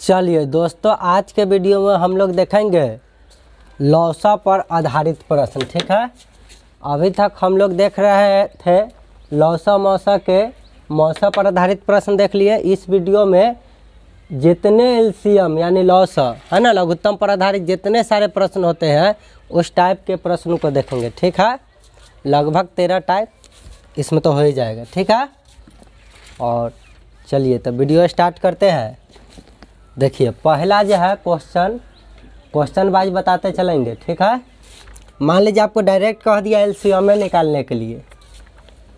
चलिए दोस्तों, आज के वीडियो में हम लोग देखेंगे लौसा पर आधारित प्रश्न। ठीक है, अभी तक हम लोग देख रहे थे लौसा मौसा के मौसा पर आधारित प्रश्न देख लिए। इस वीडियो में जितने एलसीएम यानी लौसा है ना, लघुत्तम पर आधारित जितने सारे प्रश्न होते हैं उस टाइप के प्रश्नों को देखेंगे। ठीक है, लगभग 13 टाइप इसमें तो हो ही जाएगा। ठीक है, और चलिए तो वीडियो स्टार्ट करते हैं। देखिए पहला जो है क्वेश्चन वाइज बताते चलेंगे। ठीक है, मान लीजिए आपको डायरेक्ट कह दिया एलसीएम निकालने के लिए।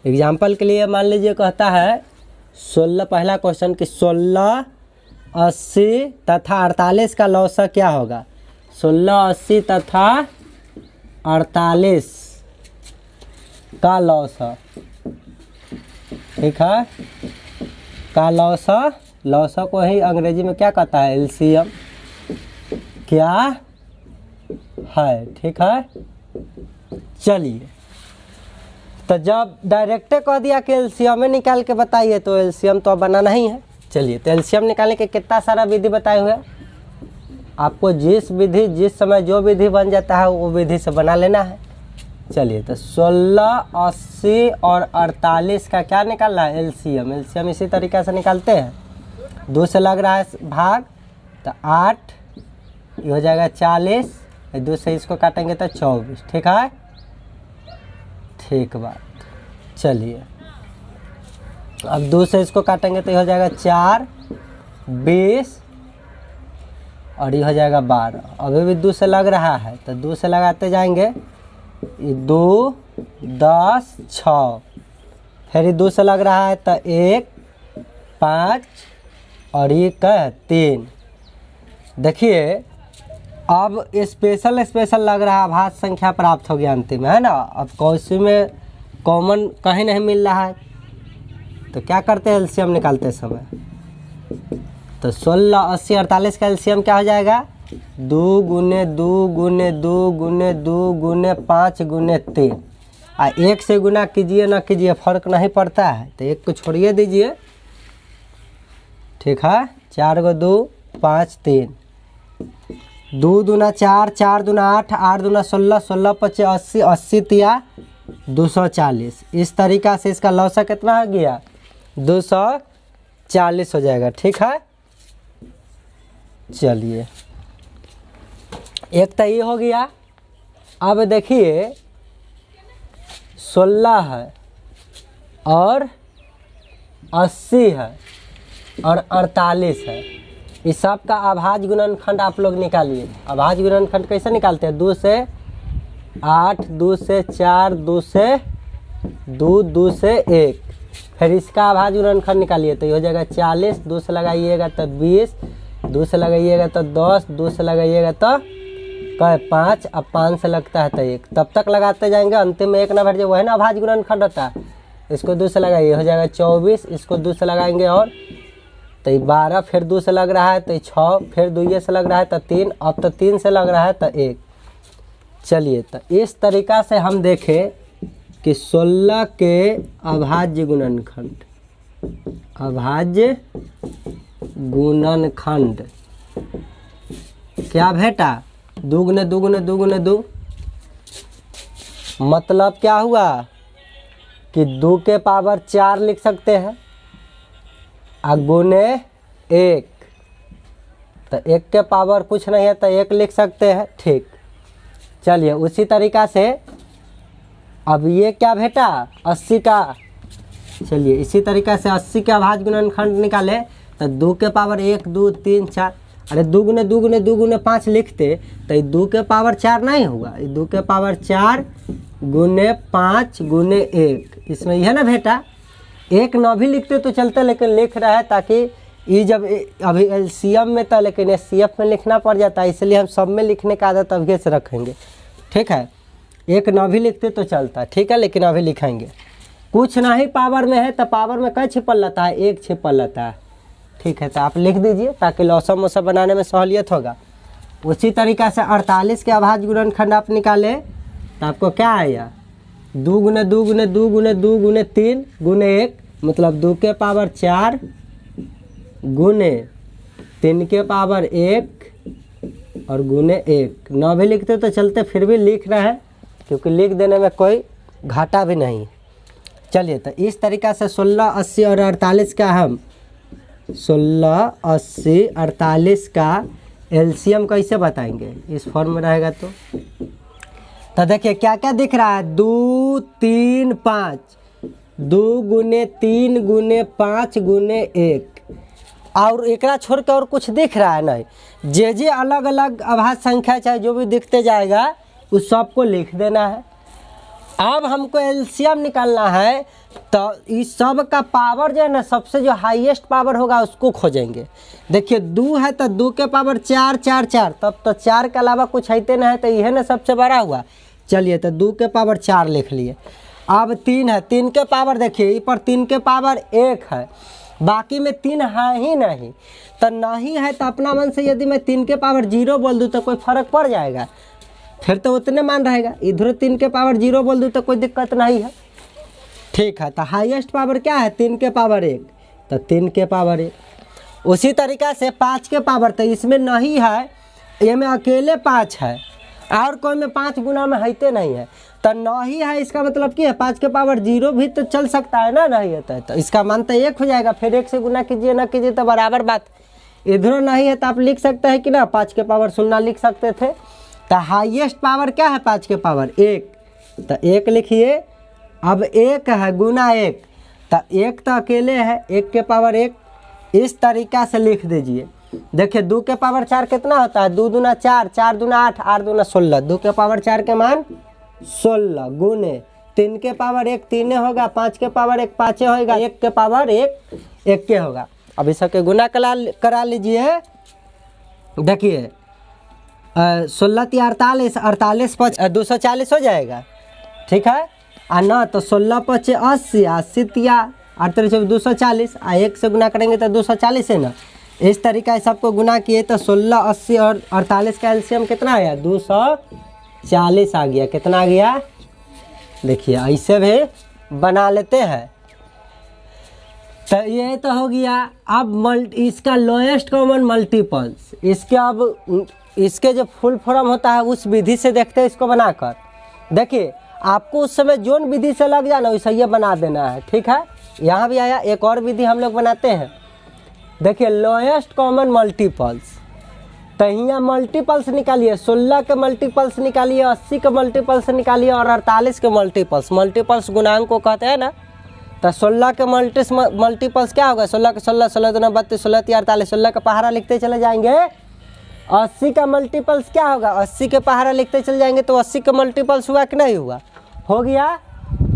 एग्जाम्पल के लिए मान लीजिए कहता है 16, पहला क्वेश्चन कि 16, 80 तथा 48 का लौसा क्या होगा। 16, 80 तथा 48 का लौसा, ठीक है, का लौसा को ही अंग्रेजी में क्या कहता है, एलसीएम क्या है। ठीक है, चलिए तो जब डायरेक्ट कह दिया कि एलसीएम निकाल के बताइए तो एलसीएम तो अब बनाना ही है। चलिए तो एलसीएम निकालने के कितना सारा विधि बताए हुए, आपको जिस समय जो विधि बन जाता है वो विधि से बना लेना है। चलिए तो 16, 80 और 48 का क्या निकालना है, एलसीएम इसी तरीके से निकालते हैं। 2 से लग रहा है भाग तो 8, ये हो जाएगा 40, 2 से इसको काटेंगे तो 24। ठीक है, ठीक बात। चलिए अब 2 से इसको काटेंगे तो ये हो जाएगा 4, 20 और ये हो जाएगा 12। अभी भी 2 से लग रहा है तो 2 से लगाते जाएंगे, 2, 10, 6, फिर 2 से लग रहा है तो 1, 5 और ये क्या है 3। देखिए अब स्पेशल लग रहा है, भाज्य संख्या प्राप्त हो गया अंतिम, है ना। अब कौशी में कॉमन कहीं नहीं मिल रहा है तो क्या करते हैं एलसीएम निकालते समय, तो 16, 80, 48 का एलसीएम क्या हो जाएगा, 2 गुने 2 गुने 2 गुने 2 गुने 5 गुने 3। 1 से गुना कीजिए ना कीजिए फर्क नहीं पड़ता है, तो 1 को छोड़िए दीजिए। ठीक है, 4 को 2, 5, 3, 2 दूना 4, 4 दूना 8, 8 दूना 16, 16 25 80, 80 तिया 240। इस तरीक़ा से इसका लौसा कितना हो गया, 240 हो जाएगा। ठीक है, चलिए एक तो ये हो गया। अब देखिए 16 है और 80 है और 48 है, इस सब का अभाज्य गुणनखंड आप लोग निकालिए। अभाज्य गुणनखंड कैसे निकालते हैं, 2 से 8, 2 से 4, 2 से 2, 2 से 1, फिर इसका अभाज्य गुणनखंड निकालिए तो ये हो जाएगा 40। 2 से लगाइएगा तो 20, 2 से लगाइएगा तो 10, 2 से लगाइएगा तो 5, अब 5 से लगता है तो 1, तब तक लगाते जाएंगे, अंतिम में 1 ना भर जाए, वो है ना अभाज्य गुणनखंड होता है। इसको 2 से लगाइए हो जाएगा 24, इसको 2 से लगाएंगे और तो 12, फिर 2 से लग रहा है तो 6, फिर 2 से लग रहा है तो 3, अब तो 3 से लग रहा है तो 1। चलिए तो इस तरीक़ा से हम देखें कि 16 के अभाज्य गुणनखंड क्या भेटा, 2 गुने 2 गुने 2 गुने 2, मतलब क्या हुआ कि 2 के पावर 4 लिख सकते हैं गुने 1, तो 1 के पावर कुछ नहीं है तो 1 लिख सकते हैं। ठीक, चलिए उसी तरीक़ा से अब ये क्या भेटा 80 का। चलिए इसी तरीक़ा से 80 के अभाज्य गुणनखंड निकाले तो 2 के पावर 1, 2, 3, 4, अरे 2 गुने 2 गुने 2 गुने 5 लिखते तो 2 के पावर 4 नहीं होगा, 2 के पावर 4 गुने 5 गुने 1, इसमें यह ना भेटा। 1 ना भी लिखते तो चलते, लेकिन लिख रहा है ताकि ये जब अभी एलसीएम में था लेकिन एचसीएफ में लिखना पड़ जाता है, इसलिए हम सब में लिखने का आदत अभी से रखेंगे। ठीक है, 1 ना भी लिखते तो चलता, ठीक है, लेकिन अभी लिखेंगे। कुछ ना ही पावर में है तो पावर में क्या छिपल रहता है, 1 छिपल रहता है। ठीक है, तो आप लिख दीजिए ताकि लौसा मौसा बनाने में सहूलियत होगा। उसी तरीक़ा से 48 के अभाज्य गुणनखंड आप निकाले तो आपको क्या आया, 2 गुने 2 गुने 2 गुने 2 गुने 3 गुने 1, मतलब 2 के पावर 4 गुने 3 के पावर 1 और गुने 1। 9 भी लिखते तो चलते, फिर भी लिख रहे हैं क्योंकि लिख देने में कोई घाटा भी नहीं। चलिए तो इस तरीक़ा से 16, 80 और 48 का हम 16, 80, 48 का एलसीएम कैसे बताएंगे, इस फॉर्म में रहेगा तो देखिए क्या क्या दिख रहा है, 2, 3, 5, 2 गुने 3 गुने 5 गुने 1, और एक छोड़ के और कुछ दिख रहा है नहीं। जे अलग अलग अभाज्य संख्या चाहे जो भी दिखते जाएगा उस सबको लिख देना है। अब हमको एलसीएम निकालना है तो इस सब का पावर जो है ना, सबसे जो हाईएस्ट पावर होगा उसको खोजेंगे। देखिए 2 है तो 2 के पावर 4, 4, 4, तब तो 4 के अलावा कुछ है ना, है तो यह ना सबसे बड़ा हुआ। चलिए तो 2 के पावर 4 लिख लिए। अब 3 है, 3 के पावर देखिए इस पर 3 के पावर 1 है, बाकी में 3 है ही नहीं, तो नहीं है तो अपना मन से यदि मैं 3 के पावर 0 बोल दूँ तो कोई फ़र्क पड़ जाएगा, फिर तो उतने मान रहेगा। इधर 3 के पावर 0 बोल दूँ तो कोई दिक्कत नहीं है। ठीक है, तो हाईएस्ट पावर क्या है, 3 के पावर 1, तो 3 के पावर 1। उसी तरीक़ा से 5 के पावर, तो इसमें नहीं है, ये में अकेले 5 है और कोई में 5 गुना में हैते नहीं है, तो नहीं है, इसका मतलब क्या है 5 के पावर 0 भी तो चल सकता है ना, नहीं होता है तो इसका मान तो 1 हो जाएगा। फिर 1 से गुना कीजिए ना कीजिए तो बराबर बात। इधर नहीं है तो आप लिख सकते हैं कि ना 5 के पावर 0 लिख सकते थे। तो हाईएस्ट पावर क्या है 5 के पावर 1, तो 1 लिखिए। अब 1 है गुना 1, तो 1 तो अकेले है, 1 के पावर 1, इस तरीक़ा से लिख दीजिए। देखिए 2 के पावर 4 कितना होता है, 2 दूना 4, 4 दूना 8, 8 दूना 16, 2 के पावर 4 के मान 16 गुने 3 के पावर 1 3 होगा, 5 के पावर 1 5 होगा, 1 के पावर 1 1 के होगा। अब इस सबके गुना करा लीजिए। देखिए 16 × 48, 48 × 5 240 हो जाएगा, ठीक है। ना तो 16 × 5 80, 80 × 48 240, 1 से गुना करेंगे तो 240 है ना। इस तरीका से सबको गुना किए तो 16, 80 और 48 का एलसीएम कितना आया, 240 आ गया। कितना आ गया, देखिए ऐसे भी बना लेते हैं। तो ये तो हो गया। अब इसका लोएस्ट कॉमन मल्टीपल्स, इसके अब इसके जो फुल फॉर्म होता है उस विधि से देखते हैं इसको बनाकर। देखिए आपको उस समय जोन विधि से लग जाना वैसे ये बना देना है, ठीक है। यहाँ भी आया, एक और विधि हम लोग बनाते हैं। देखिए लोएस्ट कॉमन मल्टीपल्स, तो यहाँ मल्टीपल्स निकालिए, 16 के मल्टीपल्स निकालिए, 80 के मल्टीपल्स निकालिए और 48 के मल्टीपल्स। मल्टीपल्स गुणांक को कहते हैं ना। तो 16 के मल्टीपल्स क्या होगा, 16 के 16, 16 दूना 32, 16 × 48, 16 का पहाड़ा लिखते चले जाएंगे। 80 का मल्टीपल्स क्या होगा, 80 के पहाड़ा लिखते चले जाएंगे तो 80 का मल्टीपल्स हुआ कि नहीं हुआ, हो गया।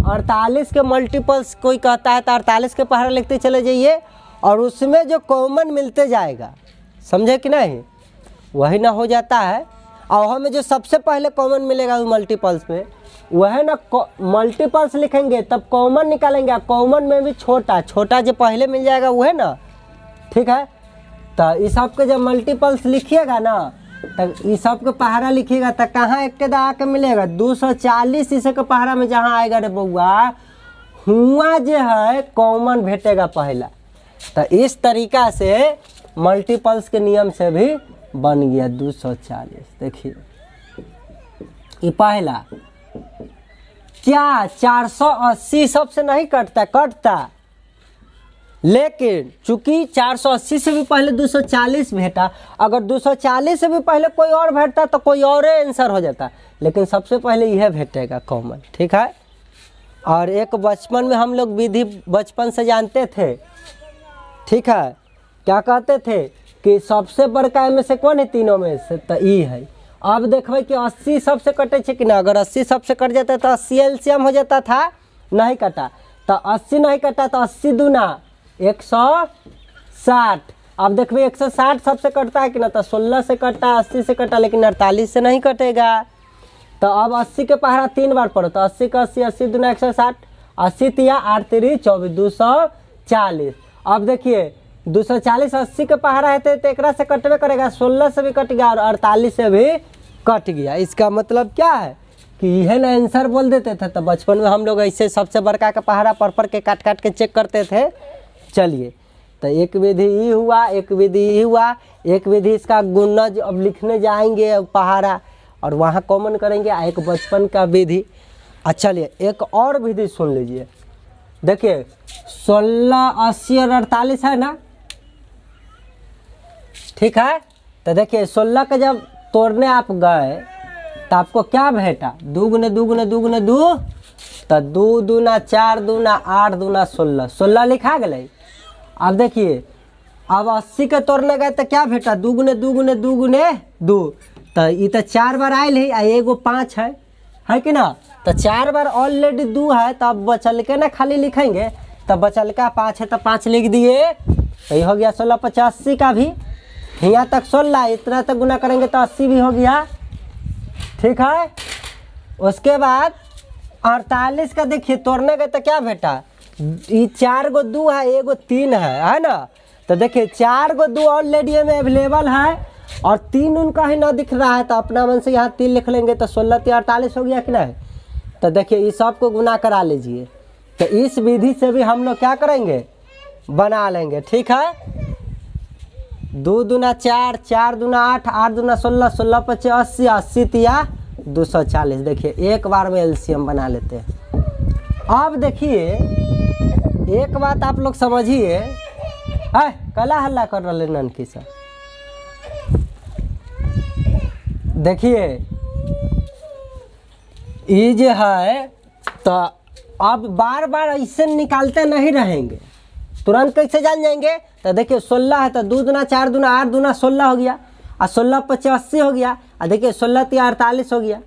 48 के मल्टीपल्स कोई कहता है तो 48 के पहाड़ा लिखते चले जाइए और उसमें जो कॉमन मिलते जाएगा, समझे कि नहीं, वही ना हो जाता है। और हमें जो सबसे पहले कॉमन मिलेगा उस मल्टीपल्स में, वह ना मल्टीपल्स लिखेंगे तब कॉमन निकालेंगे। कॉमन में भी छोटा छोटा जो पहले मिल जाएगा वह है ना, ठीक है। तो इस सब के जब मल्टीपल्स लिखिएगा ना, तो इस सब के पहाड़ा लिखिएगा तो कहाँ एक के दहा के मिलेगा, 240 इसे के पहाड़ा में जहाँ आएगा रे बउआ, हुआ जो है कॉमन भेटेगा पहला। तो इस तरीका से मल्टीपल्स के नियम से भी बन गया 240। देखिए ये पहला क्या 480 सबसे नहीं कटता, लेकिन चूंकि 480 से भी पहले 240 भेटा, अगर 240 से भी पहले कोई और भेटता तो कोई और आंसर हो जाता, लेकिन सबसे पहले यह भेटेगा कॉमन, ठीक है। और एक बचपन में हम लोग विधि बचपन से जानते थे, ठीक है, क्या कहते थे कि सबसे बड़का में से कौन है तीनों में से, तो ई है। अब देखो कि 80 सबसे कटे कि ना, अगर 80 सबसे कट जाता तो 80 एलसीएम हो जाता था, नहीं कटा तो 80 नहीं कटा तो 80 दूना 160। अब देखो 160 सबसे कटता है कि ना, तो 16 से कटा, 80 से कटा, लेकिन 48 से नहीं कटेगा। तो अब 80 के पहाड़ा 3 बार पढ़ो, तो 80 का 80, 80 दूना 160, 80 तिया 8 3 24 240। अब देखिए 240 80 के पहाड़ा है तो एक से कटवे करेगा, 16 से भी कट गया और 48 से भी कट गया। इसका मतलब क्या है कि यह ना आंसर बोल देते थे। तो बचपन में हम लोग ऐसे सबसे बड़का का पहाड़ा पर के काट के चेक करते थे। चलिए तो एक विधि ई हुआ, एक विधि ई हुआ, एक विधि इसका गुणज अब लिखने जाएंगे पहाड़ा और वहाँ कॉमन करेंगे, एक बचपन का विधि। अच्छा चलिए एक और विधि सुन लीजिए। देखिए 16, 80 और 48 है ना, ठीक है। तो देखिए 16 का जब तोड़ने आप गए तो आपको क्या भेटा, 2 गुने 2 गुने 2 गुने 2, तो 2 दूना 4 दूना 8 दूना 16, 16 लिखा गए। अब देखिए अब 80 के तोड़ने गए तो क्या भेटा, 2 गुने 2 गुने 2 गुने 2, तो ये तो 4 बार आयल है आ एगो 5 है कि ना, तो 4 बार ऑलरेडी 2 है, तो अब बचल के ना खाली लिखेंगे, तो बचल का 5 है तो 5 लिख दिए, तो ये हो गया 16 85 का भी, यहाँ तक 16, इतना तक गुना करेंगे तो 80 भी हो गया, ठीक है। उसके बाद 48 का देखिए तोड़ने गए तो क्या बेटा, ये 4 गो 2 है, एगो 3 है ना, तो देखिए 4 गो 2 ऑलरेडी में अवेलेबल है और 3 उनका ही ना दिख रहा है, तो अपना मन से यहाँ 3 लिख लेंगे, तो 16 3 48 हो गया कि नहीं। तो देखिए इस सब को गुना करा लीजिए, तो इस विधि से भी हम लोग क्या करेंगे, बना लेंगे, ठीक है। 2 दूना 4, 4 दूना 8, 8 दूना 16, 16 पचे 80, 80 तिया 240। देखिए एक बार में एलसीएम बना लेते हैं। अब देखिए एक बात आप लोग समझिए, कला हल्ला कर रहे ननकी सर, देखिए ये जो है तो अब बार बार ऐसे निकालते नहीं रहेंगे, तुरंत कैसे जान जाएंगे। तो देखिए 16 है तो 2 दूना 4 दूना 8 दूना 16 हो गया, और 16 पचे 80 हो गया, और देखिए 16 तिया 48 हो गया।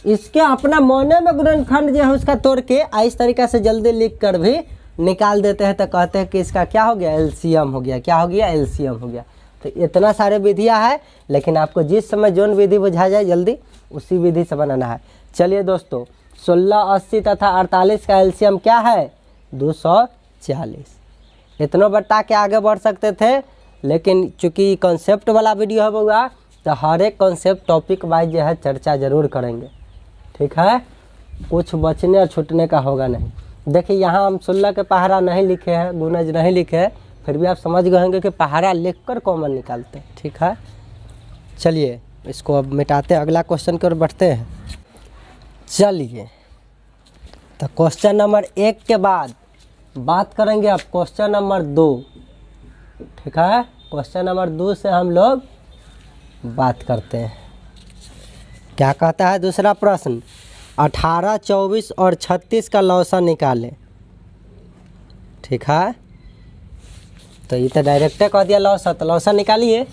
इसके अपना मौने में गुणनखंड जो है उसका तोड़ के इस तरीक़े से जल्दी लिख कर भी निकाल देते हैं, तो कहते हैं कि इसका क्या हो गया, एलसीएम हो गया। क्या हो गया, एलसीएम हो गया। तो इतना सारे विधियाँ हैं, लेकिन आपको जिस समय जोन विधि बुझा जाए जल्दी उसी विधि से बनाना है। चलिए दोस्तों 16, 80 तथा 48 का एलसीएम क्या है, 240। इतना बता के आगे बढ़ सकते थे, लेकिन चूँकि कॉन्सेप्ट वाला वीडियो है बउआ, तो हर एक कॉन्सेप्ट टॉपिक वाइज जो है चर्चा ज़रूर करेंगे, ठीक है। कुछ बचने और छूटने का होगा नहीं। देखिए यहाँ हम 16 के पहाड़ा नहीं लिखे हैं, गुणज नहीं लिखे हैं, फिर भी आप समझ गए होंगे कि पहाड़ा लिख कर कॉमन निकालते हैं, ठीक है। चलिए इसको अब मिटाते हैं, अगला क्वेश्चन की ओर बढ़ते हैं। चलिए तो क्वेश्चन नंबर 1 के बाद बात करेंगे अब क्वेश्चन नंबर 2, ठीक है। क्वेश्चन नंबर 2 से हम लोग बात करते हैं। क्या कहता है दूसरा प्रश्न, 18, 24 और 36 का लौसा निकालें, ठीक है। तो ये तो डायरेक्ट कह दिया लौसा, तो लौसा निकालिए।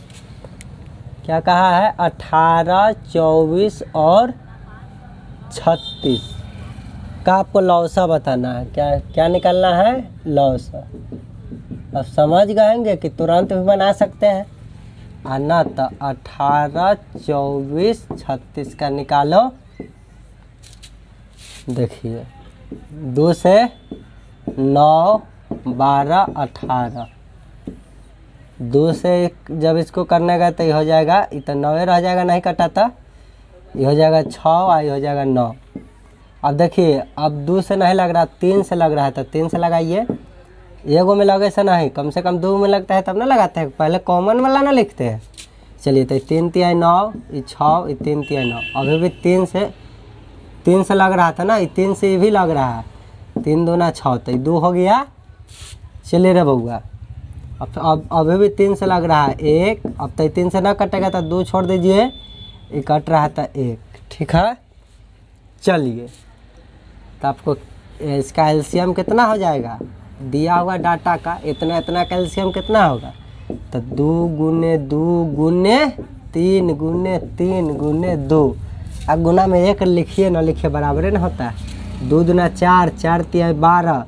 क्या कहा है, 18, 24 और 36 का आपको लौसा बताना है। क्या क्या निकालना है, लौसा। अब समझ गएंगे कि तुरंत भी बना सकते हैं आना। तो 18, 24, 36 का निकालो। देखिए 2 से 9, 12, 18, 2 से जब इसको करने का तो ये हो जाएगा, ये तो 9 रह जाएगा, नहीं कटा था, ये हो जाएगा 6 और ये हो जाएगा 9। अब देखिए अब 2 से नहीं लग रहा, 3 से लग रहा है, तो 3 से लगाइए। एगो में लगे से नहीं, कम से कम 2 में लगता है तब ना लगाते हैं, पहले कॉमन वाला ना लिखते हैं। चलिए तो 3 तिया 9, ये 6, ये 3 तिया 9, अभी भी 3 से लग रहा था ना, ये 3 से भी लग रहा है, 3 दूना 6, तो ये 2 हो गया। चलिए रे बउआ, अब अभी भी 3 से लग रहा है 1, अब तो 3 से ना कटेगा तो 2 छोड़ दीजिए, ये कट रहा था 1, ठीक है। चलिए तो आपको इसका एलसीएम कितना हो जाएगा, दिया हुआ डाटा का इतना इतना का एलसीएम कितना होगा, तो 2 गुने 2 गुने 3 गुने 3 गुने 2। अब गुना में 1 लिखिए ना लिखिए बराबर ना होता है। 2 दूना 4, 4 तिया 12,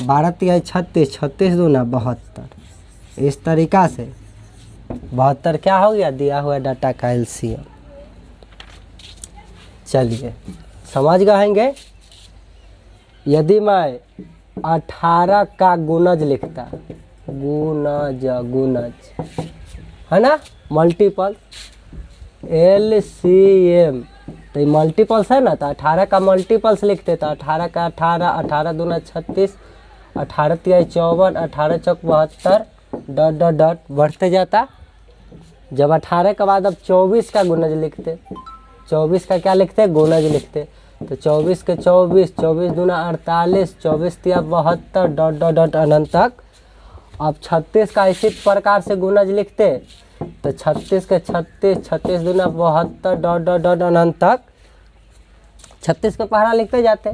12 तिया 36, 36 दूना 72। इस तरीक़ा से 72 क्या हो गया, दिया हुआ डाटा का एलसीएम। चलिए समझ गएंगे। यदि मैं 18 का गुणज लिखता, गुणज है ना, मल्टीपल एलसीएम, तो ये मल्टीपल्स है ना, तो 18 का मल्टीपल्स लिखते, तो 18 का 18, 18 दूना 36 18 तिहाई 54, 18 चौक 72, डॉट डॉट डॉट बढ़ते जाता। जब 18 के बाद अब 24 का गुणज लिखते, 24 का क्या लिखते, गुणज लिखते। तो 24 के 24, 24 दूना 48, 24 तिया 72, डॉट डॉट डॉट अनंत तक। अब 36 का इसी प्रकार से गुणज लिखते, तो 36 के 36, 36 दूना 72, डॉट डॉट डॉट अनंत तक 36 का पहाड़ा लिखते जाते।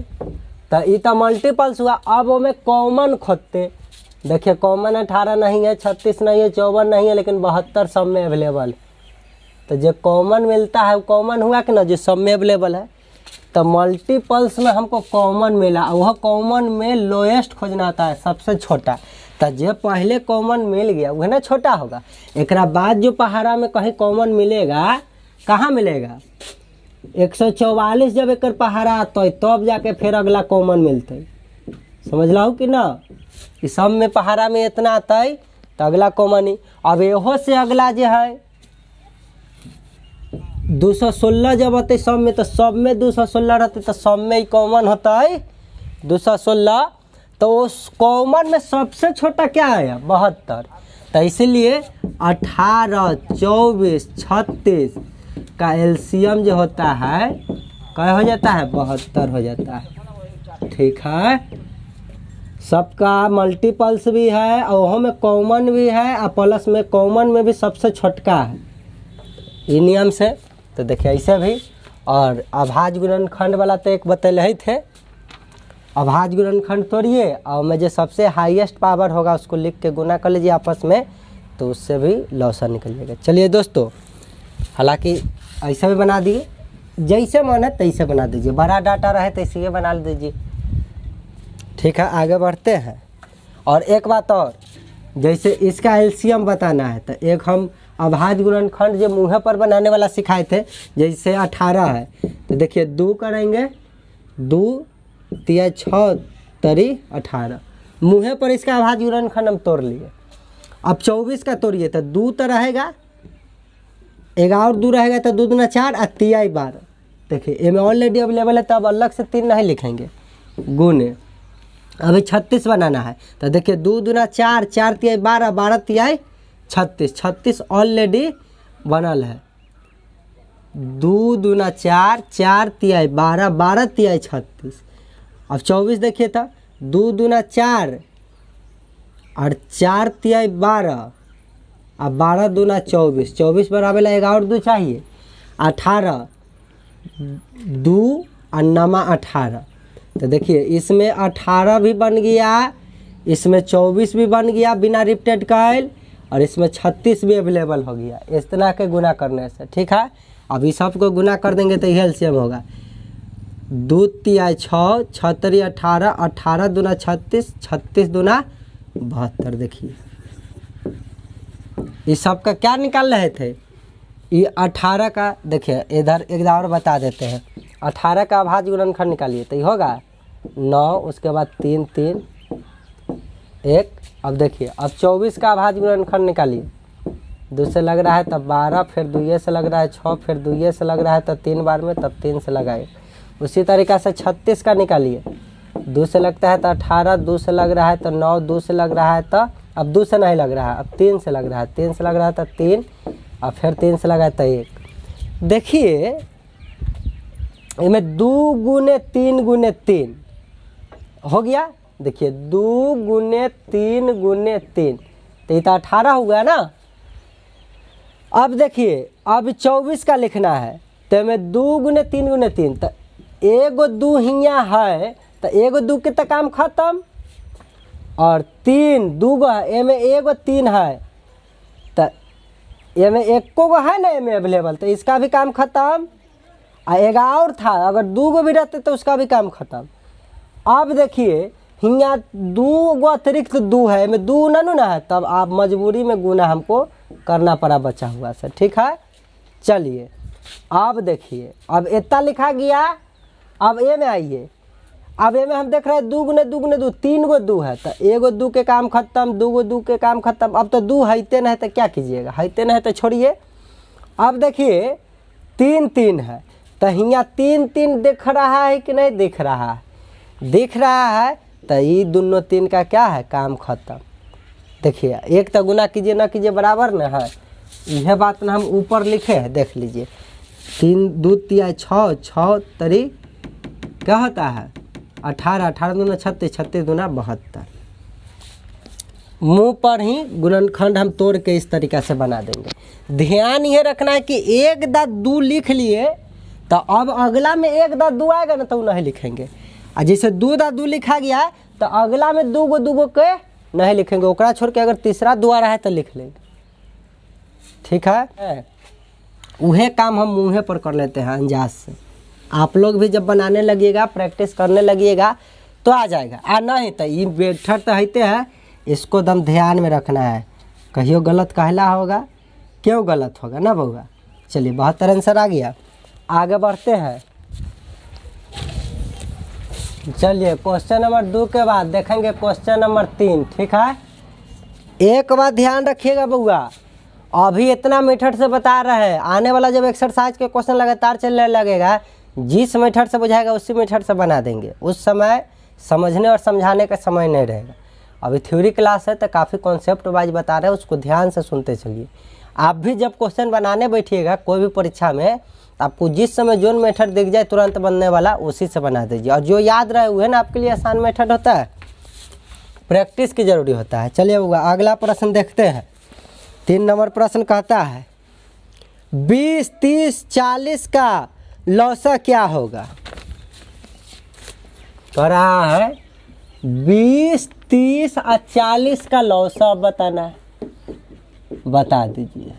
तो ये तो मल्टीपल्स हुआ। अब वो में कॉमन खोदते। देखिए कॉमन 18 नहीं है, 36 नहीं है, 54 नहीं है, लेकिन 72 सब में अवेलेबल। तो जो कॉमन मिलता है वो कॉमन हुआ कि ना, जो सब में अवेलेबल है। तो मल्टीपल्स में हमको कॉमन मिला, वह कॉमन में लोएस्ट खोजना होता है, सबसे छोटा। तो जो पहले कॉमन मिल गया वह ना छोटा होगा। एक बाद जो पहाड़ा में कहीं कॉमन मिलेगा, कहाँ मिलेगा, 144 जब एक पहाड़ा आता है तब जाके फिर अगला कॉमन मिलते। समझ लो कि ना, इस सब में पहाड़ा में इतना आता है तो अगला कॉमन ही। अब एहो से अगला जो है 216 जब आते सब में, तो सब में 216 रहते, तो सब में ही कॉमन होता है 216। तो उस कॉमन में सबसे छोटा क्या है, 72। तो इसीलिए 18, 24, 36 का एलसीएम जो होता है क्या हो जाता है, 72 हो जाता है। ठीक है, सबका मल्टीपल्स भी है और वहाँ में कॉमन भी है, और प्लस में कॉमन में भी सबसे छोटका है, ये नियम से। तो देखिए ऐसे भी। और अभाज्य गुणनखंड वाला तो एक बतले ही थे, अभाज्य गुणनखंड तोड़िए और में जो सबसे हाईएस्ट पावर होगा उसको लिख के गुना कर लीजिए आपस में, तो उससे भी लौसा निकल जाएगा। चलिए दोस्तों, हालांकि ऐसे भी बना दिए, जैसे मन है तैसे बना दीजिए, बड़ा डाटा रहे तो इसी बना दीजिए। ठीक है, आगे बढ़ते हैं। और एक बात और, जैसे इसका एलसीएम बताना है तो एक हम अभाज्य गुणनखंड जो मुँह पर बनाने वाला सिखाए थे, जैसे 18 है तो देखिए 2 करेंगे, 2 तिया 6 तरी 18, मुँह पर इसका अभाज्य गुणनखंड हम तोड़ लिए। अब 24 का तोड़िए तो 2 तो रहेगा, एक और 2 रहेगा, तो 2 दूना 4 और तिया 12। देखिए ये में ऑलरेडी अवेलेबल है, तो अब अलग से 3 नहीं लिखेंगे, गुने। अभी 36 बनाना है तो देखिए 2 दूना 4, 4 तिया 12, 12 तिया 36, 36 ऑलरेडी बनल है। 2 दूना 4, 4 तिया 12, 12 तिया 36। अब 24 देखिए था, 2 दूना 4 और 4 तिया 12 और 12 दूना 24, 24 बराबर एक और 2 चाहिए, 18, 2 और 9 18। तो देखिए इसमें 18 भी बन गया, इसमें 24 भी बन गया बिना रिपीटेड कॉइल, और इसमें 36 भी अवेलेबल हो गया इस तरह के गुना करने से। ठीक है, अभी सबको गुना कर देंगे तो यह एलसीएम होगा। 2 तिया 6, 6 तरी 18, 18 दूना 36, 36 दूना 72। देखिए इस सब का क्या निकाल रहे थे, ये 18 का। देखिए इधर एक और बता देते हैं, 18 का अभाज्य गुणनखंड निकालिए तो ये होगा 9, उसके बाद 3 3 1। अब देखिए अब 24 का अभाज्य गुणनखंड निकालिए, 2 से लग रहा है तब 12, फिर 2 से लग रहा है 6, फिर 2 से लग रहा है तब 3 बार में, तब 3 से लगाए। उसी तरीक़ा से 36 का निकालिए, 2 से लगता है तो 18, 2 से लग रहा है तो 9, 2 से लग रहा है तो अब 2 से नहीं लग रहा है, अब 3 से लग रहा है, 3 से लग रहा है तो 3, और फिर 3 से लगा तो 1। देखिए इसमें 2 गुने 3 गुने 3 हो गया। देखिए 2 गुने 3 गुने 3, तो ये तो 18 हो गया ना। अब देखिए अब 24 का लिखना है तो में 2 गुने 3 गुने 3, तो एगो 2 हियाँ है तो एगो 2 के तो काम खत्म, और 3 2 गो है, एमे एगो 3 है तो एमे 1 गो है ना एमे अवेलेबल, तो इसका भी काम खत्म। और एक और था, अगर 2 गो भी रहते तो उसका भी काम खत्म। अब देखिए हियाँ 2 गो अतिरिक्त 2 है, में 2 ना है, तब आप मजबूरी में गुना हमको करना पड़ा बचा हुआ से। ठीक है, चलिए अब देखिए अब इतना लिखा गया। अब ए में आइए, अब ए में हम देख रहे हैं 2 गुने 2 गुने 2, 3 गो 2 है, तो एगो 2 के काम खत्म, 2 गो 2 के काम खत्म। अब तो 2 हैते नहीं तो क्या कीजिएगा, हैते नहीं तो छोड़िए। अब देखिए 3 3 है, तो हियाँ 3 3 दिख रहा है कि नहीं दिख रहा है, दिख रहा है, तो ये दोनों 3 का क्या है, काम खत्म। देखिए एक तो गुना कीजिए ना कीजिए बराबर ना है, यह बात ना हम ऊपर लिखे हैं, देख लीजिए 3 2 3 6 6 तरी क्या होता है 18, 18 दूना 36, 36 दूना 72। मुंह पर ही गुणनखंड हम तोड़ के इस तरीक़ा से बना देंगे। ध्यान ये रखना है कि 1 दा 2 लिख लिए तो अब अगला में 1 दा 2 आएगा ना तो वो नहीं लिखेंगे, और जैसे 2 दा 2 लिखा गया तो अगला में 2 गो के नहीं लिखेंगे, ओकरा छोड़ के अगर तीसरा 2 आ रहा है तो लिख लेंगे। ठीक है, वह काम हम मुँह पर कर लेते हैं अंदाज से। आप लोग भी जब बनाने लगिएगा, प्रैक्टिस करने लगिएगा तो आ जाएगा, आ नहीं तो ये बेटर तो होते हैं, इसको दम ध्यान में रखना है। कहियो गलत कहला होगा, क्यों गलत होगा ना बउआ। चलिए 72 आंसर आ गया, आगे बढ़ते हैं। चलिए क्वेश्चन नंबर 2 के बाद देखेंगे क्वेश्चन नंबर 3। ठीक है, एक बात ध्यान रखिएगा बउआ, अभी इतना मेथड से बता रहे हैं, आने वाला जब एक्सरसाइज के क्वेश्चन लगातार चलने लगेगा, जिस मेथड से बुझाएगा उसी मेथड से बना देंगे, उस समय समझने और समझाने का समय नहीं रहेगा। अभी थ्योरी क्लास है तो काफ़ी कॉन्सेप्ट वाइज बता रहे हैं, उसको ध्यान से सुनते चलिए। आप भी जब क्वेश्चन बनाने बैठिएगा कोई भी परीक्षा में, आपको जिस समय जो मेथड दिख जाए तुरंत बनने वाला उसी से बना दीजिए, और जो याद रहे वह ना आपके लिए आसान मेथड होता है, प्रैक्टिस की जरूरी होता है। चलिए अगला प्रश्न देखते हैं। 3 नंबर प्रश्न कहता है 20, 30, 40 का लौसा क्या होगा। कह रहा है 20, 30 और 40 का लौसा बताना है, बता दीजिए।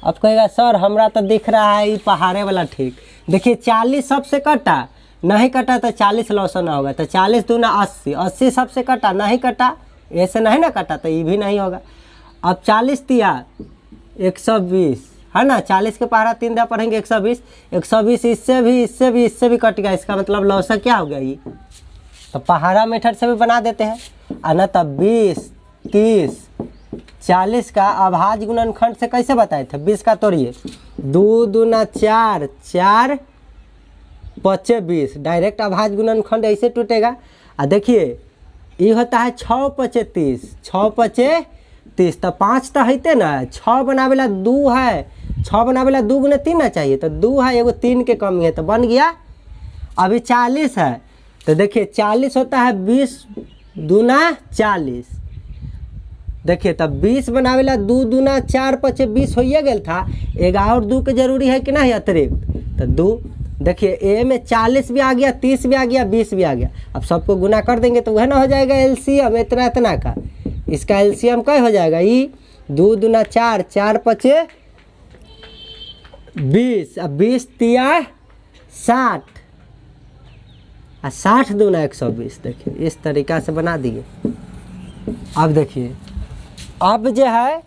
अब कहेगा सर हमरा तो दिख रहा है ये पहाड़े वाला ठीक। देखिए 40 सबसे कटा, नहीं कटा तो 40 लौसा ना होगा, तो 40 दूना 80, 80 सबसे कटा, नहीं कटा, ऐसे नहीं ना कटा तो ये भी नहीं होगा। अब 40 तिया 120 है ना, 40 के पहाड़ा 3 दा पढ़ेंगे 120, 120 इससे भी कट गया, इसका मतलब लौसा क्या हो गया ये। तो पहाड़ा मेथड से भी बना देते हैं, और न तब 20, 30, 40 का अभाज्य गुणनखंड से कैसे बताए थे। 20 का तोड़िए, 2 दूना 4, 4 5 20, डायरेक्ट अभाज्य गुणनखंड ऐसे टूटेगा। और देखिए ये होता है 6 5 30, 6 5 30, तो 5 तो होते ना, 6 बनावेला 2 है, 6 बनावेला 2 गुने 3 ना चाहिए, तो 2 है, एगो 3 के कमी है तो बन गया। अभी 40 है तो देखिए 40 होता है 20 दूना 40, देखिए तब 20 बनावेला 2 दूना 4 5 20 हो गया था, एक और 2 के जरूरी है कि नहीं अतिरिक्त, तो 2। देखिए ए में 40 भी आ गया, 30 भी आ गया, 20 भी आ गया। अब सबको गुना कर देंगे तो वह ना हो जाएगा एलसीएम इतना इतना का, इसका एलसीएम क्या हो जाएगा, ये 2 दूना 4, 4 5 20, अब 20 तिया 60, और 60 दूना 120। देखिए इस तरीक़ा से बना दिए। अब देखिए अब जो है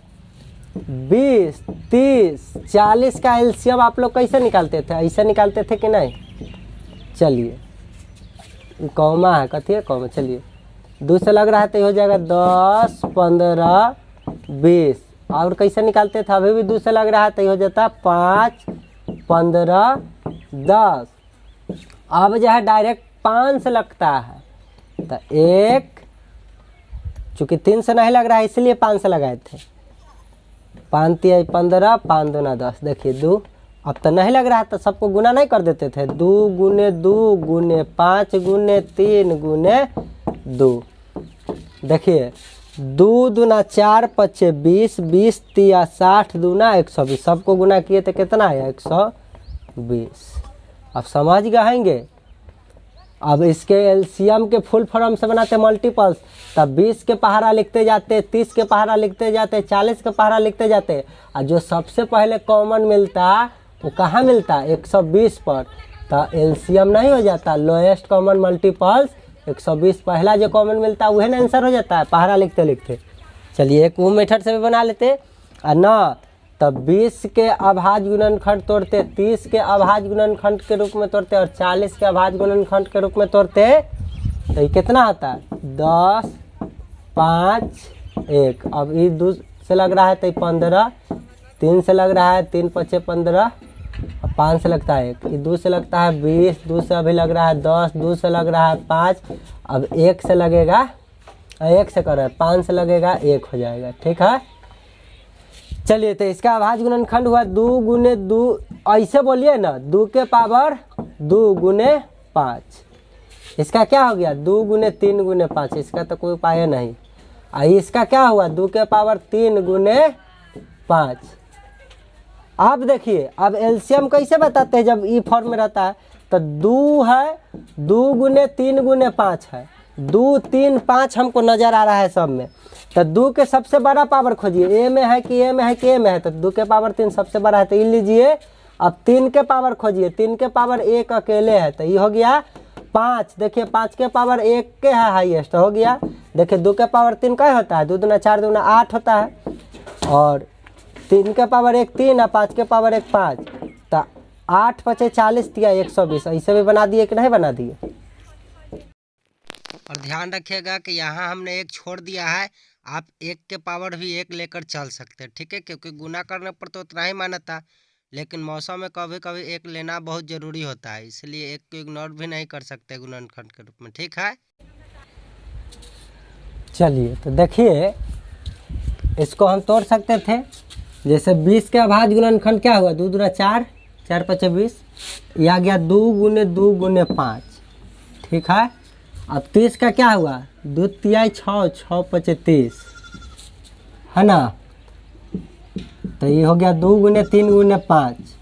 20, 30, 40 का एलसीएम आप लोग कैसे निकालते थे, ऐसे निकालते थे कि नहीं। चलिए कौमा है, कथी है कौमा, चलिए 2 से लग रहा है तो हो जाएगा 10, 15, 20। और कैसे निकालते थे, अभी भी 2 से लग रहा है तो हो जाता 5, 15, 10। अब जो है डायरेक्ट 5 से लगता है तो 1, चूँकि 3 से नहीं लग रहा है इसलिए 5 से लगाए थे, 5 तिया 15, 5 दूना 10। देखिए 2, अब तो नहीं लग रहा है तो सबको गुना नहीं कर देते थे, 2 गुने 2 गुने 5 गुने 3 गुने 2। देखिए 2 दूना 4 5 20, 20 तिया 60 दूना 120, सबको गुना किए तो कितना है 120। अब समझ गएंगे। अब इसके एलसीएम के फुल फॉर्म से बनाते मल्टीपल्स, तब 20 के पहाड़ा लिखते जाते, 30 के पहाड़ा लिखते जाते, 40 के पहाड़ा लिखते जाते, और जो सबसे पहले कॉमन मिलता वो कहाँ मिलता 120 पर, तो एलसीएम नहीं हो जाता, लोएस्ट कॉमन मल्टीपल्स 120 पहला जो कॉमन मिलता वही ना आंसर हो जाता है पहाड़ा लिखते लिखते। चलिए एक वो मेथड से भी बना लेते, और न तब 20 के अभाज्य गुणनखंड तोड़ते, 30 के अभाज्य गुणनखंड के रूप में तोड़ते, और 40 के अभाज्य गुणनखंड के रूप में तोड़ते, तो ये कितना होता है 10, 5, 1। अब ये 2 से लग रहा है तो 15, 3 से लग रहा है 3 5 15, 5 से लगता है 1, 2 से लगता है 20, 2 से अभी लग रहा है 10, 2 से लग रहा है 5, अब 1 से लगेगा, 1 से कर रहा है 5 से लगेगा 1 हो जाएगा। ठीक है, चलिए तो इसका अभाज्य गुणनखंड हुआ 2 गुने 2, ऐसे बोलिए ना 2 के पावर 2 गुने 5। इसका क्या हो गया 2 गुने 3 गुने 5, इसका तो कोई उपाय नहीं। इसका क्या हुआ 2 के पावर 3 गुने 5। अब देखिए अब एलसीएम कैसे बताते हैं जब ई फॉर्म में रहता है, तो 2 है 2 गुने 3 गुने 5 है, 2 3 5 हमको नजर आ रहा है सब में। तो 2 के सबसे बड़ा पावर खोजिए, ए में है कि ए में है कि ए में है, तो 2 के पावर 3 सबसे बड़ा है तो ये लीजिए। अब 3 के पावर खोजिए, 3 के पावर 1 अकेले है तो ये हो गया 5। देखिए 5 के पावर 1 के है हाईएस्ट हो गया। देखिए 2 के पावर 3 क्या होता है, 2 दूना 4 दूना 8 होता है, और 3 के पावर 1 3 और 5 के पावर 1 5, तो 8 5 40 दिया 120। ऐसे भी बना दिए कि नहीं बना दिए। और ध्यान रखिएगा कि यहाँ हमने 1 छोड़ दिया है, आप 1 के पावर भी 1 लेकर चल सकते हैं। ठीक है, क्योंकि गुना करने पर तो उतना ही माना था, लेकिन मौसम में कभी कभी 1 लेना बहुत ज़रूरी होता है, इसलिए 1 को इग्नोर भी नहीं कर सकते गुणनखंड के रूप में। ठीक है, चलिए तो देखिए इसको हम तोड़ सकते थे। जैसे 20 के अभाज्य गुणनखंड क्या हुआ 2 दूना 4, 4 5 20, यह आ गया 2 गुने 2 गुने 5। ठीक है, अब 30 का क्या हुआ 2 तिहाई 6, 6 5 30 है ना, तो ये हो गया 2 गुने 3 गुने 5।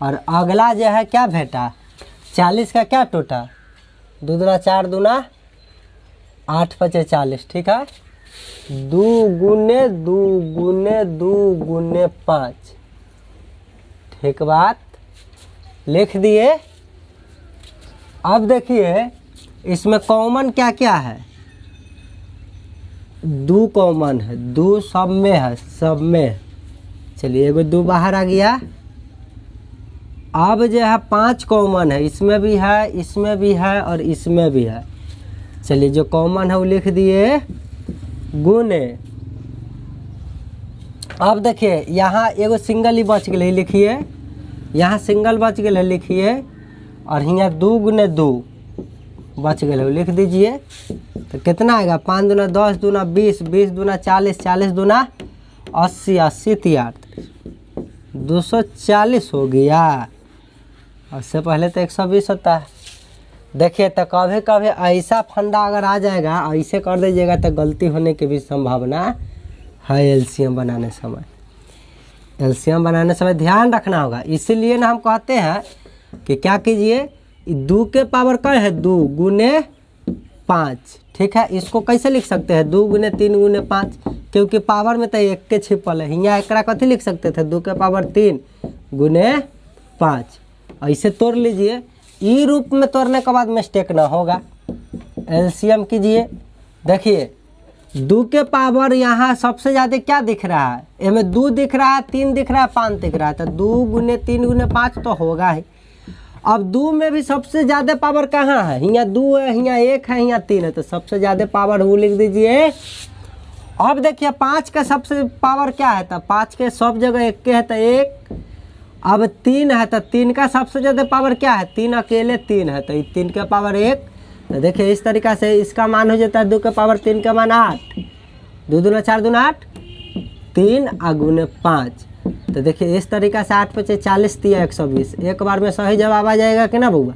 और अगला जो है क्या भेटा 40 का क्या टोटा 2 दूना 4 दूना 8 5 40। ठीक है, 2 गुने 2 गुने 2 गुने 5। ठीक बात, लिख दिए। अब देखिए इसमें कॉमन क्या क्या है, 2 कॉमन है, 2 सब में है, सब में। चलिए एगो 2 बाहर आ गया। अब जो है 5 कॉमन है, इसमें भी है, इसमें भी है और इसमें भी है। चलिए जो कॉमन है वो लिख दिए गुने। अब देखिए यहाँ एगो सिंगल ही बच गए, लिखिए यहाँ सिंगल बच गए लिखिए, और यहाँ 2 गुने 2 बच गए लिख दीजिए। तो कितना आएगा 5 दूना 10 दूना 20, 20 दूना 40, 40 दूना 80, 80 38, 240 हो गया। उससे पहले तो 120 होता है। देखिए तो कभी कभी ऐसा फंडा अगर आ जाएगा, ऐसे कर दीजिएगा तो गलती होने की भी संभावना है। एलसीएम बनाने समय, एलसीएम बनाने समय ध्यान रखना होगा। इसीलिए ना हम कहते हैं कि क्या कीजिए 2 के पावर क्या है 2 गुने 5। ठीक है, इसको कैसे लिख सकते हैं 2 गुने 3 गुने 5, क्योंकि पावर में तो 1 के छिपल है। यहाँ एकरा कथी लिख सकते थे 2 के पावर 3 गुने 5। ऐसे तोड़ लीजिए, ई रूप में तोड़ने के बाद मिस्टेक ना होगा। एलसीएम कीजिए, देखिए 2 के पावर यहाँ सबसे ज़्यादा क्या दिख रहा है, इसमें 2 दिख रहा है, 3 दिख रहा है, 5 दिख रहा है, तो 2 गुने 3 गुने 5 तो होगा ही। अब 2 में भी सबसे ज़्यादा पावर कहाँ है, यहाँ 2 है, यहाँ 1 है, यहाँ 3 है, तो सबसे ज़्यादा पावर वो लिख दीजिए। अब देखिए 5 का सबसे पावर क्या है, तो 5 के सब जगह 1 के है तो 1। अब 3 है तो 3 का सबसे ज़्यादा पावर क्या है, 3 अकेले 3 है, तो 3 के पावर 1। तो देखिए इस तरीक़ा से इसका मान हो जाता है 2 के पावर 3 का मान 8, 2 दूना 4 दूना 8, 3 गुने 5। तो देखिए इस तरीक़ा से 8 5 40 दिया 120। एक बार में सही जवाब आ जाएगा कि ना बउआ।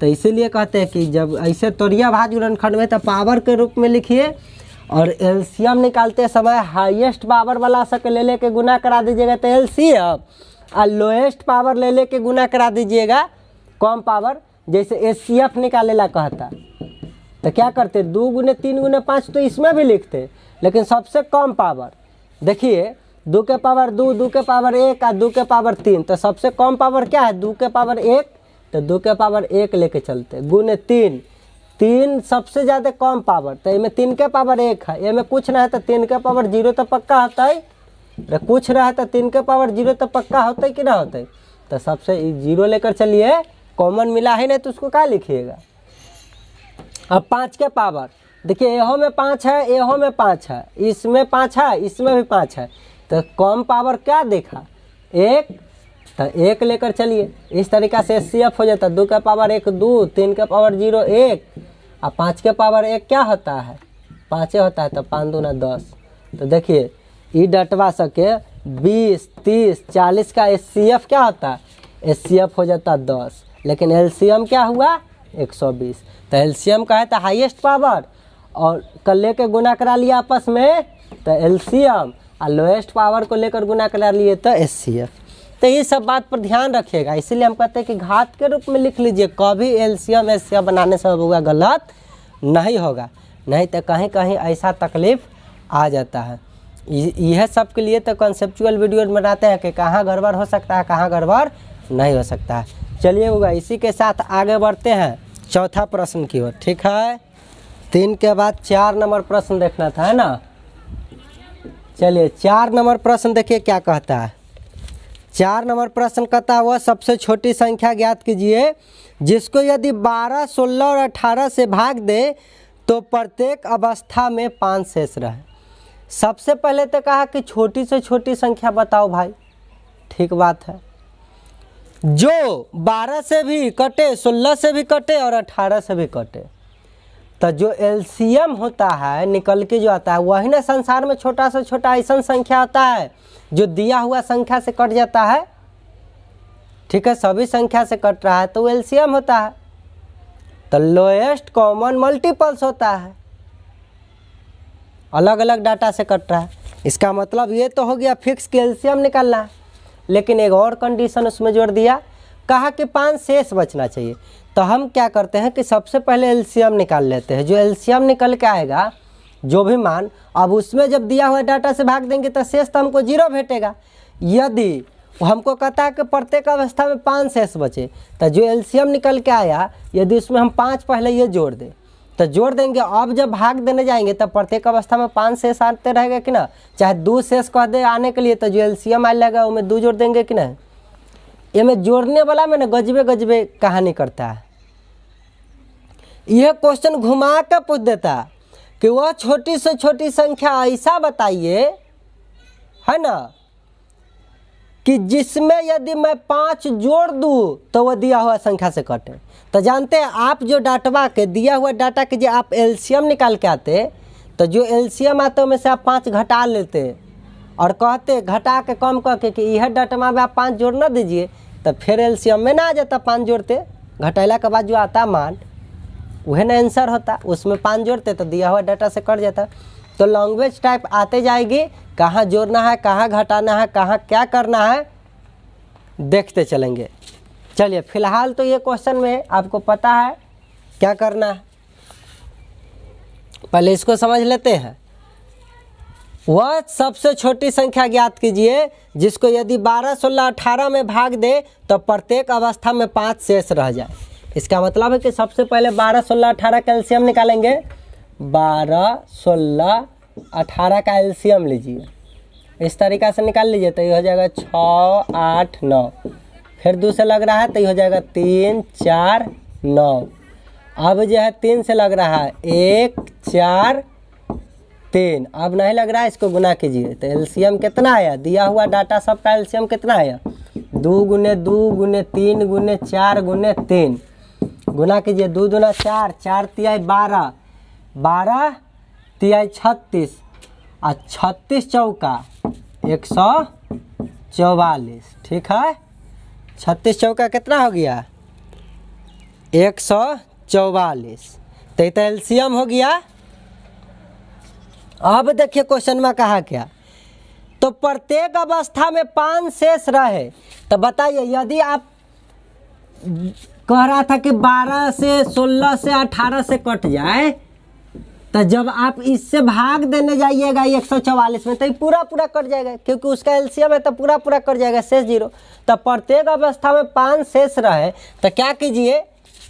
तो इसीलिए कहते हैं कि जब ऐसे तोड़िए अभाज्य गुणनखंड में तो पावर के रूप में लिखिए, और एलसीएम निकालते समय हाईएस्ट पावर वाला से ले लेके गुना करा दीजिएगा तो एलसीएम, और लोएस्ट पावर ले लेके गुना करा दीजिएगा कम पावर, जैसे एचसीएफ निकालेला कहता। तो क्या करते 2 गुने 3 गुने 5 तो इसमें भी लिखते, लेकिन सबसे कम पावर देखिए 2 के पावर 2, 2 के पावर 1 और 2 के पावर 3, तो सबसे कम पावर क्या है 2 के पावर 1, तो 2 के पावर 1 लेके चलते। गुने 3, 3 सबसे ज़्यादा कम पावर, तो इनमें 3 के पावर 1 है, इनमें कुछ ना है तो 3 के पावर 0 तो पक्का होता है, कुछ रहा तो 3 के पावर 0 तो पक्का होता है कि ना होता है। तो सबसे 0 लेकर चलिए, कॉमन मिला है नहीं तो उसको क्या लिखिएगा। अब 5 के पावर देखिए, एहो में 5 है, एहो में 5 है, इसमें 5 है, इसमें भी 5 है, तो कम पावर क्या देखा 1, तो 1 लेकर चलिए। इस तरीक़ा से HCF हो जाता है 2 का पावर 1 2, 3 का पावर 0 1 और 5 के पावर 1 क्या होता है 5 होता है। तो 5 दूना 10। तो देखिए ई डटवा सके 20 30 40 का HCF क्या होता है HCF हो जाता है 10, लेकिन LCM क्या हुआ 120। तो LCM का है तो हाईएस्ट पावर और कल लेकर गुना करा लिया आपस में तो LCM, और लोएस्ट पावर को लेकर गुना करा लिए तो HCF। तो ये सब बात पर ध्यान रखिएगा, इसीलिए हम कहते हैं कि घात के रूप में लिख लीजिए, कभी LCM HCF बनाने से होगा गलत नहीं होगा, नहीं तो कहीं कहीं ऐसा तकलीफ आ जाता है। यह सब के लिए तो कॉन्सेप्चुअल वीडियो बनाते हैं कि कहाँ गड़बड़ हो सकता है कहाँ गड़बड़ नहीं हो सकता है। चलिए होगा, इसी के साथ आगे बढ़ते हैं चौथा प्रश्न की ओर। ठीक है, 3 के बाद 4 नंबर प्रश्न देखना था, है ना। चलिए 4 नंबर प्रश्न देखिए क्या कहता है। 4 नंबर प्रश्न कहता हुआ सबसे छोटी संख्या ज्ञात कीजिए जिसको यदि 12, 16 और 18 से भाग दे तो प्रत्येक अवस्था में 5 शेष रहे। सबसे पहले तो कहा कि छोटी से छोटी संख्या बताओ भाई, ठीक बात है। जो 12 से भी कटे, 16 से भी कटे और 18 से भी कटे, तो जो LCM होता है निकल के जो आता है वही ना संसार में छोटा से छोटा ऐसा संख्या होता है जो दिया हुआ संख्या से कट जाता है। ठीक है, सभी संख्या से कट रहा है तो LCM होता है। तो लोएस्ट कॉमन मल्टीपल्स होता है, अलग अलग डाटा से कट रहा है। इसका मतलब ये तो हो गया फिक्स कि LCM निकालना है, लेकिन एक और कंडीशन उसमें जोड़ दिया, कहा कि 5 शेष बचना चाहिए। तो हम क्या करते हैं कि सबसे पहले LCM निकाल लेते हैं। जो LCM निकल के आएगा जो भी मान, अब उसमें जब दिया हुआ डाटा से भाग देंगे तो शेष तो हमको 0 भेटेगा। यदि हमको कहता है कि प्रत्येक अवस्था में 5 शेष बचे, तो जो LCM निकल के आया यदि उसमें हम 5 पहले ये जोड़ दें तो जोड़ देंगे, अब जब भाग देने जाएंगे तब प्रत्येक अवस्था में 5 शेष आते रहेगा कि ना। चाहे 2 शेष कह दे आने के लिए तो जो LCM आने लगा उसमें 2 जोड़ देंगे कि नहीं। ये में जोड़ने वाला में ना गजबे गजबे कहानी करता है। यह क्वेश्चन घुमा कर पूछ देता कि वह छोटी से छोटी संख्या ऐसा बताइए, है ना, कि जिसमें यदि मैं 5 जोड़ दूं तो वह दिया हुआ संख्या से कटे। तो जानते हैं आप जो डाटवा के दिया हुआ डाटा के जो आप LCM निकाल के आते, तो जो LCM आते में से आप 5 घटा लेते और कहते घटा के कम करके कि यह डाटवा में आप 5 जोड़ ना दीजिए, तो फिर LCM में ना आ जाता 5 जोड़ते, घटाला के बाद जो आता मान वह ना आंसर होता, उसमें 5 जोड़ते तो दिया हुआ डाटा से कट जाता। तो लैंग्वेज टाइप आते जाएगी, कहाँ जोड़ना है कहाँ घटाना है कहाँ क्या करना है देखते चलेंगे। चलिए फिलहाल तो ये क्वेश्चन में आपको पता है क्या करना है, पहले इसको समझ लेते हैं। वह सबसे छोटी संख्या ज्ञात कीजिए जिसको यदि 12, 16, 18 में भाग दे तो प्रत्येक अवस्था में 5 शेष रह जाए। इसका मतलब है कि सबसे पहले 12, 16, 18 का LCM निकालेंगे। 12, 16, 18 का LCM लीजिए, इस तरीक़ा से निकाल लीजिए तो ये हो जाएगा 6, 8, 9। फिर 2 से लग रहा है तो ये हो जाएगा 3, 4, 9। अब जो है 3 से लग रहा है 1, 4, 3। अब नहीं लग रहा है, इसको गुना कीजिए तो LCM कितना आया, दिया हुआ डाटा सबका LCM कितना आया 2 गुने 2 गुने 3 गुने 4 गुने 3। गुना कीजिए 2 दूना 4, 4 तिहाई 12, 12 तिहाई 36 और 36 चौका 144। ठीक है, 36 चौका कितना हो गया 144। तो LCM हो गया। अब देखिए क्वेश्चन में कहा क्या, तो प्रत्येक अवस्था में 5 शेष रहे। तो बताइए यदि आप कह रहा था कि 12 से 16 से 18 से कट जाए, तो जब आप इससे भाग देने जाइएगा 144 में तो ये पूरा पूरा कट जाएगा, क्योंकि उसका LCM है तो पूरा पूरा कट जाएगा, शेष 0। तो प्रत्येक अवस्था में 5 शेष रहे तो क्या कीजिए,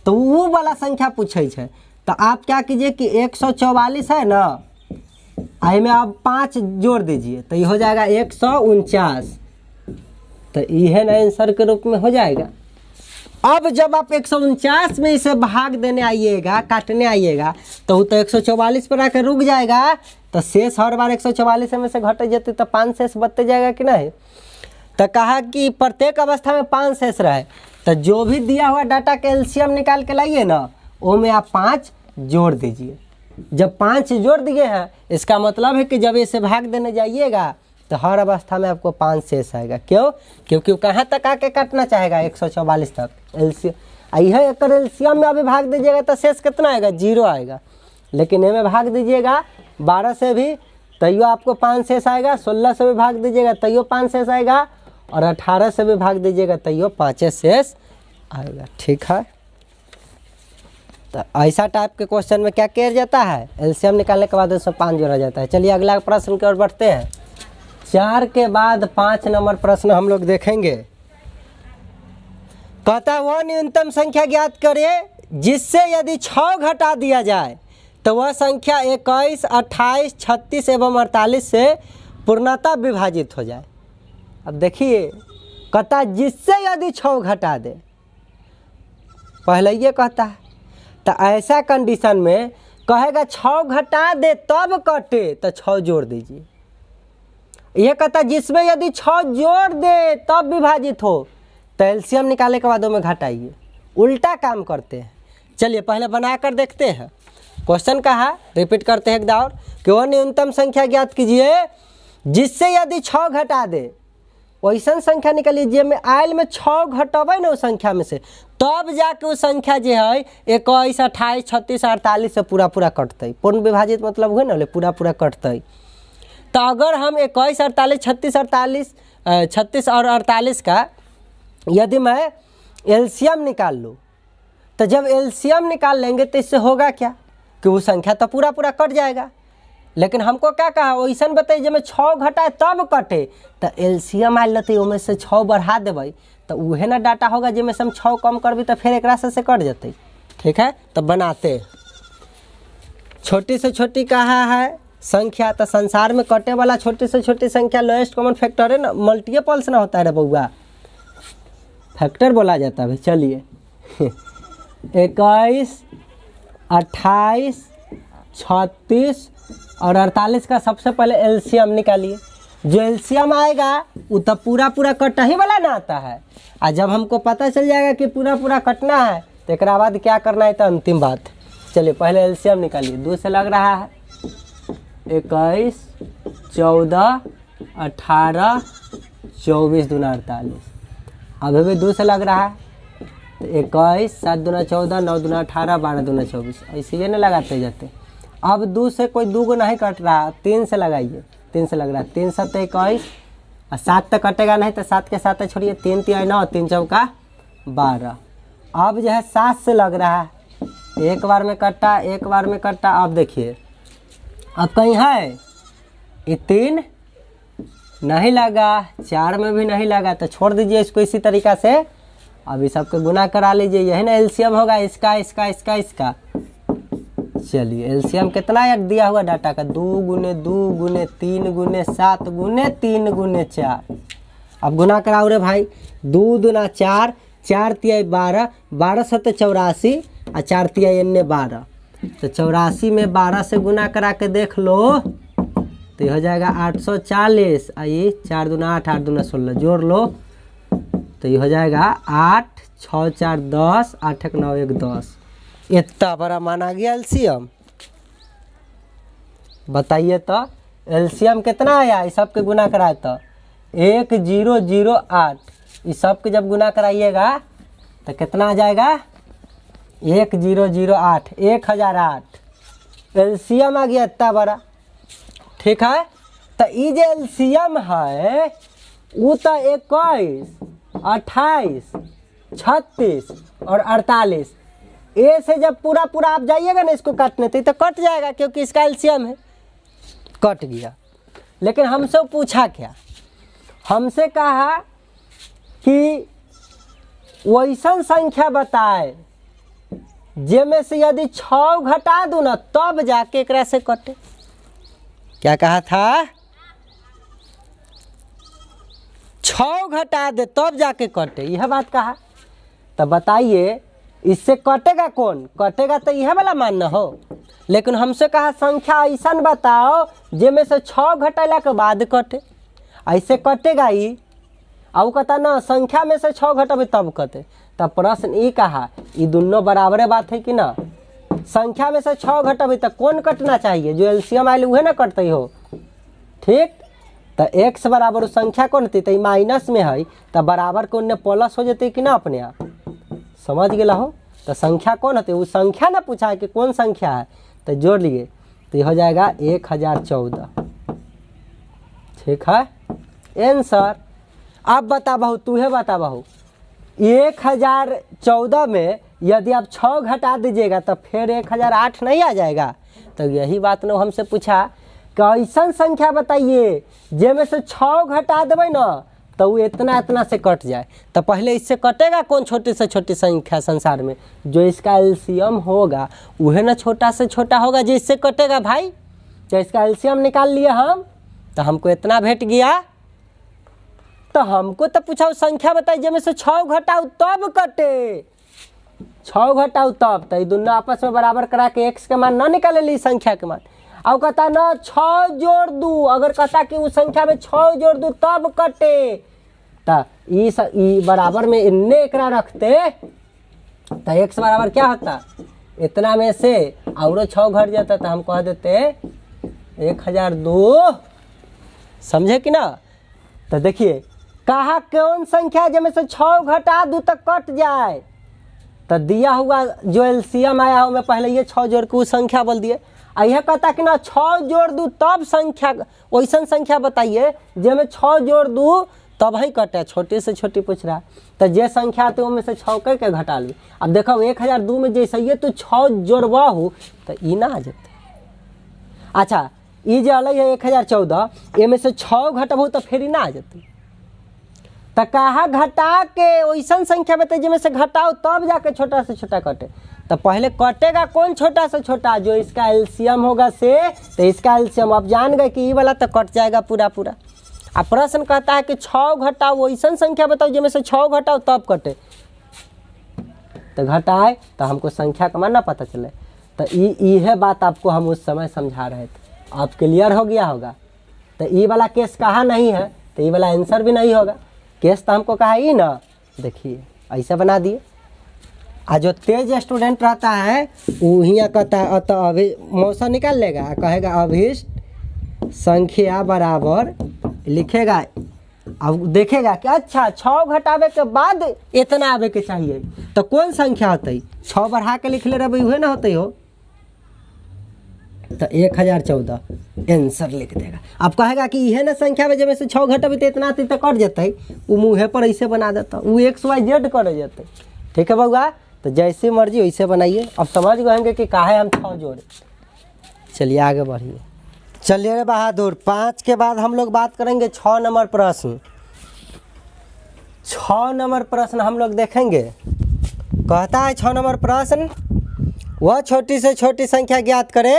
तो वो वाला संख्या पूछे है। तो आप क्या कीजिए कि 144 है ना, आई में आप 5 जोड़ दीजिए तो ये हो जाएगा 149। तो यह ना आंसर के रूप में हो जाएगा। अब जब आप 149 में इसे भाग देने आइएगा, काटने आइएगा, तो वो तो 144 पर आकर रुक जाएगा। तो शेष हर बार 144 में से घट जाते तो 5 शेष बचते जाएगा कि नहीं। तो कहा कि प्रत्येक अवस्था में 5 शेष रहे, तो जो भी दिया हुआ डाटा का एलसीएम निकाल के लाइए ना, वो में आप 5 जोड़ दीजिए। जब 5 जोड़ दिए हैं, इसका मतलब है कि जब इसे भाग देने जाइएगा तो हर अवस्था में आपको 5 शेष आएगा। क्यों? क्योंकि वो कहाँ तक आके काटना चाहेगा, 144 तक एलसीएम। यह एक एलसीएम में अभी भाग दीजिएगा तो शेष कितना आएगा, 0 आएगा। लेकिन इनमें भाग दीजिएगा 12 से भी तैयो आपको 5 शेष आएगा, 16 से भी भाग दीजिएगा तैयो 5 शेष आएगा, और 18 से भी भाग दीजिएगा तैयो 5 शेष आएगा। ठीक है, तो ऐसा टाइप के क्वेश्चन में क्या किया जाता है, एलसीएम निकालने के बाद उसमें 5 जोड़ा जाता है। चलिए अगला प्रश्न की ओर बढ़ते हैं। 4 के बाद 5 नंबर प्रश्न हम लोग देखेंगे। कहता वह न्यूनतम संख्या ज्ञात करिए जिससे यदि 6 घटा दिया जाए तो वह संख्या 21, 28, 36 एवं 48 से पूर्णतः विभाजित हो जाए। अब देखिए, कहता जिससे यदि 6 घटा दे, पहले ये कहता है, तो ऐसा कंडीशन में कहेगा 6 घटा दे तब कटे तो 6 जोड़ दीजिए। यह कहता जिसमें यदि 6 जोड़ दे तब विभाजित हो, तो एलसीएम निकालने के बाद में घटाइए। उल्टा काम करते हैं। चलिए पहले बनाकर देखते हैं। क्वेश्चन कहा, रिपीट करते हैं एक बार कि वह न्यूनतम संख्या ज्ञात कीजिए जिससे यदि 6 घटा दे, वैसा संख्या निकालिए जिसमें आयल में 6 घटबे ना उस संख्या में से, तब जाके उस संख्या जो है 21, 28, 36, 48 से पूरा कटते। पूर्ण विभाजित मतलब हुए ना, पूरा कटते। तो अगर हम 21, 48, 36 और 48 का यदि मैं एलसीएम निकाल लूँ, तो जब एलसीएम निकाल लेंगे तो इससे होगा क्या कि वो संख्या तो पूरा कट जाएगा। लेकिन हमको क्या कहा, वैसा बताइए जब मैं 6 घटाए तब कटे, तो एलसीएम आयल रहते उनमें से 6 बढ़ा देवे, तो वह ना डाटा होगा जिसमें से हम 6 कम करबी तो फिर एक से कट जाते। ठीक है, तो बनाते। छोटी से छोटी कहा है संख्या, तो संसार में कटे वाला छोटी से छोटी संख्या लोएस्ट कॉमन फैक्टर है ना, मल्टीपल्स ना होता है रे बउआ, फैक्टर बोला जाता है। चलिए 21, 28, 36 और 48 का सबसे पहले एलसीएम निकालिए। जो एलसीएम आएगा वो तो पूरा कट ही वाला ना आता है। और जब हमको पता चल जाएगा कि पूरा कटना है तो एक बाद क्या करना है, तो अंतिम बात। चलिए पहले एलसीएम निकालिए। 2 से लग रहा है 21, 14, 18, 24 दूना 48। अभी भी 2 से लग रहा है, तो 21, 7 दूना 14, 9 दूना 18, 12 दूना 24, ऐसे ही ना लगाते जाते। अब 2 से कोई 2 को नहीं कट रहा, 3 से लगाइए। 3 से लग रहा है, 3 7 21, और 7 तक कटेगा नहीं तो 7 के 7 छोड़िए, 3 3 9, 3 चौका 12। अब जो है 7 से लग रहा है, एक बार में कटा। अब देखिए अब कहीं है ये 3 नहीं लगा, 4 में भी नहीं लगा, तो छोड़ दीजिए इसको इसी तरीक़ा से। अभी सबको गुना करा लीजिए, यही ना एलसीएम होगा इसका। चलिए एलसीएम कितना यार दिया हुआ डाटा का, 2 गुने 2 गुने 3 गुने 7 गुने 3 गुने 4। अब गुना कराओ रे भाई, 2 दूना 4, 4 तिया 12, 12 7 84 और 4 तिया 12। तो 84 में 12 से गुना करा के देख लो तो ये हो जाएगा 840। ये 4 दूना 8, 8 दूना 16, जोड़ लो तो ये हो जाएगा 8, 6 4 10, 8 1 9 1 10। इतना बड़ा माना गया एलसीएम। बताइए तो एलसीएम कितना आया, इस सब के गुना कराए तो 1008। इस सब के जब गुना कराइएगा तो कितना आ जाएगा, 1008, 1008 एलसीएम आ गया इतना बड़ा। ठीक है, तो ये जो एलसीएम है वो तो 21, 28, 36 और 48, ए से जब पूरा आप जाइएगा ना इसको काटने तो कट जाएगा, क्योंकि इसका एलसीएम है, कट गया। लेकिन हमसे पूछा क्या, हमसे कहा कि वैसा संख्या बताए जिसमें से यदि 6 घटा दूँ ना तब जाके एक से कटे। क्या कहा था, 6 घटा दे तब जाके कटे, यह बात कहा। तो बताइए इससे कटेगा कौन, कटेगा तो यह वाला मान न हो। लेकिन हमसे कहा संख्या ऐसा बताओ जिसमें से 6 घटेला के बाद कटे, ऐसे कटेगा ही। और कहता ना संख्या में से 6 घटबे तब कते। तब प्रश्न ई कहा ये दोनों बराबरे बात है कि ना। संख्या में से 6 घटबे तो कौन कटना चाहिए, जो एलसीएम आयल उहे ना कटते हो। ठीक, तो x बराबर संख्या कौन होती, तो माइनस में है तो बराबर को उन्ने प्लस हो जाते कि ना अपने आप। समझ गया हो। तो संख्या कौन होती है, वो संख्या ना पूछा है कि कौन संख्या है, तो जोड़ लिए तो ये हो जाएगा 1014। ठीक है आंसर। अब बता बहू, तू है बता बहू, 1014 में यदि आप 6 घटा दीजिएगा तो फिर 1008 नहीं आ जाएगा। तो यही बात ने हमसे पूछा कि ऐसा संख्या बताइए जिसमें से 6 घटा देवे ना तो वो इतना इतना से कट जाए। तो पहले इससे कटेगा कौन छोटी से छोटी संख्या संसार में, जो इसका एलसीएम होगा वह ना छोटा से छोटा होगा जो इससे कटेगा भाई। तो इसका एलसीएम निकाल लिए हम, तो हमको इतना भेट गया। तो हमको तो पूछा संख्या बताइए जिसमें से 6 घटाओ तब कटे, 6 घटाओ तब। तो ये दोनों आपस में बराबर करा के x के मान ना निकाले ली संख्या के मान। अब कहता ना 6 जोड़ दू, अगर कहता कि उस संख्या में 6 जोड़ दू तब कटे, तो ई बराबर में इन्ने एकरा रखते तो x बराबर क्या होता, इतना में से और 6 घट जाता तो हम कह देते 1002। समझे कि ना। तो देखिए कहा कौन संख्या जिसमें से 6 घटा दू तक कट जाए। तो दिया हुआ जो एलसीएम आया हो, मैं पहले ये 6 जोड़ के उस संख्या बोल दिए। यह कहता कि ना 6 जोड़ दू तब संख्या, वैसा संख्या बताइए जिसमें 6 जोड़ दू तब ही कटे। छोटी से छोटी पूछ रहा, तो जे संख्या आते उनमें से 6 करके घटा ली। अब देखो 1002 में जैसे ये तो 6 जोड़वा हो तो ई ना आ जाते। अच्छा ये जो अलग है 1014, ये में से 6 घटबू तो फिर ही ना आ जाते। तो कहा घटा के वैसा संख्या बताइए जिसमें से घटाओ तब जाके छोटा से छोटा कटे। तो पहले कटेगा कौन छोटा से छोटा, जो इसका एलसीएम होगा से। तो इसका एलसीएम आप जान गए कि ये वाला तो कट जाएगा पूरा पूरा। अब प्रश्न कहता है कि 6 घटाओ वैसा संख्या बताओ जिसमें से 6 घटाओ तब कटे। तो घटाए तो हमको संख्या का मान ना पता चले। तो यह बात आपको हम उस समय समझा रहे थे, आप क्लियर हो गया होगा। तो ये वाला केस कहा नहीं है तो ये वाला आंसर भी नहीं होगा। केस तो हमको कहा ही ना, देखिए ऐसे बना दिए। आ जो तेज स्टूडेंट रहता है वो हियाँ कहता है तो अभी मौसा निकाल लेगा, कहेगा अभिष्ट संख्या बराबर लिखेगा। अब देखेगा कि अच्छा 6 घटावे के बाद इतना आवे के चाहिए, तो कौन संख्या होते 6 बढ़ा के लिख ले रहे हुए ना होते हो। तो 1014 आंसर लिख देगा। अब कहेगा कि यह ना संख्या में जब से 6 घटावे तो इतना आती तो कट जाते, वो मुँहे पर ऐसे बना देता, वो XYZ कर जाते। ठीक है बउआ, तो जैसे मर्जी वैसे बनाइए। अब समझ गए कि काहे हम 6 जोड़े। चलिए आगे बढ़िए। चलिए रे बहादुर, 5 के बाद हम लोग बात करेंगे 6 नंबर प्रश्न। 6 नंबर प्रश्न हम लोग देखेंगे। कहता है 6 नंबर प्रश्न, वह छोटी से छोटी संख्या ज्ञात करे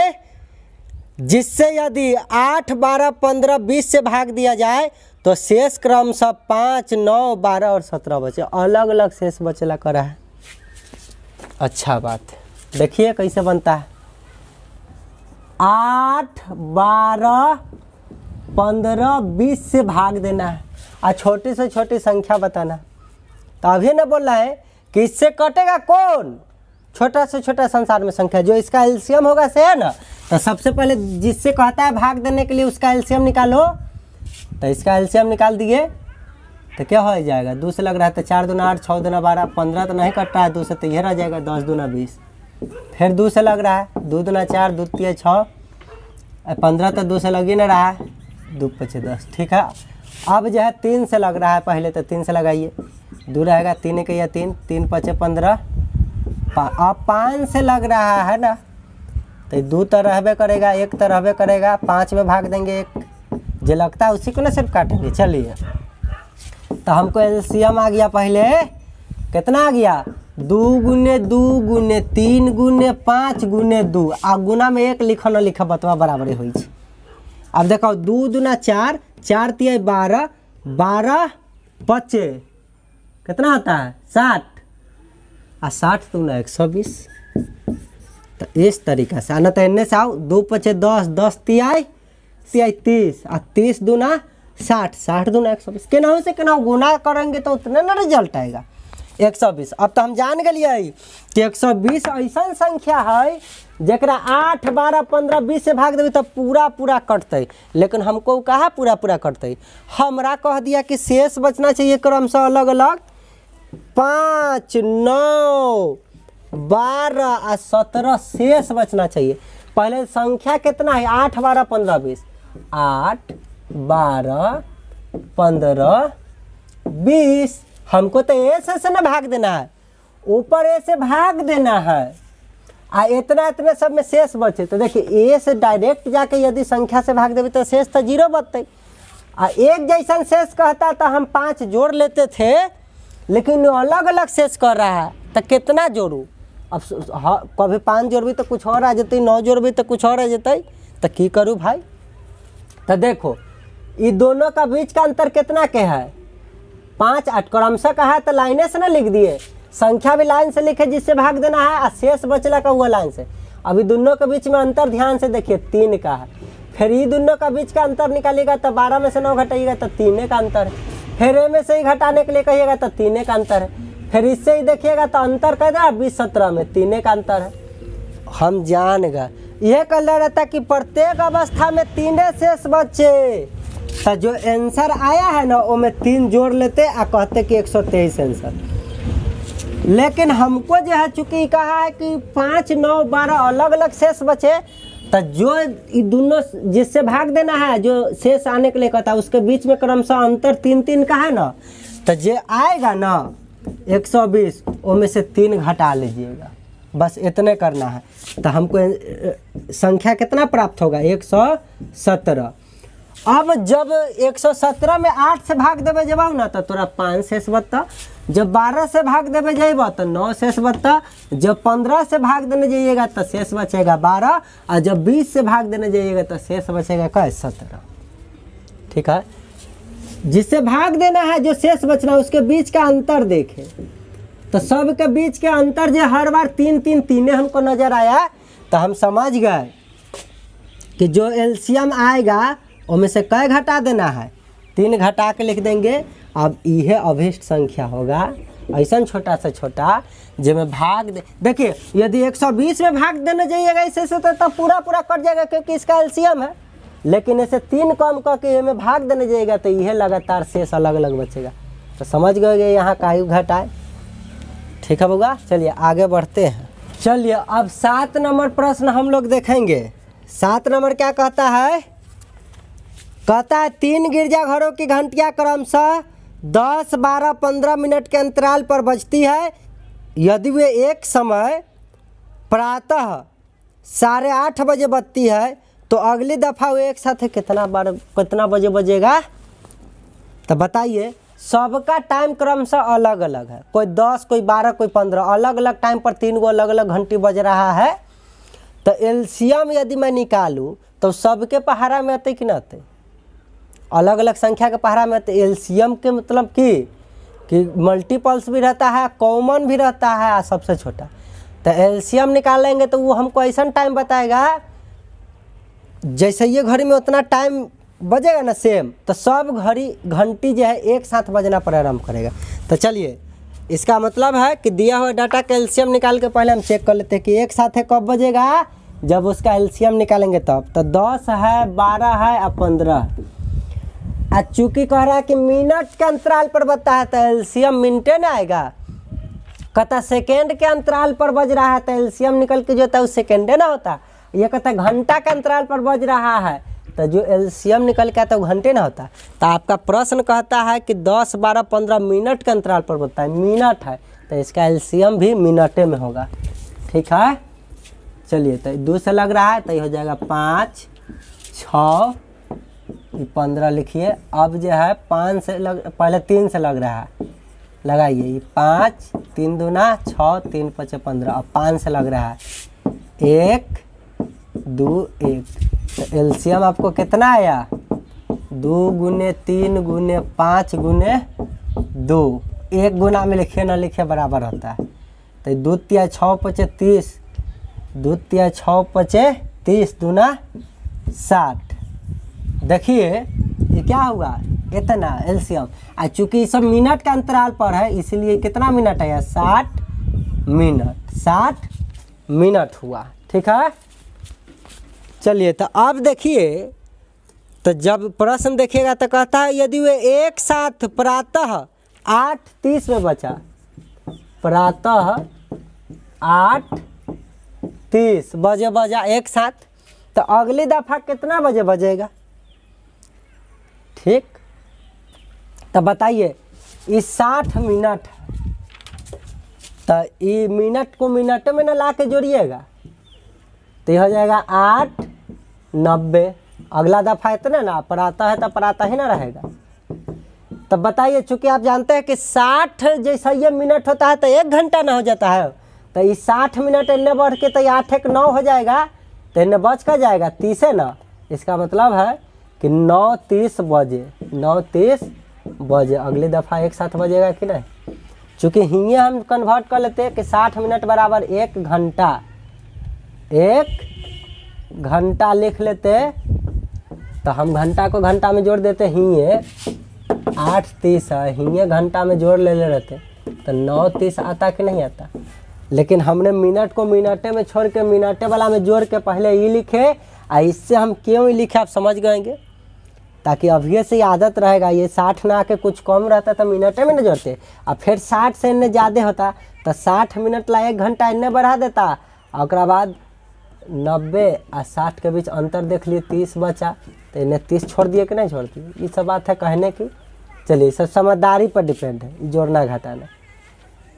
जिससे यदि 8, 12, 15, 20 से भाग दिया जाए तो शेष क्रमशः 5, 9, 12 और 17 बचे। अलग अलग शेष बचेला करा है। अच्छा बात, देखिए कैसे बनता है। 8, 12, 15, 20 से भाग देना है और छोटी से छोटी संख्या बताना। तो अभी ना बोल रहा है कि इससे कटेगा कौन, छोटा से छोटा संसार में संख्या, जो इसका एलसीएम होगा से है ना। तो सबसे पहले जिससे कहता है भाग देने के लिए उसका एलसीएम निकालो। तो इसका एलसीएम निकाल दिए तो क्या हो जाएगा, 2 से लग रहा है तो 4 दूना 8, 6 दूना 12, 15 तो नहीं कट रहा है 2 से, तो यह रह जाएगा 10 दूना 20। फिर 2 से लग रहा है, 2 दूना 4, 2 तिया 6, 15 तो 2 से लग ही नहीं रहा है, 2 पचे 10। ठीक है, अब जो है 3 से लग रहा है, पहले तो 3 से लगाइए, 2 रहेगा 3 के या 3, 3 पचे 15। अब 5 से लग रहा है ना, तो 2 तो रहबे करेगा, 1 तो रहबे करेगा, 5 में भाग देंगे 1, जो लगता है उसी को ना सिर्फ काटेंगे। चलिए, तो हमको एलसीएम आ गया, पहले कितना आ गया, 2 गुने 2 गुने 3 गुने 5 गुने 2, आ गुना में 1 लिखो न लिखो बतवा बराबर हो। अब देखो 2 दूना 4, 4 तिया 12, 12 पचे कितना होता है 60, आ 60 दूना 120। तो इस तरीका से, ना तो इन्ने से आओ, 2 पचे 10, 10 तिया 30, आ 30 दूना 60, 60 दूना 120, केनाहू से केनाहू गुना करेंगे तो उतना ना रिजल्ट आएगा 120। अब तो हम जान गए कि 120 ऐसा संख्या है जरा 8, 12, 15, 20 से भाग देवे तो पूरा पूरा कटते, लेकिन हमको कहा पूरा पूरा कटते, हमरा कह दिया कि शेष बचना चाहिए क्रमशः अलग अलग 5, 9, 12 और 17 शेष बचना चाहिए। पहले संख्या कितना है 8, 12, 15, 20, 8, 12, 15, 20, हमको तो ए से ना भाग देना है, ऊपर ए से भाग देना है, आ इतना इतने सब में शेष बचे। तो देखिए ए से डायरेक्ट जाके यदि संख्या से भाग देवे तो शेष तो 0 बचते, आ एक जैसा शेष कहता तो हम 5 जोड़ लेते थे, लेकिन अलग अलग शेष कर रहा है तो कितना जोड़ू। अब कभी 5 जोड़बी तो कुछ और आ जते, 9 जोड़बी तो कुछ और आ जते, तो की करूँ भाई। तो देखो ये दोनों का बीच का अंतर कितना के है 5, 8 क्रमशः का है तो लाइने से ना लिख दिए, संख्या भी लाइन से लिखे जिससे भाग देना है, और शेष बचला का हुआ लाइन से। अभी दोनों के बीच में अंतर ध्यान से देखिए 3 का है, फिर ये दोनों का बीच का अंतर निकालिएगा तो 12 में से 9 घटाइएगा तो 3 का अंतर है, फिर ए में से ही घटाने के लिए कहिएगा तो 3 का अंतर है, फिर इससे ही देखिएगा तो अंतर कर देगा 20, 17 में 3 का अंतर है। हम जान गए यह कह रहता कि प्रत्येक अवस्था में 3 शेष बचे, तो जो आंसर आया है ना वो में 3 जोड़ लेते और कहते कि 123 आंसर। लेकिन हमको जो है चूंकि कहा है कि 5, 9, 12 अलग अलग शेष बचे, तो जो ये दोनों जिससे भाग देना है जो शेष आने के लिए कहता है उसके बीच में क्रमशः अंतर 3 का है ना, तो जो आएगा ना 120 उनमें से 3 घटा लीजिएगा, बस इतने करना है। तो हमको संख्या कितना प्राप्त होगा 117। अब जब 117 में 8 से भाग देवे जब ना तो तोरा 5 शेष बचता, जब 12 से भाग देवे जेब तो 9 शेष बचता, जब 15 से भाग देने जाइएगा तो शेष बचेगा 12, और जब 20 से भाग देने जाइएगा तो शेष बचेगा क्या 17। ठीक है, जिससे भाग देना है जो शेष बचना उसके बीच का अंतर देखें, तो सब के बीच के अंतर जो हर बार 3 हमको नजर आया, तो हम समझ गए कि जो एलसीएम आएगा उनमें से कै घटा देना है 3 घटा के लिख देंगे। अब यह अभिष्ट संख्या होगा ऐसा छोटा से छोटा जिसमें भाग दे, देखिए यदि 120 में भाग देने जाइएगा इसे से तो पूरा पूरा कट जाएगा क्योंकि इसका एलसीएम है, लेकिन इसे 3 कम करके में भाग देने जाइएगा तो यह लगातार शेष अलग अलग बचेगा। तो समझ गए यहाँ कायु घटाए। ठीक है बउआ, चलिए आगे बढ़ते हैं। चलिए अब 7 नंबर प्रश्न हम लोग देखेंगे। 7 नंबर क्या कहता है, कहता है 3 गिरजाघरों की घंटियां क्रमशः 10, 12, 15 मिनट के अंतराल पर बजती है। यदि वे एक समय प्रातः 8:30 बजे बजती है तो अगली दफ़ा वो एक साथ कितना बजे बजेगा। तो बताइए, सबका टाइम क्रमशः अलग अलग है, कोई 10, कोई 12, कोई 15, अलग अलग टाइम पर 3 गो अलग अलग घंटी बज रहा है। तो एलसीएम यदि मैं निकालूं तो सबके पहाड़ा में आते कि न आते, अलग अलग संख्या के पहाड़ा में आते। एलसीएम के मतलब कि मल्टीपल्स भी रहता है, कॉमन भी रहता है और सबसे छोटा। तो एलसीएम निकालेंगे तो वो हमको ऐसा टाइम बताएगा जैसे ये घड़ी में उतना टाइम बजेगा ना सेम, तो सब घंटी जो है एक साथ बजना प्रारंभ करेगा। तो चलिए, इसका मतलब है कि दिया हुआ डाटा का एलसीएम निकाल के पहले हम चेक कर लेते हैं कि एक साथ कब बजेगा, जब उसका एलसीएम निकालेंगे तब। तो 10 है, 12 है और 15 है। चूँकि कह रहा है कि मिनट के अंतराल पर बजता है तो एलसीएम मिनटे ना आएगा। कहता सेकेंड के अंतराल पर बज रहा है तो एलसीएम निकल के जो होता है वो सेकेंडे ना होता। ये कहता है घंटा के अंतराल पर बज रहा है तो जो एलसीएम निकल के आता है वो घंटे ना होता। तो आपका प्रश्न कहता है कि 10, 12, 15 मिनट के अंतराल पर बजता है, मिनट है, तो इसका एलसीएम भी मिनटे में होगा। ठीक है, चलिए तो 2 से लग रहा है तो ये हो जाएगा 5, 6, 15 लिखिए। अब जो है 5 से पहले 3 से लग रहा है, लगाइए, ये 5, 3 दूना 6, 3 5 15। अब 5 से लग रहा है 1, 2, 1। तो एलसीएम आपको कितना आया 2 गुने 3 गुने 5 गुने 2। 1 गुना में लिखिए ना लिखिए बराबर होता है। तो 2 तिया 6 5 30, 2 तिया 6 5 30 दूना 60। देखिए ये क्या हुआ इतना एलसीएम। चूंकि सब मिनट का अंतराल पर है इसलिए कितना मिनट है 60 मिनट, 60 मिनट हुआ। ठीक है, चलिए तो अब देखिए, तो जब प्रश्न देखिएगा तो कहता है यदि वे एक साथ प्रातः 8:30 में बचा, प्रातः 8:30 बजे बजा एक साथ, तो अगली दफा कितना बजे बजेगा। ठीक, तो बताइए इस 60 मिनट है, तो ये मिनट को मिनट में ना ला के जोड़िएगा तो ये हो जाएगा 8:90। अगला दफा इतना ना प्रातः है तो प्रातः ही ना रहेगा। तब बताइए, चूंकि आप जानते हैं कि 60 जैसा ये मिनट होता है तो 1 घंटा ना हो जाता है, तो ये 60 मिनट इन्ने बढ़ के तो 8 1 9 हो जाएगा, तो इन्ने बच का जाएगा 30 है ना। इसका मतलब है कि 9:30 बजे, 9:30 बजे अगली दफ़ा एक साथ बजेगा कि नहीं। चूँकि हिये हम कन्वर्ट कर लेते हैं कि 60 मिनट बराबर 1 घंटा, 1 घंटा लिख लेते, तो हम घंटा को घंटा में जोड़ देते, हिये 8:30 है, हिये घंटा में जोड़ ले रहते तो 9:30 आता कि नहीं आता। लेकिन हमने मिनट को मिनटे में छोड़ के मिनटे वाला में जोड़ के पहले ये लिखे, और इससे हम क्यों लिखे आप समझ गएंगे, ताकि अभी से आदत रहेगा। ये 60 ना आके कुछ कम रहता तो मिनटे में न जोड़ते, और फिर 60 से इन्ने ज़्यादा होता तो 60 मिनट ला 1 घंटा इन्ने बढ़ा देता, और बाद 90 और 60 के बीच अंतर देख लिए 30 बचा, तो इन्हें 30 छोड़ दिए कि नहीं छोड़ दिए। ये सब बात है कहने की। चलिए सब समझदारी पर डिपेंड है, जोड़ना घटाना,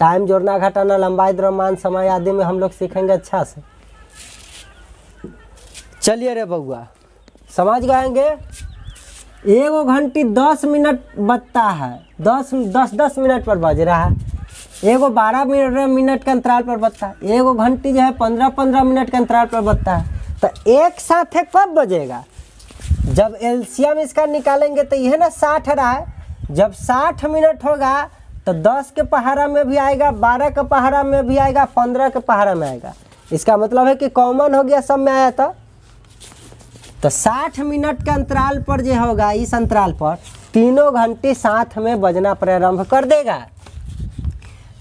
टाइम जोड़ना घटाना, लंबाई द्रव्यमान समय आदि में हम लोग सीखेंगे अच्छा से। चलिए रे बउआ समझ गएंगे। 1 घंटी 10 मिनट बजता है, 10 मिनट पर बज रहा है। 12 मिनट के अंतराल पर बजता है। 1 घंटी जो है 15 मिनट के अंतराल पर बजता है। तो एक साथ है कब बजेगा, जब एलसीएम इसका निकालेंगे तो यह ना 60 रहा है। जब 60 मिनट होगा तो 10 के पहाड़ा में भी आएगा, 12 के पहाड़ा में भी आएगा, 15 के पहाड़ा में आएगा। इसका मतलब है कि कॉमन हो गया, सब में आया था। तो 60 मिनट के अंतराल पर जो होगा, इस अंतराल पर तीनों घंटे साथ में बजना प्रारंभ कर देगा।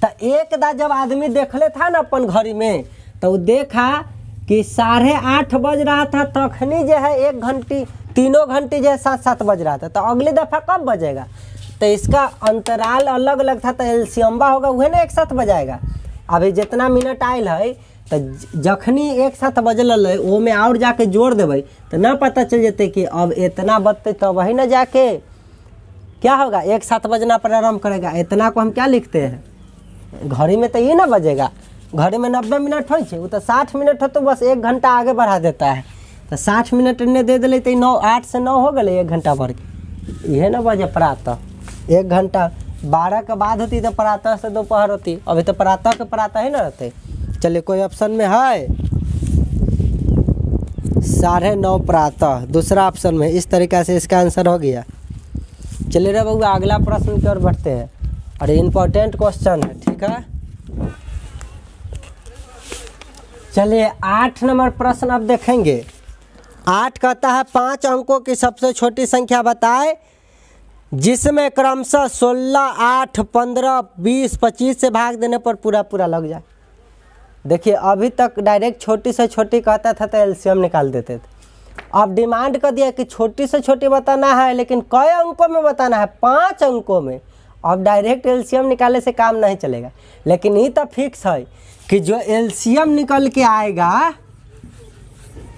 तो एक दा जब आदमी देख ले था ना अपन घड़ी में, तो वो देखा कि 8:30 बज रहा था, तखनी जो है 1 घंटी, तीनों घंटे जो है 7-7 बज रहा था। तो अगली दफ़ा कब बजेगा, तो इसका अंतराल अलग अलग था, तो एलसीएम्बा होगा वह ना एक साथ बजाएगा। अभी जितना मिनट आयल है, तो जखनी एक साथ बजल है वो में और जाके जोड़ देवे तो ना पता चल जाते कि अब इतना बजते, तो वही ना जाके क्या होगा, एक साथ बजना प्रारंभ करेगा। इतना को हम क्या लिखते हैं, घड़ी में तो ये ना बजेगा, घड़ी में 90 मिनट हो, वो तो 60 मिनट हो, तो बस 1 घंटा आगे बढ़ा देता है। तो 60 मिनट इन्हें दे दिले तो 8 से 9 हो गए, 1 घंटा भर के। यह ना बजे प्रातः 1 घंटा, 12 के बाद होती तो प्रातः से दोपहर होती, अभी तो प्रातः के प्रातः ही ना रहते। चलिए कोई ऑप्शन में है 9:30 प्रातः, दूसरा ऑप्शन में। इस तरीक़े से इसका आंसर हो गया। चलिए रे बउआ अगला प्रश्न की ओर बढ़ते हैं, और इम्पोर्टेंट क्वेश्चन है, ठीक है। चलिए 8 नंबर प्रश्न अब देखेंगे। 8 कहता है 5 अंकों की सबसे छोटी संख्या बताए जिसमें क्रमशः 16, 8, 15, 20, 25 से भाग देने पर पूरा लग जाए। देखिए अभी तक डायरेक्ट छोटी से छोटी कहता था तो एलसीएम निकाल देते थे। अब डिमांड कर दिया कि छोटी से छोटी बताना है, लेकिन कई अंकों में बताना है, 5 अंकों में। अब डायरेक्ट एलसीएम निकालने से काम नहीं चलेगा, लेकिन ये तो फिक्स है कि जो एलसीएम निकल के आएगा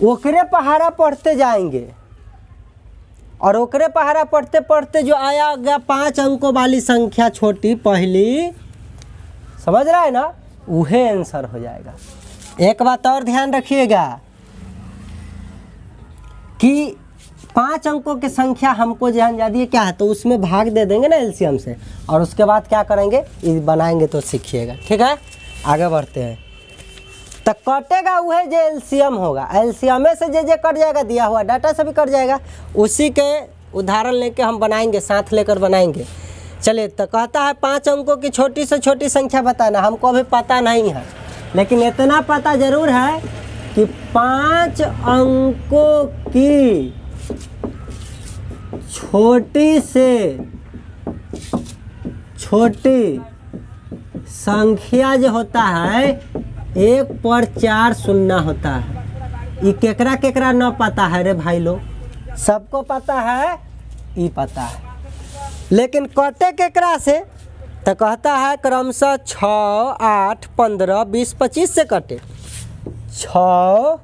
ओकरे पहाड़ा पढ़ते जाएंगे, और ओकरे पहाड़ा पढ़ते पढ़ते जो आया गया 5 अंकों वाली संख्या छोटी पहली, समझ रहा है ना, वही आंसर हो जाएगा। एक बात और ध्यान रखिएगा कि 5 अंकों की संख्या हमको ध्यान जाती है क्या है, तो उसमें भाग दे देंगे ना एलसीएम से, और उसके बाद क्या करेंगे, ये बनाएंगे तो सीखिएगा, ठीक है। आगे बढ़ते हैं। तो कटेगा वह जो एलसीएम होगा, एलसीएम से जे कट जाएगा, दिया हुआ डाटा से भी कट जाएगा। उसी के उदाहरण लेके हम बनाएंगे, साथ लेकर बनाएंगे। चलिए तो कहता है 5 अंकों की छोटी से छोटी संख्या बताना। हमको अभी पता नहीं है, लेकिन इतना पता जरूर है कि 5 अंकों की छोटी से छोटी संख्या जो होता है 1 पर 4 शून्य होता है। ये केकरा केकरा न पता है रे भाई लोग? सबको पता है, ये पता है, लेकिन कटे केकरा से? तो कहता है क्रमशः 6, 8, 15, 20, 25 से कटे। 6,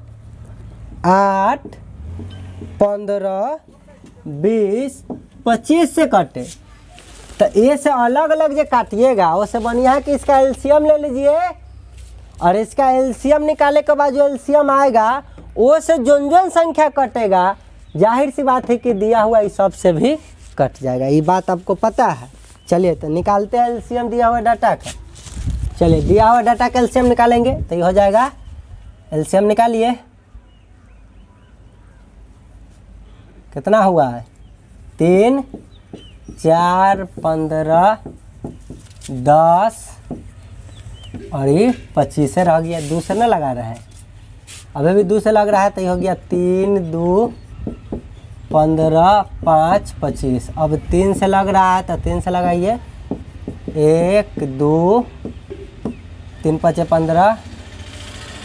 8, 15, 20, 25 से कटे। तो ये से अलग अलग जो काटिएगा उससे बढ़िया है कि इसका एलसीएम ले लीजिए, और इसका एलसीएम निकाले के बाद जो एलसीएम आएगा वो से जोन संख्या कटेगा, जाहिर सी बात है कि दिया हुआ इस सब से भी कट जाएगा। ये बात आपको पता है। चलिए तो निकालते हैं एलसीएम दिया हुआ डाटा का। चलिए दिया हुआ डाटा का एलसीएम निकालेंगे तो ये हो जाएगा, एलसीएम निकालिए। कितना हुआ है? 3, 4, 15, 10 और ये 25 से रह गया। 2 से न लगा रहा है, अभी भी 2 से लग रहा है तो ये हो गया 3, 2, 15, 5, 25। अब 3 से लग रहा है तो 3 से लगाइए। 1, 2, 3, 5, 15,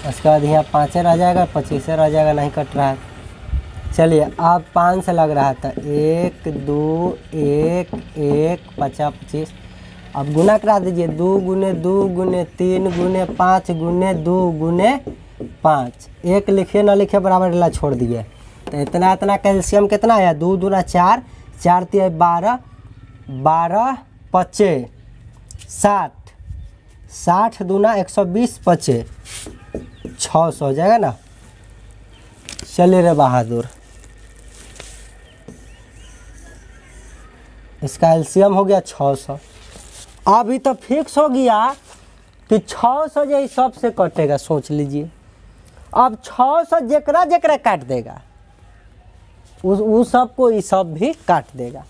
उसके बाद यहाँ 5 रह जाएगा, 25 रह जाएगा, नहीं कट रहा है। चलिए अब 5 से लग रहा है तो 1, 2, 1, 1, 50, 25। अब गुना करा दीजिए। 2 गुने 2 गुने 3 गुने 5 गुने 2 गुने 5। 1 लिखिए न लिखिए बराबर ला छोड़ दिए। तो इतना इतना कैल्शियम कितना आया? 2 दूना 4, 4 3 12, 12 25 60, 60 दूना 120 25, 600 हो जाएगा ना। चलिए रे बहादुर, इसका एलसीएम हो गया 600। अभी तो फिक्स हो गया कि 600 जो सब से कटेगा। सोच लीजिए, अब 600 जेकरा जेकरा काट देगा उस सब को ये सब भी काट देगा।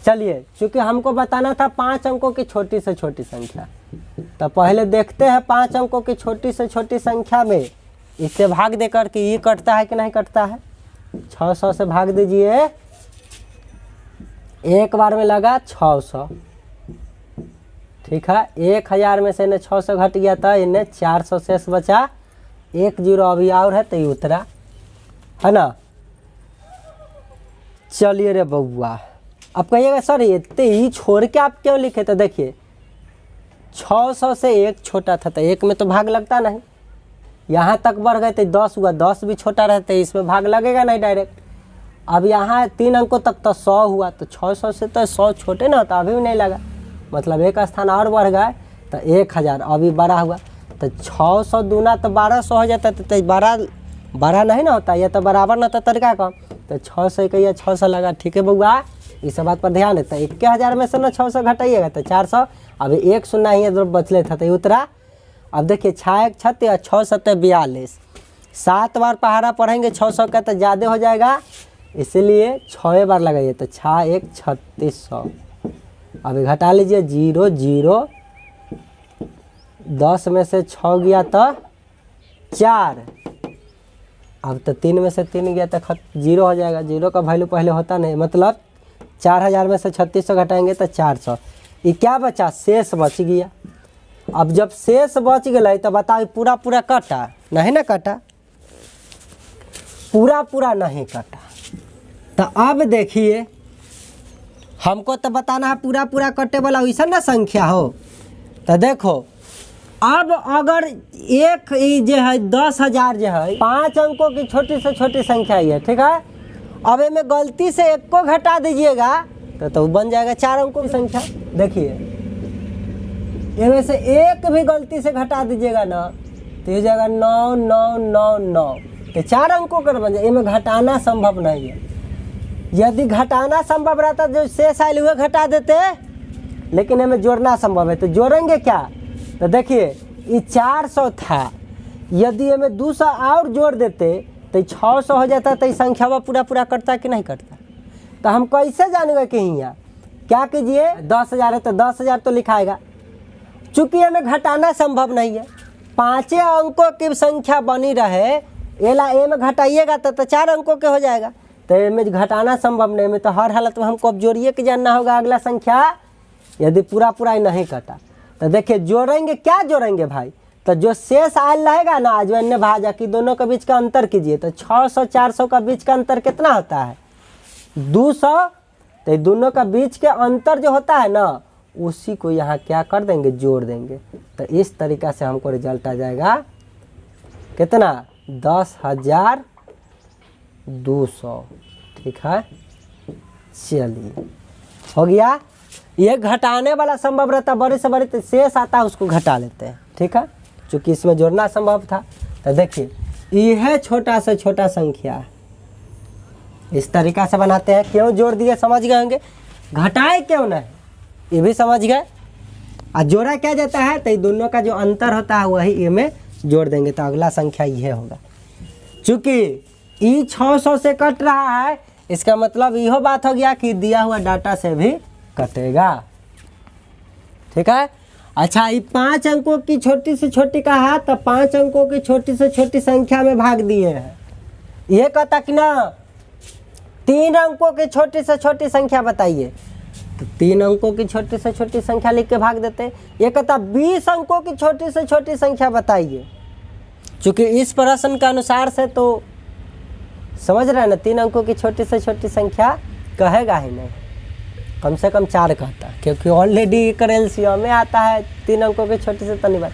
चलिए चूँकि हमको बताना था 5 अंकों की छोटी से छोटी संख्या, तो पहले देखते हैं 5 अंकों की छोटी से छोटी संख्या में इससे भाग देकर कि ये कटता है कि नहीं कटता है। 600 से भाग दीजिए। एक बार में लगा 600, ठीक है। 1000 में से इन्हें 600 घट गया था, इन्हें 400 शेष बचा। 1 0 अभी और है तो ये उतरा, है ना। चलिए रे बउआ, अब कहिएगा सर इतने ही छोड़ के आप क्यों लिखे? तो देखिए 600 से 1 छोटा था तो 1 में तो भाग लगता नहीं, यहाँ तक बढ़ गए तो 10 हुआ, 10 भी छोटा रहता है, इसमें भाग लगेगा नहीं डायरेक्ट। अब यहाँ 3 अंकों तक तो 100 हुआ, तो 600 से तो 100 छोटे ना होता, अभी भी नहीं लगा, मतलब एक स्थान और बढ़ गए तो 1000 अभी बड़ा हुआ। तो 600 दूना तो 1200 हो जाता, तो 12 नहीं ना होता, यह तो बराबर ना होता तरीका का। तो 600 का यह 600 लगा, ठीक है बउआ, इस बात पर ध्यान देता है। 1000 में से ना 600 घटाइएगा तो 400, अभी 1 शून्य ही बचले था तो ये उतरा। अब देखिए 6 1 36, 6 7 42, 7 बार पहाड़ा पढ़ेंगे 600 का तो ज़्यादा हो जाएगा, इसलिए 6 बार लगाइए। तो 6 1 3600, अभी घटा लीजिए 0 0, 10 में से 6 गया तो 4, अब तो 3 में से 3 गया तो 0 हो जाएगा। 0 का वैल्यू पहले होता नहीं, मतलब 4000 में से 3600 घटाएंगे तो 400। ये क्या बचा? शेष बच गया। अब जब शेष बच गया तो बताओ पूरा पूरा कटा नहीं ना कटा, पूरा पूरा नहीं कटा। तो अब देखिए हमको तो बताना है पूरा पूरा कटे वाला वैसा ना संख्या हो। तो देखो अब अगर एक जो है 10,000 जो है 5 अंकों की छोटी से छोटी संख्या ही है, ठीक है। अब इनमें गलती से 1 को घटा दीजिएगा तो बन जाएगा 4 अंकों की संख्या। देखिए इनमें से 1 भी गलती से घटा दीजिएगा ना तो ये जाएगा 9 9 9 9, तो 4 अंकों का बन जाए। इनमें घटाना संभव नहीं है, यदि घटाना संभव रहता जो शेष आए हुए घटा देते, लेकिन हमें जोड़ना संभव है। तो जोड़ेंगे क्या? तो देखिए ये 400 था, यदि हमें 200 और जोड़ देते तो 600 हो जाता, तो ये संख्या वो पूरा पूरा कटता कि नहीं कटता। तो हम कैसे जानेंगे कि यहाँ क्या कीजिए? 10,000 है तो 10,000 तो लिखाएगा, चूँकि हमें घटाना संभव नहीं है। 5 अंकों की संख्या बनी रहे, एला ए में घटाइएगा तो 4 अंकों के हो जाएगा। तो तो इनमें घटाना संभव नहीं, में तो हर हालत में हमको अब जोड़िए के जानना होगा अगला संख्या, यदि पूरा पूरा ही नहीं कटा। तो देखिए जोड़ेंगे, क्या जोड़ेंगे भाई, तो जो शेष आयल रहेगा ना आज अन्य भाजक की, दोनों के बीच का अंतर कीजिए। तो 600 400 का बीच का अंतर कितना होता है 200। तो दोनों का बीच के अंतर जो होता है ना, उसी को यहाँ क्या कर देंगे, जोड़ देंगे। तो इस तरीक़ा से हमको रिजल्ट आ जाएगा कितना, 10,200। ठीक है, चलिए हो गया। ये घटाने वाला संभव रहता, बड़े से बड़े शेष आता है उसको घटा लेते हैं। ठीक है, चूँकि इसमें जोड़ना संभव था। तो देखिए यह छोटा से छोटा संख्या है, इस तरीक़ा से बनाते हैं। क्यों जोड़ दिए समझ गए होंगे, घटाए क्यों नहीं ये भी समझ गए। और जोड़ा क्या जाता है, तो दोनों का जो अंतर होता है वही ये में जोड़ देंगे। तो अगला संख्या यह होगा। चूँकि ई 600 से कट रहा है, इसका मतलब यह बात हो गया कि दिया हुआ डाटा से भी कटेगा। ठीक है, अच्छा ये 5 अंकों की छोटी से छोटी का है, तो 5 अंकों की छोटी से छोटी संख्या में भाग दिए हैं। ये कहता कि ना 3 अंकों की छोटी से छोटी संख्या बताइए, तो 3 अंकों की छोटी से छोटी संख्या लिख के भाग देते। ये कहता 20 अंकों की छोटी से छोटी संख्या बताइए। चूँकि इस प्रश्न के अनुसार से तो समझ रहे हैं ना, 3 अंकों की छोटी से छोटी संख्या कहेगा ही नहीं, कम से कम 4 कहता है, क्योंकि ऑलरेडी एलसीएम में आता है 3 अंकों की छोटी से तनी बात।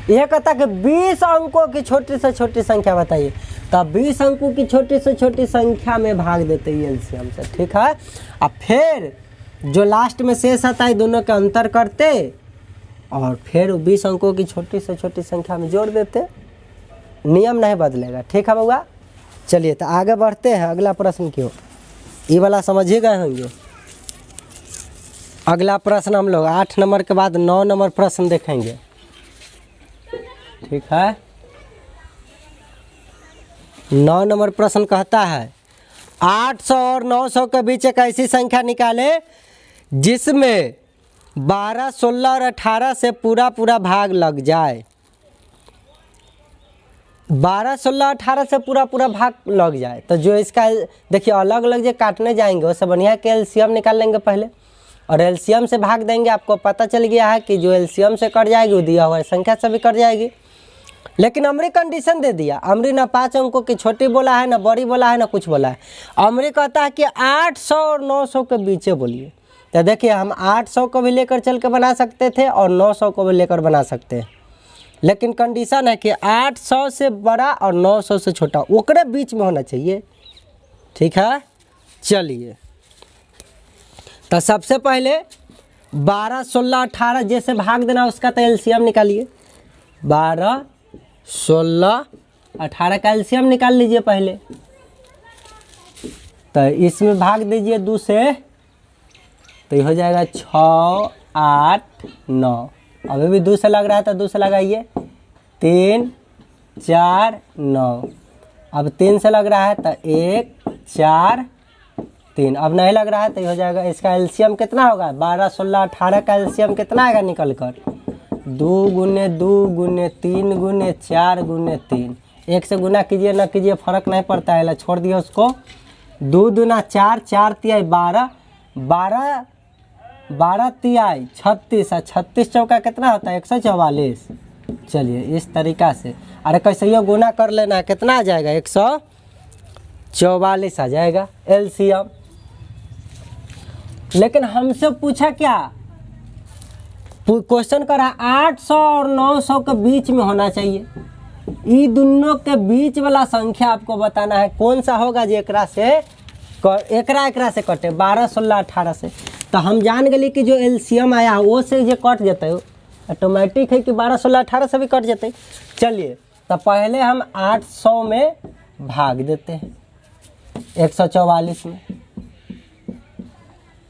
यह कहता कि 20 अंकों की छोटी से छोटी संख्या बताइए, तो 20 अंकों की छोटी से छोटी संख्या में भाग देते हैं एलसीएम से। ठीक है, अब फिर जो लास्ट में शेष आता है दोनों का अंतर करते और फिर 20 अंकों की छोटी से छोटी संख्या में जोड़ देते, नियम नहीं बदलेगा। ठीक है बउआ, चलिए तो आगे बढ़ते हैं। अगला प्रश्न क्यों, ये वाला समझिए गए होंगे। अगला प्रश्न हम लोग 8 नंबर के बाद 9 नंबर प्रश्न देखेंगे। ठीक है, 9 नंबर प्रश्न कहता है 800 और 900 के बीच एक ऐसी संख्या निकाले जिसमें 12, 16 और 18 से पूरा पूरा भाग लग जाए। 12, 16, 18 से पूरा पूरा भाग लग जाए। तो जो इसका देखिए अलग अलग जो काटने जाएंगे उससे बढ़िया के एलसीएम निकाल लेंगे पहले, और एलसीएम से भाग देंगे। आपको पता चल गया है कि जो एलसीएम से कट जाएगी वो दिया हुआ संख्या से भी कट जाएगी। लेकिन अमरी कंडीशन दे दिया, अमरी ना 5 अंकों की छोटी बोला है, ना बड़ी बोला है, ना कुछ बोला है। अमरी कहता है कि 800 और 900 के बीच बोलिए। तो देखिए हम 800 को भी लेकर चल के बना सकते थे और 900 को भी लेकर बना सकते हैं, लेकिन कंडीशन है कि 800 से बड़ा और 900 से छोटा ओकरे बीच में होना चाहिए। ठीक है, चलिए तो सबसे पहले 12, 16, 18 जैसे भाग देना उसका तो एलसीएम निकालिए। 12, 16, 18 का एलसीएम निकाल लीजिए पहले। तो इसमें भाग दीजिए 2 से, तो ये हो जाएगा 6, 8, 9। अभी भी 2 से लग रहा है तो 2 से लगाइए, 3, 4, 9। अब 3 से लग रहा है तो 1, 4, 3। अब नहीं लग रहा है तो ये हो जाएगा, इसका एलसीएम कितना होगा 12, 16, 18 का एलसीएम कितना आएगा निकल कर 2 गुने 2 गुने 3 गुने 4 गुने 3। 1 से गुना कीजिए ना कीजिए फर्क नहीं पड़ता है, छोड़ दिए उसको। 2 दूना 4, 4 तिहाई 12, 12 तिहाई 36, 36 चौका कितना होता है 144। चलिए इस तरीक़ा से, अरे कैसे ये गुना कर लेना है, कितना आ जाएगा 144 आ जाएगा एलसीएम। लेकिन हमसे पूछा क्या, क्वेश्चन करा 800 और 900 के बीच में होना चाहिए। ये दोनों के बीच वाला संख्या आपको बताना है कौन सा होगा जो एकरा से कटे 12, 16, 18 से। तो हम जान गए कि जो एलसीएम आया वो से जो कट जाता है ऑटोमेटिक है कि 12, 16, 18 से भी कट जाते। चलिए तो पहले हम 800 में भाग देते हैं 144 में।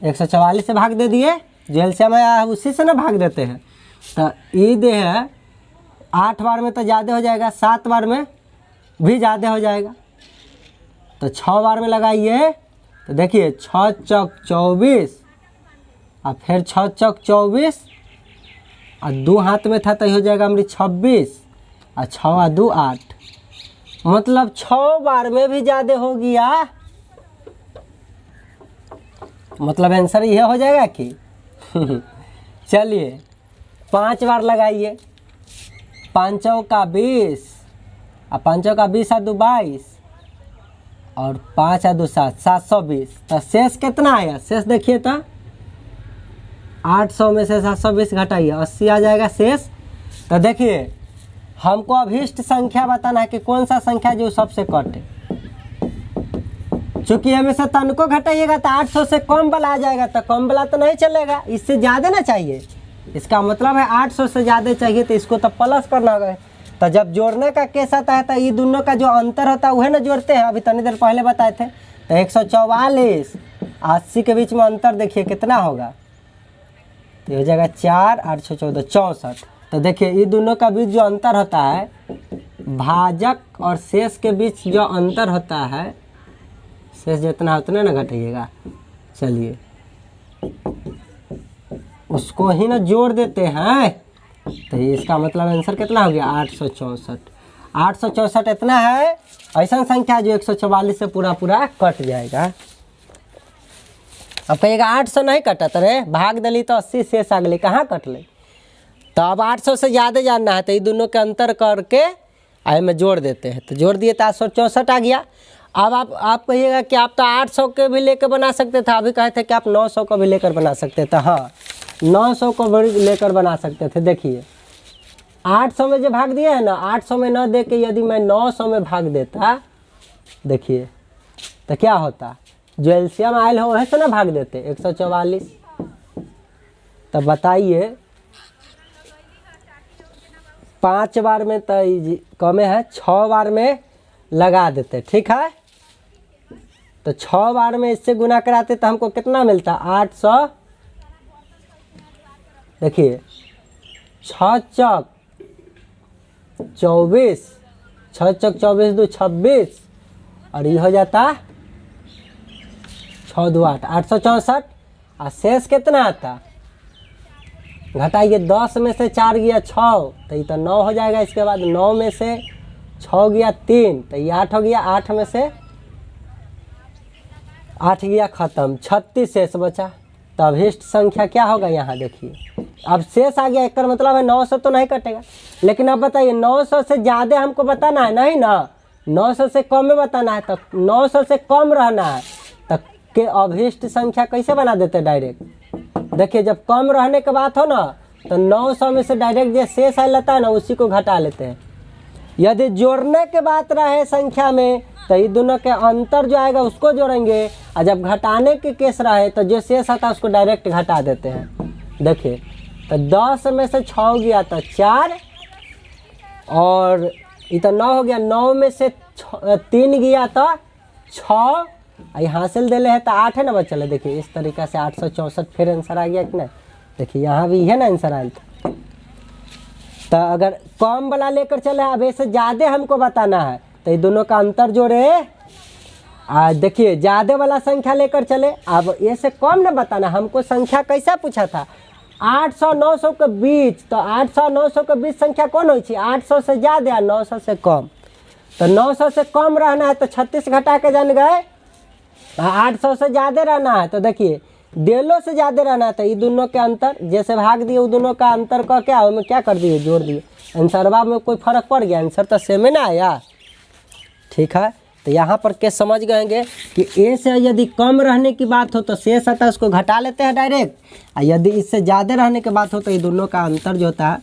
144 से भाग दे दिए, जो एलसीएम आया है उसी से ना भाग देते हैं। तो ये दे है 8 बार में तो ज़्यादा हो जाएगा, 7 बार में भी ज़्यादा हो जाएगा। तो 6 बार में लगाइए तो देखिए 6 चौक 24 और फिर 6 चौक 24 और 2 हाथ में था तो हो जाएगा हमारी 26 और 6 और 2 8। मतलब 6 बार में भी ज़्यादा हो गया मतलब आंसर ये हो जाएगा कि चलिए 5 बार लगाइए। 5 का 20 और 5 का 20 और 2 22 और 5 और 2 7 720। तो शेष कितना आया? शेष देखिए तो 800 में से 720 घटाइए 80 आ जाएगा शेष। तो देखिए हमको अभीष्ट संख्या बताना है कि कौन सा संख्या जो सबसे कटे। चूंकि हमें से तन को घटाइएगा तो 800 से कम वाला आ जाएगा, तो कम वाला तो नहीं चलेगा, इससे ज़्यादा ना चाहिए। इसका मतलब है 800 से ज़्यादा चाहिए तो इसको तो प्लस करना होगा। तो जब जोड़ने का केस आता है तो ये दोनों का जो अंतर होता है वह ना जोड़ते हैं। अभी तनी देर पहले बताए थे। तो 144 80 के बीच में अंतर देखिए कितना होगा, तो हो जाएगा 4 8 6 14 64। तो देखिए ये दोनों का बीच जो अंतर होता है, भाजक और शेष के बीच जो अंतर होता है, शेष जितना उतना ना घटाइएगा। चलिए उसको ही ना जोड़ देते हैं। तो इसका मतलब आंसर कितना हो गया? 864। 864 इतना है ऐसा संख्या जो 144 से पूरा पूरा कट जाएगा। अब कहिएगा 800 नहीं कटत रे, भाग दली तो 80 शेष आ गई, कहाँ कटले? तो अब 800 से ज़्यादा जानना है तो ये दोनों के अंतर करके आई में जोड़ देते हैं। तो जोड़ दिए तो 864 आ गया। अब आप कहिएगा कि आप तो 800 के भी लेकर बना सकते थे, अभी कहे थे कि आप 900 को भी लेकर बना सकते थे। हाँ 900 को भी लेकर बना सकते थे। देखिए 800 में जो भाग दिया है ना, 800 में न दे के यदि मैं 900 में भाग देता, देखिए तो क्या होता? जो एलसीएम आयल हो वैसे ना भाग देते 144। तो बताइए 5 बार में तो कमे है, 6 बार में लगा देते, ठीक है। तो 6 बार में इससे गुना कराते तो हमको कितना मिलता? 800। देखिए 6 चौक 24, 6 चौक 24 2 26 और ये हो जाता 6 2 8 864। और शेष कितना आता? घटाइए 10 में से 4 गया 6 तो ये तो 9 हो जाएगा। इसके बाद 9 में से 6 गया 3 तो ये 8 हो गया। 8 में से 8 गया खत्म, 36 शेष बचा। तो अभीष्ट संख्या क्या होगा? यहाँ देखिए अब शेष आ गया, एक मतलब है 900 तो नहीं कटेगा। लेकिन अब बताइए 900 से ज़्यादा हमको बताना है नहीं ना, 900 से कम में बताना है। तो 900 से कम रहना है तो के अभीष्ट संख्या कैसे बना देते डायरेक्ट? देखिए जब कम रहने की बात हो ना तो 900 में से डायरेक्ट जो शेष आ लेता है ना उसी को घटा लेते हैं। यदि जोड़ने के बात रहे संख्या में तो ये दोनों के अंतर जो आएगा उसको जोड़ेंगे, और जब घटाने के केस रहे तो जो शेष आता है उसको डायरेक्ट घटा देते हैं। देखिए तो 10 में से 6 गया तो 4 और ये तो 9 हो गया। 9 में से 3 गया तो 6 यहाँ से दे ले है तो 8 है ना बचल। देखिए इस तरीक़ा से 864 फिर आंसर आ गया कि नहीं? देखिए यहाँ भी है ना आंसर आया था। तो अगर कम वाला लेकर चले, अब ऐसे ज़्यादा हमको बताना है तो ये दोनों का अंतर जोड़े। देखिए ज़्यादा वाला संख्या लेकर चले, अब ऐसे कम ना बताना। हमको संख्या कैसा पूछा था? 800 900 के बीच। तो 800 900 के बीच संख्या कौन हो? 800 से ज़्यादा 900 से कम। तो 900 से कम रहना है तो 36 घटा के जान गए। 800 से ज़्यादा रहना है तो देखिए 1.5 से ज़्यादा रहना है तो ये दोनों के अंतर जैसे भाग दिए वो दोनों का अंतर का क्या हो, क्या कर दिए? जोड़ दिए। आंसरवा में कोई फर्क पड़ गया? आंसर तो सेम ही ना आया, ठीक है। तो यहाँ पर के समझ गएंगे कि ए से यदि कम रहने की बात हो तो शेष आता है उसको घटा लेते हैं डायरेक्ट, और यदि इससे ज़्यादा रहने की बात हो तो ये दोनों का अंतर जो होता है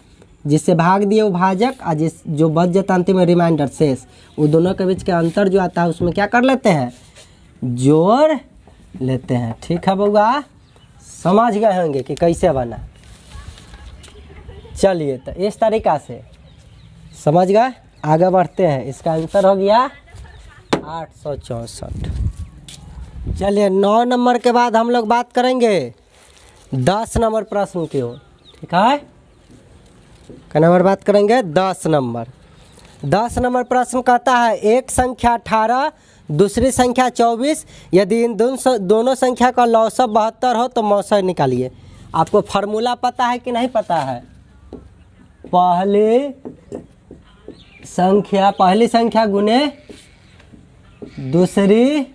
जिससे भाग दिए वो भाजक और जिस जो बच जाता अंतिम में रिमाइंडर शेष, वो दोनों के बीच के अंतर जो आता है उसमें क्या कर लेते हैं? जोड़ लेते हैं, ठीक है बउआ। समझ गए होंगे कि कैसे बना। चलिए तो इस तरीक़ा से समझ गए, आगे बढ़ते हैं। इसका आंसर हो गया 864। चलिए 9 नंबर के बाद हम लोग बात करेंगे 10 नंबर प्रश्न की ओर, ठीक है। क्या नंबर बात करेंगे? 10 नंबर। 10 नंबर प्रश्न कहता है एक संख्या 18 दूसरी संख्या 24, यदि इन दोनों संख्या का लौसब 72 हो तो मौसम निकालिए। आपको फार्मूला पता है कि नहीं पता है? पहली संख्या गुने दूसरी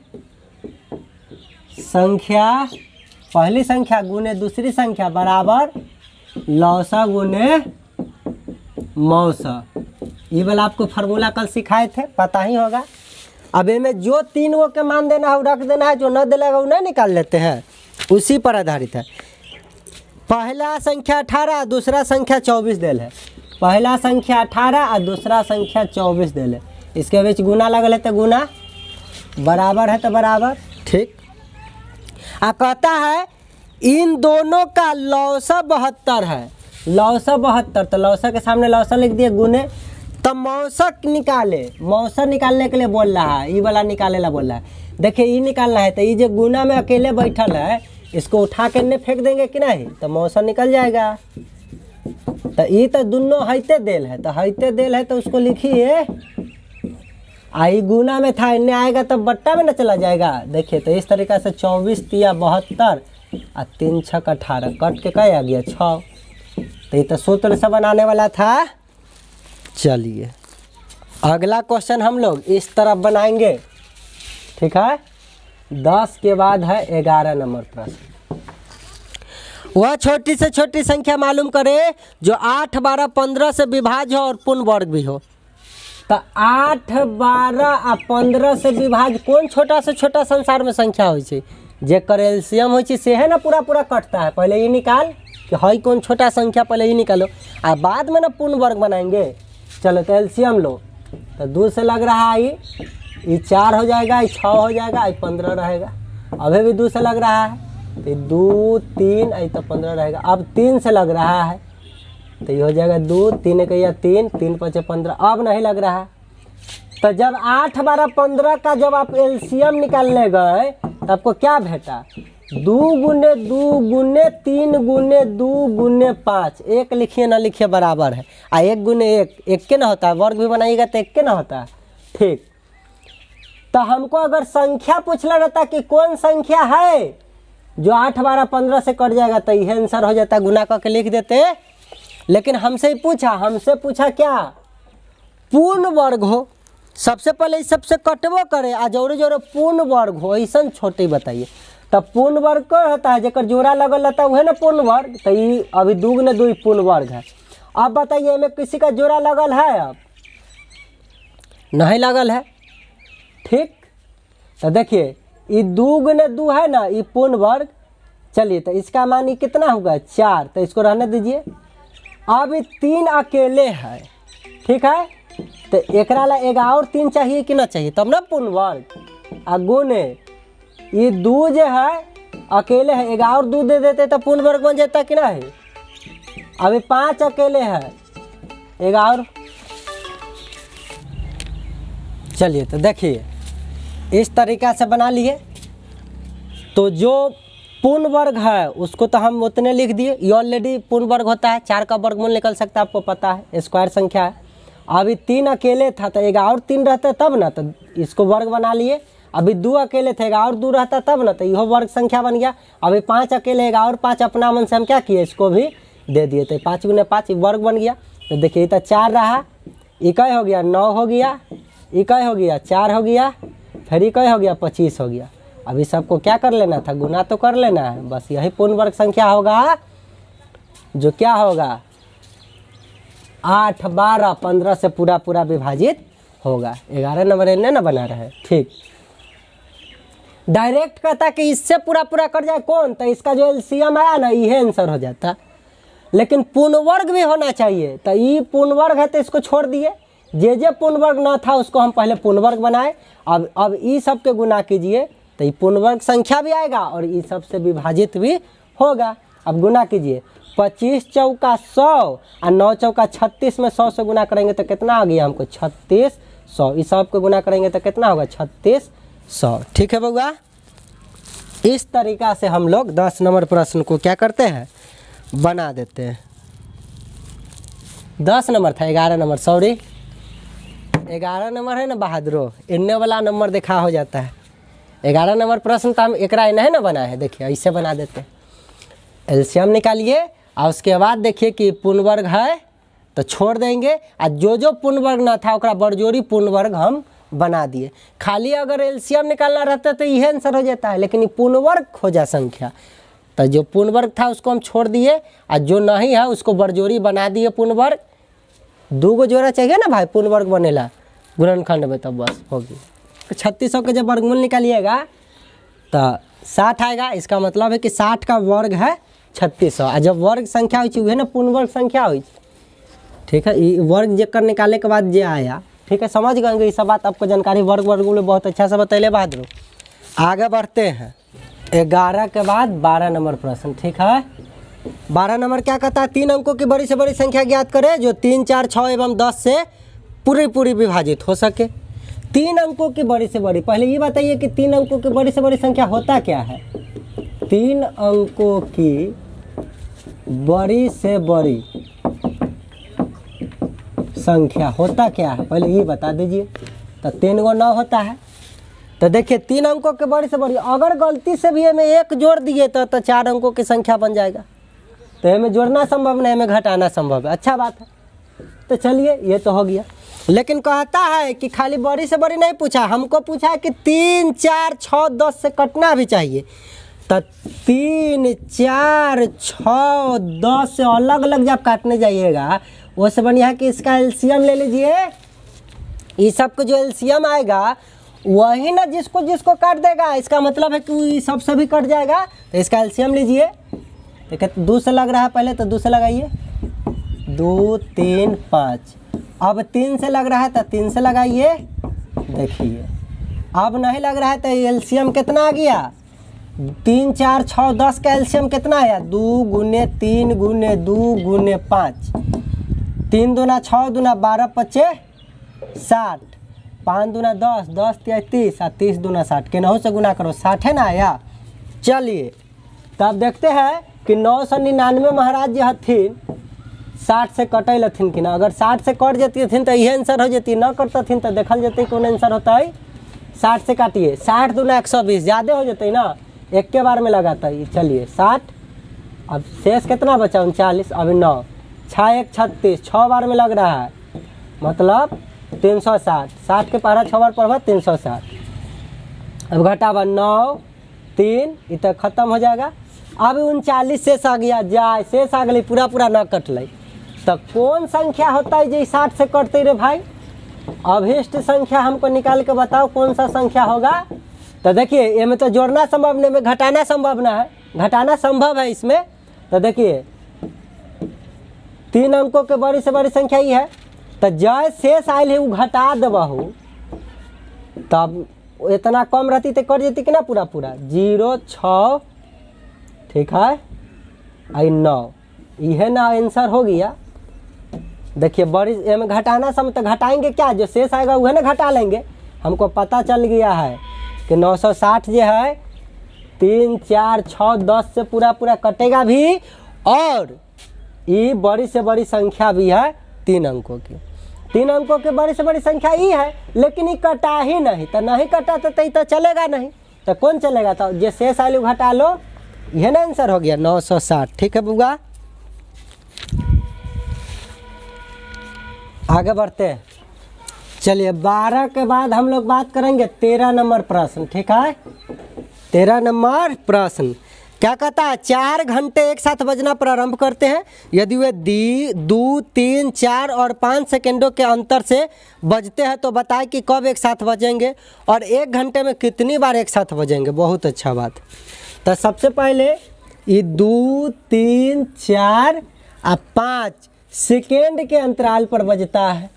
संख्या पहली संख्या गुने दूसरी संख्या बराबर लौसा गुने मौसा। ये वाला आपको फार्मूला कल सिखाए थे, पता ही होगा। अब इनमें जो 3 वो के मान देना है वो रख देना है, जो न दिलेगा वो नहीं निकाल लेते हैं, उसी पर आधारित है। पहला संख्या 18, दूसरा संख्या 24 देल है। पहला संख्या 18 और दूसरा संख्या 24 देल है। इसके बीच गुना लगल है तो गुना, बराबर है तो बराबर, ठीक। कहता है इन दोनों का लौसा 72 है। लौसा 72, तो लौसा के सामने लौसा लिख दिए गुने, तब मौसक निकाले। मौसक निकालने के लिए बोल रहा है, ये वाला निकाले ला बोल रहा है। देखिए ये निकालना है तो ये जो गुना में अकेले बैठल है इसको उठा के ने फेंक देंगे कि नहीं, तो मौसक निकल जाएगा। तो ये तो दोनों हैते देल है, तो हैते देल है तो उसको लिखिए। आई गुना में था, इन्हें आएगा तब बट्टा में न चला जाएगा। देखिए तो इस तरीक़ा से 24 तिया 72 और 3 छक 18, कट के क्या आ गया 6। तो ये तो सूत्र से बनाने वाला था। चलिए अगला क्वेश्चन हम लोग इस तरफ बनाएंगे, ठीक है। 10 के बाद है 11 नंबर प्रश्न। वह छोटी से छोटी संख्या मालूम करे जो 8, 12, 15 से विभाज्य हो और पूर्ण वर्ग भी हो। तो 8, 12 और 15 से विभाज्य कौन छोटा से छोटा संसार में संख्या हो, जेकर एलसीएम हो से है ना पूरा पूरा कटता है। पहले ये निकाल कि हई कौन छोटा संख्या, पहले ये निकालो और बाद में ना पूर्ण वर्ग बनाएंगे। चलो तो एलसीएम लो, तो 2 से लग रहा है ये 4 हो जाएगा, ये 6 हो जाएगा, ये 15 रहेगा। अभी भी 2 से लग रहा है तो 2, 3, ये तो 15 रहेगा। अब 3 से लग रहा है तो ये हो जाएगा 2, 3 एक या 3, 3 5 15। अब नहीं लग रहा है तो जब 8, 12, 15 का जब आप एलसीएम निकालने गए तो आपको क्या भेटा, 2 गुने 2 गुने 3 गुने 2 गुने 5। एक लिखिए ना लिखिए बराबर है, 1 गुने 1 1 के ना होता है, वर्ग भी बनाइएगा तो 1 के ना होता है, ठीक। तो हमको अगर संख्या पूछना रहता कि कौन संख्या है जो 8, 12, 15 से कट जाएगा तो यह आंसर हो जाता, गुना करके लिख देते। लेकिन हमसे पूछा क्या, पूर्ण वर्ग हो। सबसे पहले इस सबसे कटबो करे आ जोरे जोरे पूर्ण वर्ग हो, ऐसा छोटे बताइए। तब पूर्ण वर्ग कौन होता है, जेकर जोड़ा लगल रहता है वह ना पूर्ण वर्ग। तो ये अभी 2 गुने 2 पूर्ण वर्ग है। अब बताइए इनमें किसी का जोड़ा लगल है, अब नहीं लगल है, ठीक। तो देखिए ये 2 गुने 2 है ना, ये पूर्ण वर्ग। चलिए तो इसका मान ये कितना होगा 4, तो इसको रहने दीजिए। अब ये 3 अकेले है, ठीक है। तो एकरा ला एक और 3 चाहिए कि ना चाहिए, तब ना पूर्ण वर्ग। आ गुने ये 2 जो है अकेले है, एक और 2 दे देते तो पूर्ण वर्ग बन जाता कि नहीं। अभी 5 अकेले है, एक और। चलिए तो देखिए इस तरीक़ा से बना लिए। तो जो पूर्ण वर्ग है उसको तो हम उतने लिख दिए, ये ऑलरेडी पूर्ण वर्ग होता है, 4 का वर्गमूल निकल सकता है, आपको पता है, स्क्वायर संख्या है। अभी 3 अकेले था तो एक और 3 रहता तब ना, तो इसको वर्ग बना लिए। अभी 2 अकेले थे, एक और 2 रहता तब ना, तो यह वर्ग संख्या बन गया। अभी 5 अकेले, एक और 5 अपना मन से हम क्या किए, इसको भी दे दिए, तो 5 गुने 5 वर्ग बन गया। तो देखिए तो 4 रहा, इकाई हो गया 9 हो गया, इकाई हो गया 4 हो गया, फिर इकाई हो गया 25 हो गया। अभी सबको क्या कर लेना था, गुना तो कर लेना है, बस यही पूर्ण वर्ग संख्या होगा जो क्या होगा 8, 12, 15 से पूरा पूरा विभाजित होगा। 11 नंबर इन्हें ना बना रहे, ठीक। डायरेक्ट कहता कि इससे पूरा पूरा कर जाए कौन, तो इसका जो एलसीएम आया ना यह आंसर हो जाता। लेकिन पूर्ण वर्ग भी होना चाहिए, तो ये पूर्ण वर्ग है तो इसको छोड़ दिए। जे पूर्ण वर्ग ना था उसको हम पहले पूर्ण वर्ग बनाए। अब ई सब के गुना कीजिए तो ये पूर्ण वर्ग संख्या भी आएगा और ये सब से विभाजित भी होगा। अब गुना कीजिए, 25 चौका 100 और 9 चौका 36 में 100 से गुना करेंगे तो कितना आ गया हमको 3600। इस सब को गुना करेंगे तो कितना होगा 3600, ठीक है बउआ। इस तरीक़ा से हम लोग 10 नंबर प्रश्न को क्या करते हैं, बना देते हैं। 10 नंबर था, 11 नंबर, सॉरी 11 नंबर है ना बहादुरो, इन्ने वाला नंबर देखा हो जाता है। 11 नंबर प्रश्न तो हम एकरा नहीं ना बनाए हैं, देखिए ऐसे बना देते हैं। एलसीएम निकालिए और उसके बाद देखिए कि पूर्ण वर्ग है तो छोड़ देंगे, और जो पूर्ण वर्ग ना था ओकरा बड़जोरी पूर्ण वर्ग हम बना दिए। खाली अगर एलसीएम निकालना रहता तो यह आंसर हो जाता है, लेकिन ये पूर्ण वर्ग खोजा संख्या, तो जो पूर्ण वर्ग था उसको हम छोड़ दिए और जो नहीं है उसको बड़जोड़ी बना दिए पूर्ण वर्ग। 2 गो जोड़ा चाहिए ना भाई पूर्ण वर्ग बनेला गुणनखंड में, तब बस होगी। तो 3600 के जब वर्गमूल निकालिएगा तो 60 आएगा। इसका मतलब है कि 60 का वर्ग है 3600। और जब वर्ग संख्या हुई है ना पूर्ण वर्ग संख्या हुई, ठीक है, ये वर्ग जेकर निकाले के बाद जे आया, ठीक है, समझ गए ये सब बात, आपको जानकारी वर्ग वर्गमूल बहुत अच्छा से बतैले बाद। आगे बढ़ते हैं 11 के बाद 12 नंबर प्रश्न, ठीक है। 12 नंबर क्या कहता है, 3 अंकों की बड़ी से बड़ी संख्या ज्ञात करें जो 3, 4, 6 एवं 10 से पूरी विभाजित हो सके। 3 अंकों की बड़ी से बड़ी, पहले ये बताइए कि 3 अंकों की बड़ी से बड़ी संख्या होता क्या है। 3 अंकों की बड़ी से बड़ी संख्या होता क्या है, पहले ये बता दीजिए। तो 3 गो 9 होता है। तो देखिए 3 अंकों के बड़ी से बड़ी, अगर गलती से भी हमें 1 जोड़ दिए तो 4 अंकों की संख्या बन जाएगा। तो हमें जोड़ना संभव नहीं, हमें घटाना संभव है, अच्छा बात है। तो चलिए ये तो हो गया। लेकिन कहता है कि खाली बड़ी से बड़ी नहीं पूछा, हमको पूछा है कि 3, 4, 6, 10 से कटना भी चाहिए। तो 3, 4, 6, 10 से अलग अलग जब काटने जाइएगा, वो से बढ़िया है कि इसका एलसीएम ले लीजिए। इस सब को जो एलसीएम आएगा वही ना जिसको जिसको काट देगा, इसका मतलब है कि सब से भी कट जाएगा। तो इसका एलसीएम लीजिए। देखिए 2 से लग रहा है पहले, तो 2 से लगाइए, 2, 3, 5। अब 3 से लग रहा है तो 3 से लगाइए। देखिए अब नहीं लग रहा है तो एलसीएम कितना आ गया, 3, 4, 6, 10 का एलसीएम कितना आया, 2 गुने 3 गुने 2 गुने 5। 3 दूना 6 दूना 12 पच्चे 60, 5 दूना 10, 10 तिया 30 और 30 दूना 60। केनहू से गुना करो, 60 है ना आया। चलिए तब देखते हैं कि 999 महाराज जी हथिन 60 से कटल हथिन कि ना। अगर 60 से कट जाती हथिन तो यह आंसर हो जाती, न कटतथिन तो देखल जाते कौन आंसर होता है। 60 से काटिए, 60 दूना 120, ज़्यादा हो जाते ना, एक के बार में लगाता है। चलिए 60, अब शेष कितना बचा 39, अभी 9, 6 1 36, 6 बार में लग रहा है, मतलब 360। 60 के पहला 6 बार पढ़वा 360। अब घटावा 9, 3, इतना खत्म हो जाएगा। अब 39 शेष आ गया, जाए शेष आ गई, पूरा पूरा न कटल। तो कौन संख्या होता है जो 60 से कटते रे भाई, अभिष्ट संख्या हमको निकाल के बताओ कौन सा संख्या होगा। तो देखिए ये में तो जोड़ना संभव नहीं, में घटाना संभव ना है, घटाना संभव है इसमें। तो देखिए 3 अंकों के बड़ी से बड़ी संख्या ही है। तो जय शेष आयल है वो घटा देबहू, तब इतना कम रहती तो कट जाती कि ना पूरा पूरा। 0, 6, ठीक है, आई 9, यह ना आंसर हो गया। देखिए बड़ी में घटाना सम, तो घटाएंगे क्या, जो शेष आएगा वह ना घटा लेंगे। हमको पता चल गया है कि 960 जो है 3, 4, 6, 10 से पूरा पूरा कटेगा भी, और ये बड़ी से बड़ी संख्या भी है 3 अंकों की। 3 अंकों की बड़ी से बड़ी संख्या ही है, लेकिन ये कटा ही नहीं। तो नहीं कटा तो चलेगा नहीं, तो कौन चलेगा। तो जो शेष आलू घटा लो, यह ना आंसर हो गया 960। ठीक है बुआ, आगे बढ़ते हैं। चलिए 12 के बाद हम लोग बात करेंगे 13 नंबर प्रश्न, ठीक है। 13 नंबर प्रश्न क्या कहता है, 4 घंटे एक साथ बजना प्रारंभ करते हैं यदि वे 2, 3, 4 और 5 सेकेंडों के अंतर से बजते हैं तो बताएं कि कब एक साथ बजेंगे और 1 घंटे में कितनी बार एक साथ बजेंगे। बहुत अच्छा बात। तो सबसे पहले ये 2, 3, 4 और 5 सेकेंड के अंतराल पर बजता है।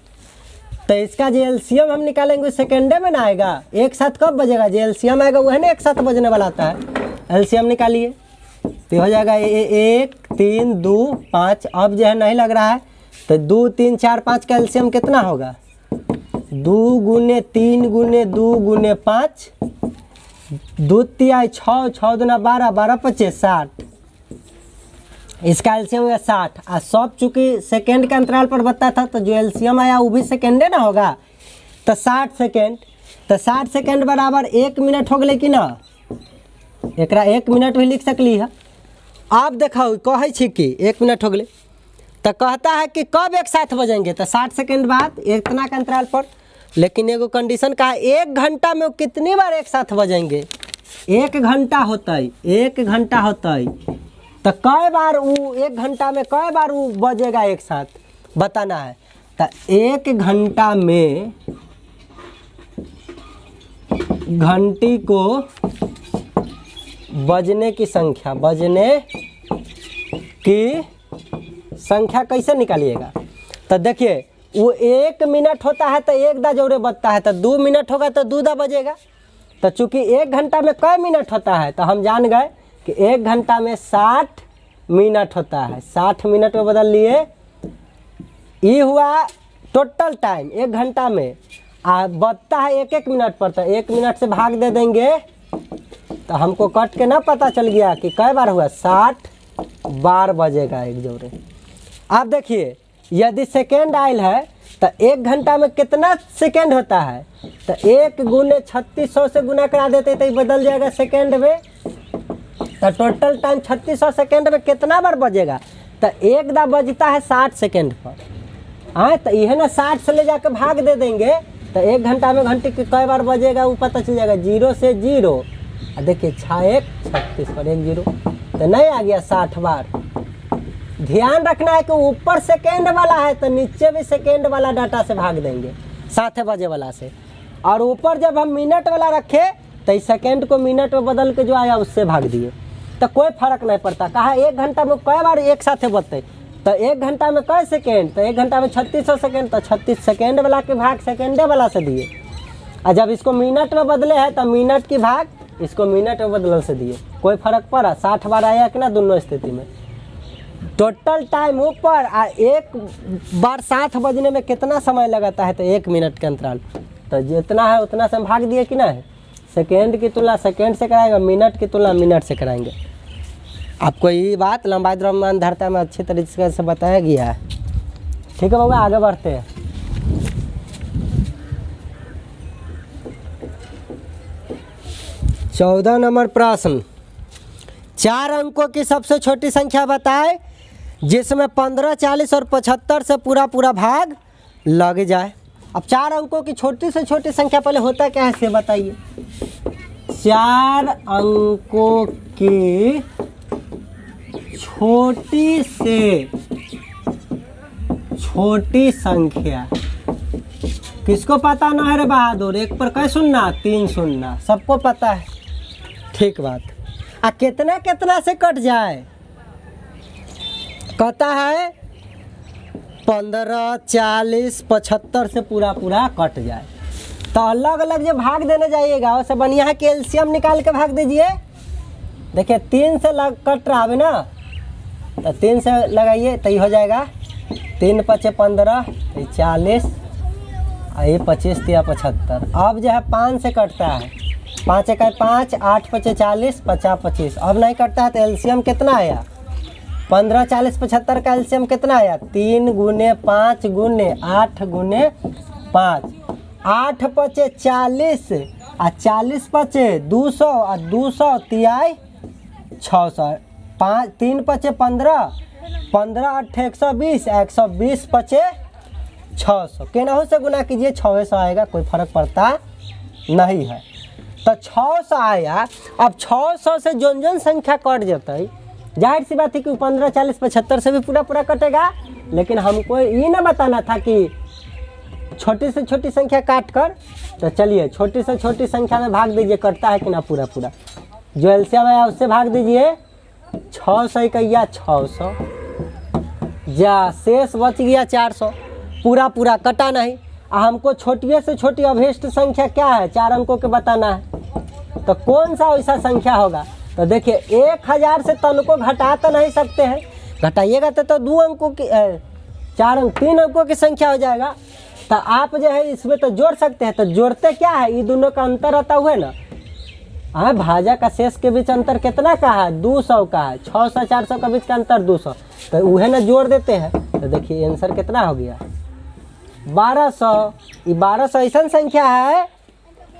तो इसका जो एलसीएम हम निकालेंगे सेकेंडे में ना आएगा, एक साथ कब बजेगा, जो एलसीएम आएगा वह ना एक साथ बजने वाला आता है। एलसीएम निकालिए तो हो जाएगा 1, 3, 2, 5। अब जो है नहीं लग रहा है, तो 2, 3, 4, 5 का एलसीएम कितना होगा, 2 गुने 3 गुने 2 गुने 5, 2 तिया 6, 6 दूना 12, 12 पच्चे 60। इसका एलसीएम हुआ 60। और सब चूँकि सेकेंड के अंतराल पर बता था, तो जो एलसीएम आया वो भी सेकेंडे ना होगा। तो 60 सेकेंड, तो 60 सेकेंड बराबर 1 मिनट हो गए कि ना, एक 1 मिनट भी लिख सकली है। आप देखाओ कहे छी कि 1 मिनट हो गए, तो कहता है कि कब एक साथ बजेंगे, तो 60 सेकेंड बाद इतना के अंतराल पर। लेकिन एगो कंडीशन का है, 1 घंटा में कितनी बार एक साथ बजेंगे, 1 घंटा होतई, 1 घंटा होतई तो कई बार वो 1 घंटा में कई बार वो बजेगा एक साथ बताना है। तो 1 घंटा में घंटी को बजने की संख्या कैसे निकालिएगा। तो देखिए वो 1 मिनट होता है तो 1 दा जोरे बजता है, तो 2 मिनट होगा तो 2 दा बजेगा। तो चूंकि 1 घंटा में कई मिनट होता है तो हम जान गए कि 1 घंटा में 60 मिनट होता है। 60 मिनट में बदल लिए, ये हुआ टोटल टाइम 1 घंटा में। बजता है 1-1 मिनट पर, तो 1 मिनट से भाग दे देंगे तो हमको कट के ना पता चल गया कि कई बार हुआ, 60 बार बजेगा एक जोड़े। आप देखिए यदि सेकेंड आयल है तो 1 घंटा में कितना सेकेंड होता है, तो 1 गुने 3600 से गुना करा देते तो ये बदल जाएगा सेकेंड में। तो टोटल टाइम 3600 सेकेंड में कितना बार बजेगा, तो 1 दा बजता है 60 सेकेंड पर। हाँ तो यह ना 60 से ले जाकर भाग दे देंगे तो 1 घंटा में घंटी कई बार बजेगा वो पता चल जाएगा। 0 से 0, देखिए 6 36 पर 1 0 तो नहीं आ गया 60 बार। ध्यान रखना है कि ऊपर सेकेंड वाला है तो नीचे भी सेकेंड वाला डाटा से भाग देंगे, साथ बजे वाला से। और ऊपर जब हम मिनट वाला रखे तो इस सेकेंड को मिनट में बदल के जो आया उससे भाग दिए, तो कोई फर्क नहीं पड़ता। कहा 1 घंटा में कई बार एक साथ बजते, तो 1 घंटा में कई सेकेंड, तो 1 घंटा में 3600 सेकेंड, तो 36 सेकेंड वाला के भाग सेकेंडे वाला से दिए। और जब इसको मिनट में बदले हैं तो मिनट की भाग इसको मिनट में बदलने से दिए। कोई फर्क पड़ा? 60 बार आया कि ना दोनों स्थिति में। टोटल टाइम ऊपर और 1 बार 60 बजने में कितना समय लगाता है, तो 1 मिनट के अंतराल। तो जितना है उतना से हम भाग दिए कि ना है। सेकेंड की तुलना सेकेंड से कराएंगे, मिनट की तुलना मिनट से कराएंगे। आपको ये बात लंबाई द्रव्यमान धारिता में अच्छी तरीके से बताया गया है। ठीक है बाबा, आगे बढ़ते हैं। चौदह नंबर प्रश्न, 4 अंकों की सबसे छोटी संख्या बताए जिसमें 15, 40 और 75 से पूरा भाग लग जाए। अब 4 अंकों की छोटी से छोटी संख्या पहले होता क्या है इसे बताइए। 4 अंकों की छोटी से छोटी संख्या किसको पता ना है रे बहादुर? 1 पर क्या सुनना, 3 सुनना, सबको पता है। ठीक बात। कितना से कट जाए? कहता है 15, 40, 75 से पूरा कट जाए। तो अलग अलग जो भाग देने जाइएगा उससे बढ़िया है कि एलसीएम निकाल के भाग दीजिए। देखिए 3 से कट रहा है ना, तो 3 से लगाइए तो ये हो जाएगा 3 पचे 15, 40, ये 25 या 75। अब जो है 5 से कटता है, 5 1 5, 8 पचे 40, 50 25। अब नहीं कटता है तो एलसीएम कितना आया? 15, 40, 75 का एलसीएम कितना आया? 3 गुने 5 गुने 8 गुने 5। 8 पचे 40 और 40 पचे 200 और 200 तिहाई 600। 3 पचे 15, 15 8 120, 120 पचे 600। केनाहू से गुना कीजिए 600 आएगा, कोई फर्क पड़ता नहीं है। तो 600 आया। अब 600 से जोन संख्या कट जाता, जाहिर सी बात है कि 15, 40, 75 से भी पूरा कटेगा। लेकिन हमको ये ना बताना था कि छोटी से छोटी संख्या काट कर। तो चलिए छोटी से छोटी संख्या में भाग दीजिए, कटता है कि ना पूरा। जो एलसीएम आया उससे भाग दीजिए। 600 इकैया 600, जा शेष बच गया 400। पूरा कटा नहीं। हमको छोटी से छोटी अभीष्ट संख्या क्या है? 4 अंकों के बताना है। तो कौन सा ऐसा संख्या होगा? तो देखिए 1000 से तन को घटा तो नहीं सकते हैं, घटाइएगा तो 2 अंकों की 3 अंकों की संख्या हो जाएगा। तो आप जो है इसमें तो जोड़ सकते हैं। तो जोड़ते क्या है? ये दोनों का अंतर रहता हुआ ना। हाँ, भाजा का शेष के बीच अंतर कितना का है? 200 का है। 600 400 के बीच का अंतर 200, तो वह ना जोड़ देते हैं। तो देखिए आंसर कितना हो गया? 1200। ये 1200 ऐसा संख्या है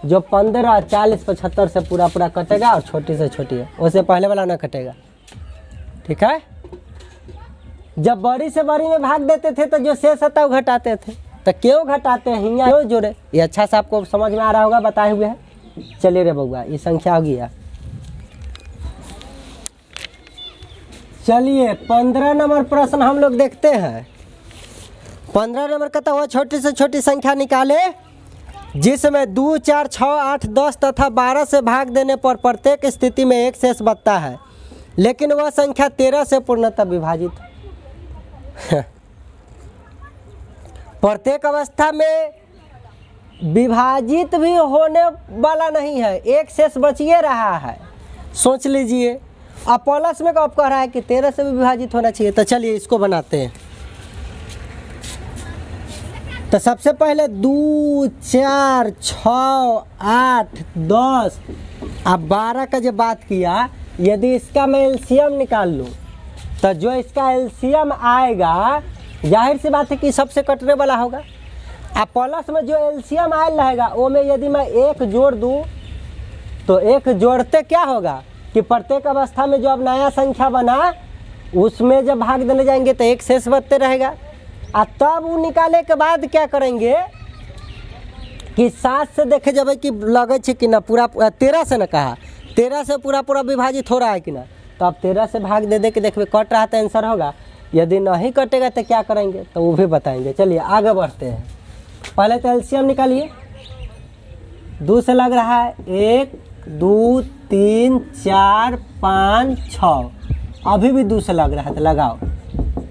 जो 15, 40, 75 से पूरा कटेगा और छोटी से छोटी है, उससे पहले वाला ना कटेगा। ठीक है। जब बड़ी से बड़ी में भाग देते थे तो जो शेष होता वो घटाते थे। तो क्यों घटाते हैं, क्यों जोड़े? ये अच्छा से आपको समझ में आ रहा होगा, बताए हुए है। चलिए रे बउआ, ये संख्या हो गया चलिए 15 नंबर प्रश्न हम लोग देखते हैं। 15 नंबर कहता हुआ छोटी से छोटी संख्या निकाले जिसमें 2, 4, 6, 8, 10 तथा 12 से भाग देने पर प्रत्येक स्थिति में एक शेष बचता है, लेकिन वह संख्या 13 से पूर्णतः विभाजित प्रत्येक अवस्था में विभाजित भी होने वाला नहीं है, एक शेष बच ही रहा है। सोच लीजिए, अब प्लस में कब कह रहा है कि 13 से भी विभाजित होना चाहिए। तो चलिए इसको बनाते हैं। तो सबसे पहले 2, 4, 6, 8, 10 अब 12 का जो बात किया, यदि इसका मैं एलसीएम निकाल लूँ तो जो इसका एलसीएम आएगा जाहिर सी बात है कि सबसे कटने वाला होगा। अब प्लस में जो एलसीएम आयल रहेगा वो में यदि मैं एक जोड़ दूँ तो एक जोड़ते क्या होगा कि प्रत्येक अवस्था में जो अब नया संख्या बना उसमें जब भाग देने जाएंगे तो एक शेष बचते रहेगा। और तब वो निकाले के बाद क्या करेंगे कि 7 से देखे जब कि लगे कि ना पूरा 13 से न कहा 13 से पूरा विभाजित हो रहा है कि ना, तो अब 13 से भाग दे दे के देखिए कट रहा तो आंसर होगा। यदि नहीं कटेगा तो क्या करेंगे तो वो भी बताएंगे। चलिए आगे बढ़ते हैं। पहले तो एलसीएम निकालिए। 2 से लग रहा है 1, 2, 3, 4, 5, 6। अभी भी 2 से लग रहा है तो लगाओ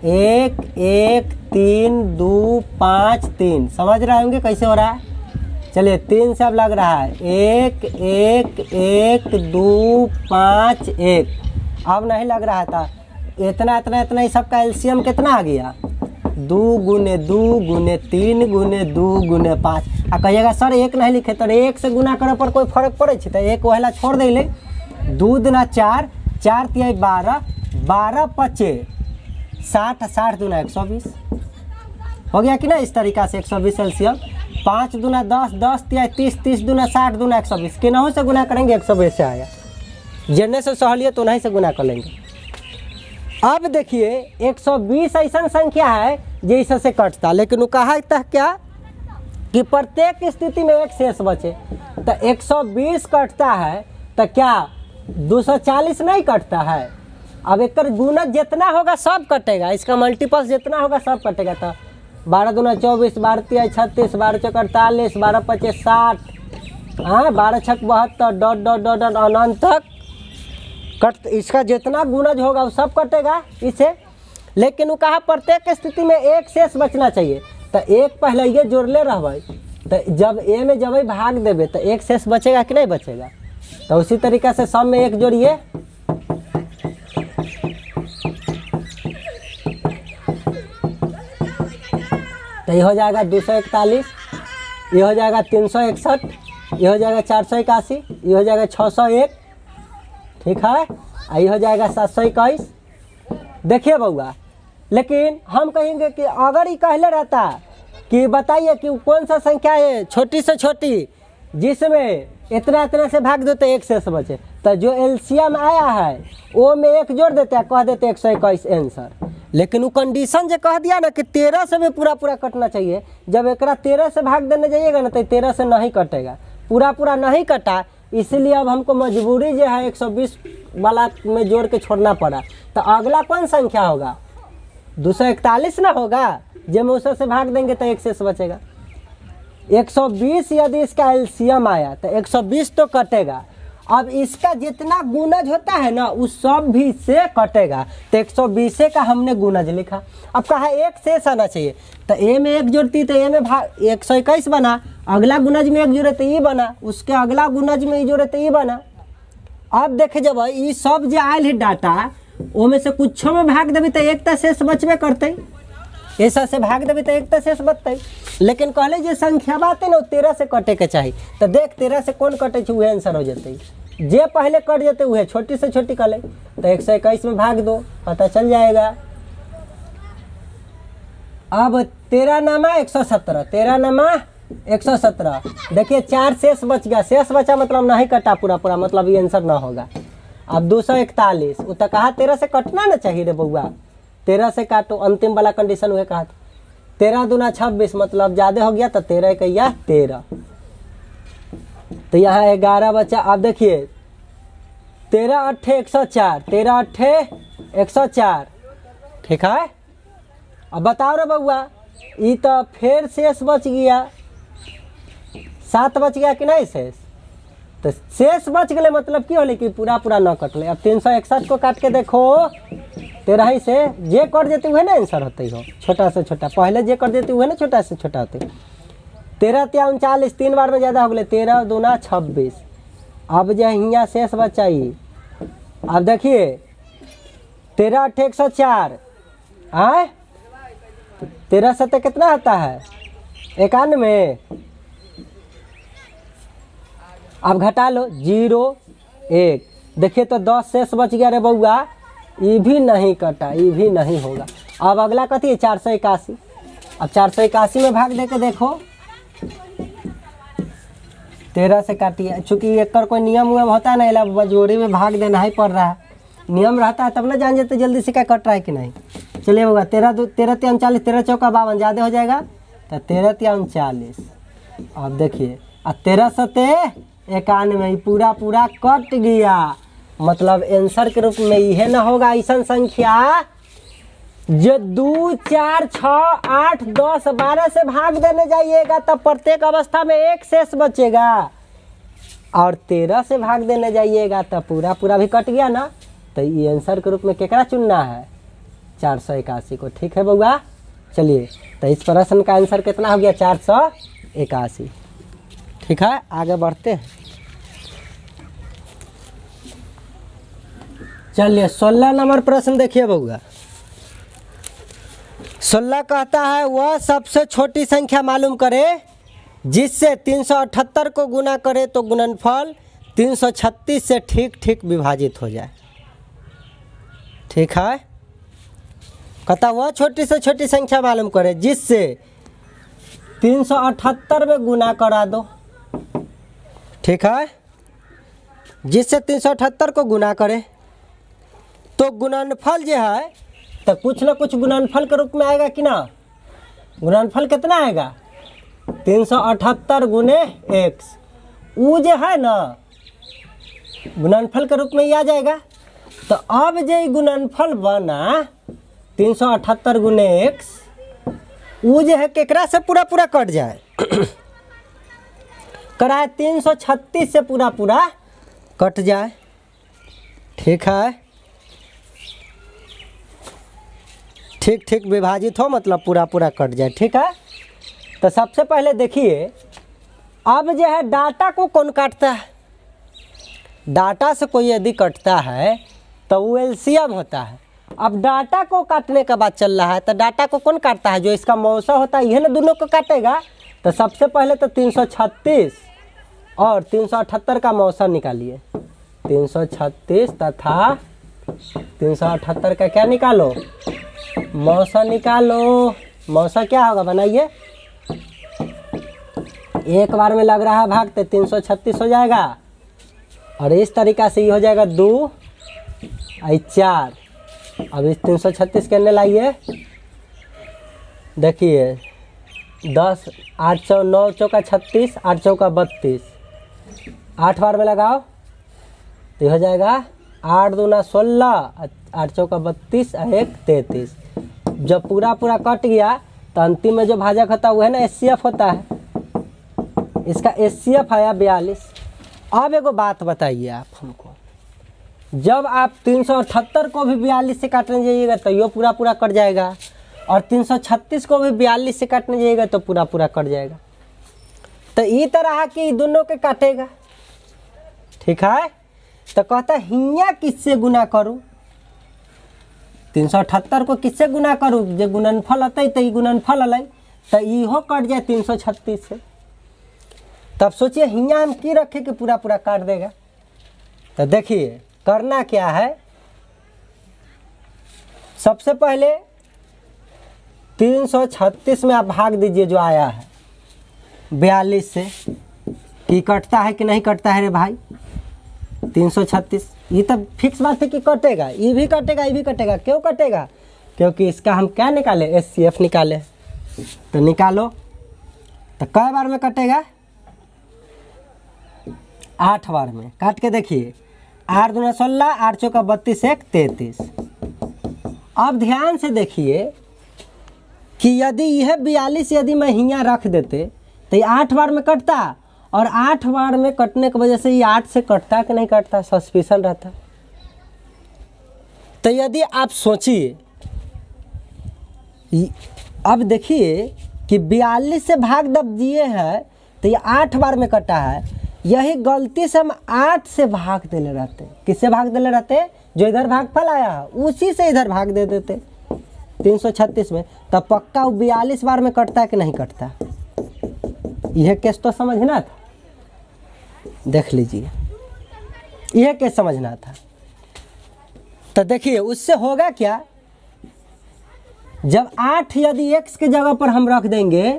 1, 1, 3, 2, 5, 3। समझ रहे होंगे कैसे हो रहा है। चलिए 3 से अब लग रहा है 1, 1, 1, 2, 5, 1। अब नहीं लग रहा था इतना ही सबका एलसीएम कितना आ गया 2 गुने 2 गुने 3 गुने 2 गुने 5। आ कहिएगा सर 1 नहीं लिखे तो 1 से गुना करे पर कोई फर्क पड़े तो 1 वही छोड़ दे। 2 दूना 4, 4 तिहाई 12, 12 पचे 60, 60 दूना 120 हो गया कि ना। इस तरीका से 120 एलसीएम। 5 दूना 10, 10 तिहाई 30, 30 दूना 60 दूना 120। किन्हों से गुना करेंगे 120 से आया। जिनने से सहूलियत उन्हीं से गुना कर लेंगे। अब देखिए 120 ऐसा संख्या है जैसे से कटता, लेकिन वो कहा था क्या कि प्रत्येक स्थिति में एक शेष बचे। तो 120 कटता है तो क्या 240 नहीं कटता है। अब एक गुणज जितना होगा सब कटेगा, इसका मल्टीपल जितना होगा सब कटेगा। तो 12 दूना 24, 12 तिहाई 36, 12 चौक 48, 12 पचे 60, हाँ 12 छक 72 डॉट डॉट डॉट डॉट अनंत तक कट। इसका जितना गुणज होगा वो सब कटेगा इसे। लेकिन वो कहा प्रत्येक स्थिति में एक शेष बचना चाहिए। तो एक पहले ये जोड़ले रहबै तो जब ए में जब भाग देवे तो एक शेष बचेगा कि नहीं बचेगा। तो उसी तरीका से सब में एक जोड़िए। तो ये हो जाएगा 241, ये हो जाएगा 361, ये हो जाएगा 481, ये हो जाएगा 601, ठीक है। ये हो जाएगा 721। देखिए बउआ, लेकिन हम कहेंगे कि अगर ये कहले रहता कि बताइए कि कौन सा संख्या है छोटी से छोटी जिसमें इतना से भाग देते एक शेष बचे, तो जो एलसीएम आया है वो में एक जोड़ देते हैं, कह देते 121 आंसर। लेकिन वो कंडीशन जो कह दिया ना कि 13 से भी पूरा कटना चाहिए। जब एक 13 से भाग देने जाइएगा ना तो 13 से नहीं कटेगा, पूरा नहीं कटा। इसलिए अब हमको मजबूरी जो है 120 वाला में जोड़ के छोड़ना पड़ा। तो अगला कौन संख्या होगा 241 ना होगा, जब में उसे से भाग देंगे तो एक शेष बचेगा। 120 यदि इसका एलसीएम आया तो 120 तो कटेगा। अब इसका जितना गुणज होता है ना उस सब भी से कटेगा। तो 120 का हमने गुणज लिखा। अब कहा एक शेष आना चाहिए, तो ए में एक जोड़ती तो ए में भाग 121 बना। अगला गुणज में एक जोड़े तो ये बना, उसके अगला गुणज में ये जोड़े तो ये बना। अब देखे जब ये सब जो आयल है डाटा वो में से कुछ में भाग देवी तो एक शेष बचबे करते, ऐसा से भाग देवी तो एक शेष बचते। लेकिन कहले जो संख्या बात है ना 13 से कटे के चाहिए। तो देख 13 से कौन कटे वह आंसर हो जाते, जे पहले कट जाते वह छोटी से छोटी कर ले। तो 121 में भाग दो, पता चल जाएगा। अब 13 नामा 117, 13 नामा 117। देखिए 4 शेष बच गया। शेष बचा मतलब नहीं कटा पूरा, मतलब ये आंसर ना होगा। अब 241 वो तो कहा 13 से कटना ना चाहिए रे बउआ, 13 से काटो। अंतिम वाला कंडीशन हुए कहा 13 दूना 26 मतलब ज़्यादा हो गया तो 13 कहिया 13। तो यहाँ 11 बचा। अब देखिए 13 अट्ठे 104, 13 अट्ठे 104, ठीक है। अब बताओ रे बउआ, ये तो फिर शेष बच गया, 7 बच गया कि नहीं शेष, तो शेष बच गए मतलब की होले कि पूरा पूरा न कटले। अब 361 को काट के देखो, 13 से जे कट देते हुए ना आंसर होते हो, छोटा से छोटा पहले जे कर देते हुए ना छोटा से छोटा होते। 13 × 39, 3 बार में ज़्यादा हो गए, 13 दूना 26। अब जो यहाँ शेष बचाई, अब देखिए 13 अट्ठे 104, आए 13 सत्ते कितना आता है 91। अब घटा लो 0 1, देखिए तो 10 शेष बच गया रे बउआ, ये भी नहीं कटा, ये भी नहीं होगा। अब अगला कथी है 481। अब 481 में भाग दे के देखो, 13 से काटिए, चूँकि एक कोई नियम उयम होता है ना, जोड़ी में भाग देना ही पड़ रहा है, नियम रहता है तब ना जान जाते जल्दी से क्या कट रहा है कि नहीं। चलिए होगा 13 13 × 39, 13 चौका 52, ज़्यादा हो जाएगा तो 13 × 39। अब देखिए 13 सत्ते 91, पूरा पूरा कट गया, मतलब आंसर के रूप में यह ना होगा ऐसा संख्या जो 2 4 6 8 10 12 से भाग देने जाइएगा तब प्रत्येक अवस्था में 1 शेष बचेगा, और 13 से भाग देने जाइएगा तब पूरा पूरा भी कट गया ना। तो ये आंसर के रूप में केकरा चुनना है 481 को, ठीक है बउआ। चलिए तो इस प्रश्न का आंसर कितना हो गया 481, ठीक है। आगे बढ़ते हैं, चलिए 16 नंबर प्रश्न देखिए बउआ। 16 कहता है वह सबसे छोटी संख्या मालूम करे जिससे 378 को गुना करे तो गुणनफल 336 से ठीक ठीक विभाजित हो जाए, ठीक है। कहता वह छोटी से छोटी संख्या मालूम करे जिससे 378 में गुना करा दो, ठीक है। जिससे 378 को गुना करे तो गुणनफल जो है तो कुछ ना कुछ गुणनफल के रूप में आएगा कि ना। गुणनफल कितना आएगा 378 गुने x, वो जो है ना गुणनफल के रूप में ही आ जाएगा। तो अब जो गुणनफल बना 378 गुने x, वो जो है केकरा से पूरा पूरा कट जाए कराए 336 से पूरा पूरा कट जाए, ठीक है। ठीक ठीक विभाजित हो मतलब पूरा पूरा कट जाए, ठीक है। तो सबसे पहले देखिए, अब जो है डाटा को कौन काटता है, डाटा से कोई यदि कटता है तो वो एलसीएम होता है। अब डाटा को काटने का बात चल रहा है तो डाटा को कौन काटता है, जो इसका मौसा होता है यह ना दोनों को काटेगा। तो सबसे पहले तो 336 और 378 का मौसा निकालिए, 336 तथा 378 का क्या निकालो मौसा निकालो। मौसा क्या होगा बताइए, एक बार में लग रहा है भाग तो 336 हो जाएगा, और इस तरीका से ये हो जाएगा 2 और 4। अब इस 336 करने लाइए, देखिए 10 8 चौ 9 चौका 36, 8 चौका 32, 8 बार में लगाओ तो ये हो जाएगा 8 दूना 16, 8 चौका 32 और 1 33। जब पूरा पूरा कट गया तो अंतिम में जो भाजक होता है वो है ना एचसीएफ होता है, इसका एचसीएफ आया 42। अब एगो बात बताइए आप हमको, जब आप 378 को भी 42 से काटने जाइएगा तो ये पूरा पूरा कट जाएगा, और 336 को भी 42 से काटने जाइएगा तो पूरा पूरा कट जाएगा। तो ये तरह कि दोनों के काटेगा, ठीक है। तो कहता है हियाँ किससे गुना करूँ, 378 को किससे गुना करूँ, जो गुणनफल अतै तो ये गुणनफल अलै तो इहो कट जाए 336 से। तब सोचिए हियाँ हम की रखे कि पूरा पूरा काट देगा। तो देखिए करना क्या है, सबसे पहले 336 में आप भाग दीजिए जो आया है 42 से, कि कटता है कि नहीं कटता है रे भाई। 336 ये तो फिक्स बात है कि कटेगा, ये भी कटेगा ये भी कटेगा। क्यों कटेगा, क्योंकि इसका हम क्या निकाले एचसीएफ निकाले। तो निकालो, तो कै बार में कटेगा 8 बार में। काट के देखिए 8 दूना 16, 8 चौका 32, 1 33। अब ध्यान से देखिए कि यदि यह 42 यदि मैं हियाँ रख देते तो ये 8 बार में कटता, और 8 बार में कटने की वजह से ये 8 से कटता कि नहीं कटता, सस्पिशन रहता। तो यदि आप सोचिए, अब देखिए कि 42 से भाग जब दिए हैं तो ये 8 बार में कटा है, यही गलती से हम 8 से भाग देले रहते। किससे भाग देले रहते? जो इधर भागफल आया है उसी से इधर भाग दे देते 336 में, तब पक्का वो 42 बार में कटता है कि नहीं कटता। यह केस तो समझना था, देख लीजिए, यह केस समझना था। तो देखिए उससे होगा क्या, जब 8 यदि x के जगह पर हम रख देंगे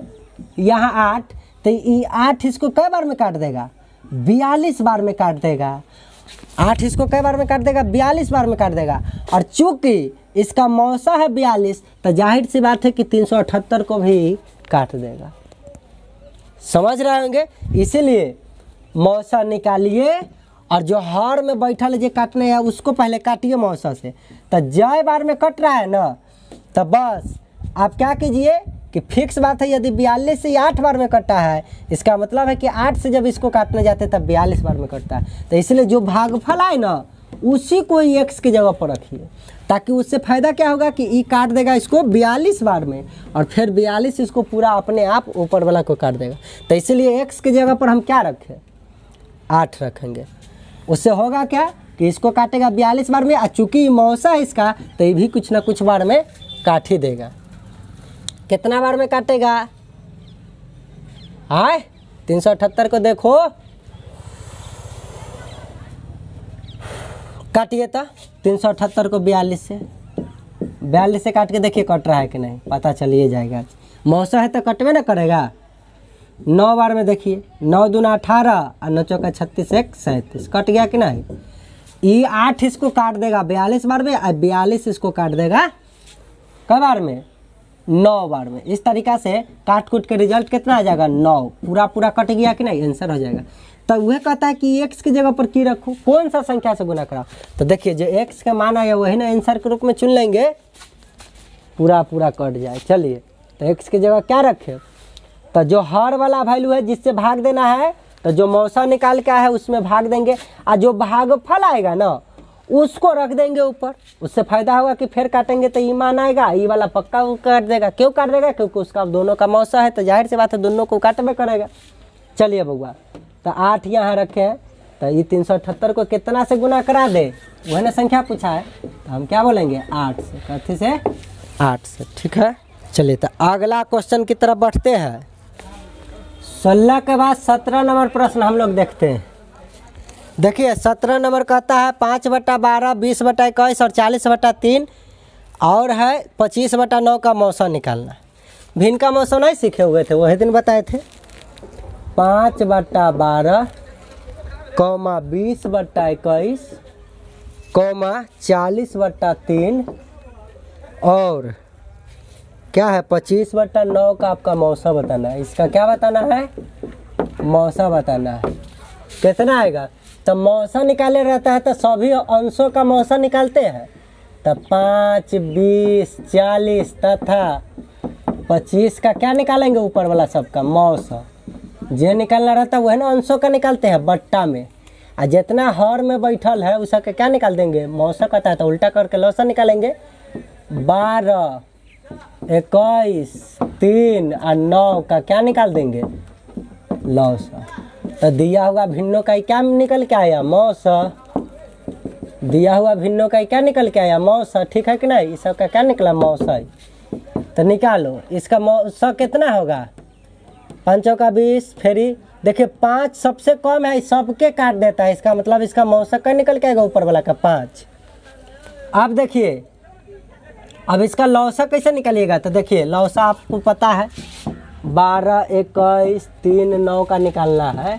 यहाँ 8, तो ये 8 इसको कई बार में काट देगा? 42 बार में काट देगा। 8 इसको कई बार में काट देगा? 42 बार में काट देगा। और चूंकि इसका मौसा है 42, तो जाहिर सी बात है कि 378 को भी काट देगा। समझ रहे होंगे? इसीलिए मौसा निकालिए और जो हर में बैठल जो काटने है उसको पहले काटिए मौसा से। तो जय बार में कट रहा है ना, तो बस आप क्या कीजिए कि फिक्स बात है, यदि 42 से 8 बार में कटा है, इसका मतलब है कि 8 से जब इसको काटने जाते हैं तब 42 बार में कटता है। तो इसलिए जो भागफल आए ना उसी को x की जगह पर रखिए, ताकि उससे फ़ायदा क्या होगा कि ई काट देगा इसको 42 बार में, और फिर 42 इसको पूरा अपने आप ऊपर वाला को काट देगा। तो इसीलिए x की जगह पर हम क्या रखें? 8 रखेंगे। उससे होगा क्या कि इसको काटेगा 42 बार में, और चूँकि मौसा है इसका, तो ये भी कुछ ना कुछ बार में काट ही देगा। कितना बार में काटेगा? हाय 378 को देखो, काटिए तो 378 को 42 से काट के देखिए कट रहा है कि नहीं, पता चलिए जाएगा। मौसा है तो कटवे ना करेगा। 9 बार में देखिए, 9 दूना 18 और 9 चौका 36, 1 37, कट गया कि नहीं। ये 8 इसको काट देगा 42 बार में, और 42 इसको काट देगा कई बार में? 9 बार में। इस तरीक़ा से काट कूट के रिजल्ट कितना आ जाएगा? 9 पूरा कट गया कि नहीं, आंसर हो जाएगा। तो वह कहता है कि x की जगह पर की रखूँ, कौन सा संख्या से गुना कराओ। तो देखिए जो x का मान आया वही ना आंसर के रूप में चुन लेंगे, पूरा कट जाए। चलिए तो x की जगह क्या रखें? तो जो हर वाला वैल्यू है जिससे भाग देना है, तो जो मौसा निकाल के है उसमें भाग देंगे, और जो भागफल आएगा ना उसको रख देंगे ऊपर। उससे फ़ायदा होगा कि फिर काटेंगे तो ये मान आएगा, ये वाला पक्का वो काट देगा। क्यों काट देगा? क्योंकि उसका दोनों का मौसा है, तो जाहिर सी बात है दोनों को काटबे करेगा। चलिए बउआ, तो 8 यहाँ रखे हैं, तो ये 378 को कितना से गुना करा दे, वही ना संख्या पूछा है, तो हम क्या बोलेंगे? 8 से। कथी से? 8 से। ठीक है, चलिए तो अगला क्वेश्चन की तरफ बढ़ते हैं। 16 के बाद 17 नंबर प्रश्न हम लोग देखते हैं। देखिए 17 नंबर कहता है 5/12, 20/21 और 40/3, और है 25/9 का मौसा निकालना। भिन्न का मौसा नहीं सीखे हुए थे, वही दिन बताए थे। 5/12, 20/21, 40/3 और क्या है 25/9 का आपका मौसा बताना है। इसका क्या बताना है? मौसा बताना है। कितना आएगा? तो मौसा निकाले रहता है तो सभी अंशों का मौसा निकालते हैं। तो 5, 20, 40 तथा 25 का क्या निकालेंगे? ऊपर वाला सबका मौसा। जो निकालना रहता है वह ना अंशों का निकालते हैं बट्टा में, और जितना हर में बैठल है उसका क्या निकाल देंगे? मौसा कहता है, तो उल्टा करके लौसा निकालेंगे। 12, 21, 3 और 9 का क्या निकाल देंगे? लौसा। तो दिया हुआ भिन्नों का क्या निकल के आया? मौसा। दिया हुआ भिन्नों का क्या निकल के आया? मौसा। ठीक है कि नहीं? इस सब का क्या निकला? मौसा। तो निकालो, इसका मौसा कितना होगा? 5 चौका 20, फेरी देखिए 5 सबसे कम है, सबके काट देता है, इसका मतलब इसका मौसा क्या निकल के आएगा? ऊपर वाला का 5। अब देखिए अब इसका लौसा कैसे निकालिएगा? तो देखिए लौसा आपको पता है 12, 21, 3, 9 का निकालना है।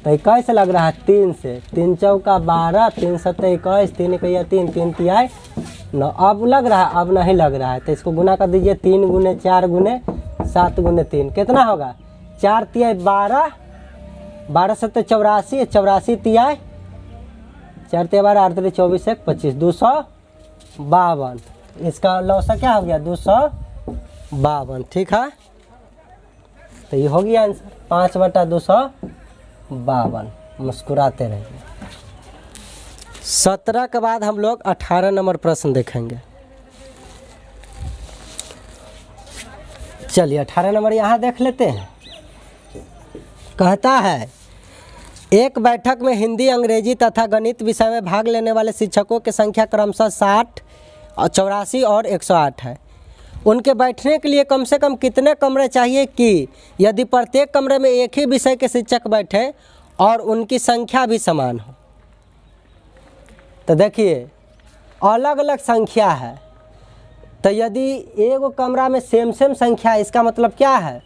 तो कैसे लग रहा है? 3 से। 3 चौका 12, 3 सत्ते 21, 3 इकैया 3, 3 तिहाई 9। अब लग रहा है? अब नहीं लग रहा है, तो इसको गुना कर दीजिए। 3 गुने 4 गुने 7 गुने 3 कितना होगा? 4 तिहाई 12, 12 सत्ते 84, 84 तिहाई 4 × 12 8 × 24 1 25 252। इसका लौसा क्या हो गया 252। ठीक है, तो ये हो गया आंसर 5/252। मुस्कुराते रहिए। 17 के बाद हम लोग 18 नंबर प्रश्न देखेंगे। चलिए 18 नंबर यहाँ देख लेते हैं। कहता है एक बैठक में हिंदी, अंग्रेजी तथा गणित विषय में भाग लेने वाले शिक्षकों की संख्या क्रमशः 60, 84 और 108 है। उनके बैठने के लिए कम से कम कितने कमरे चाहिए कि यदि प्रत्येक कमरे में एक ही विषय के शिक्षक बैठे और उनकी संख्या भी समान हो। तो देखिए अलग अलग संख्या है, तो यदि एक कमरा में सेम संख्या है, इसका मतलब क्या है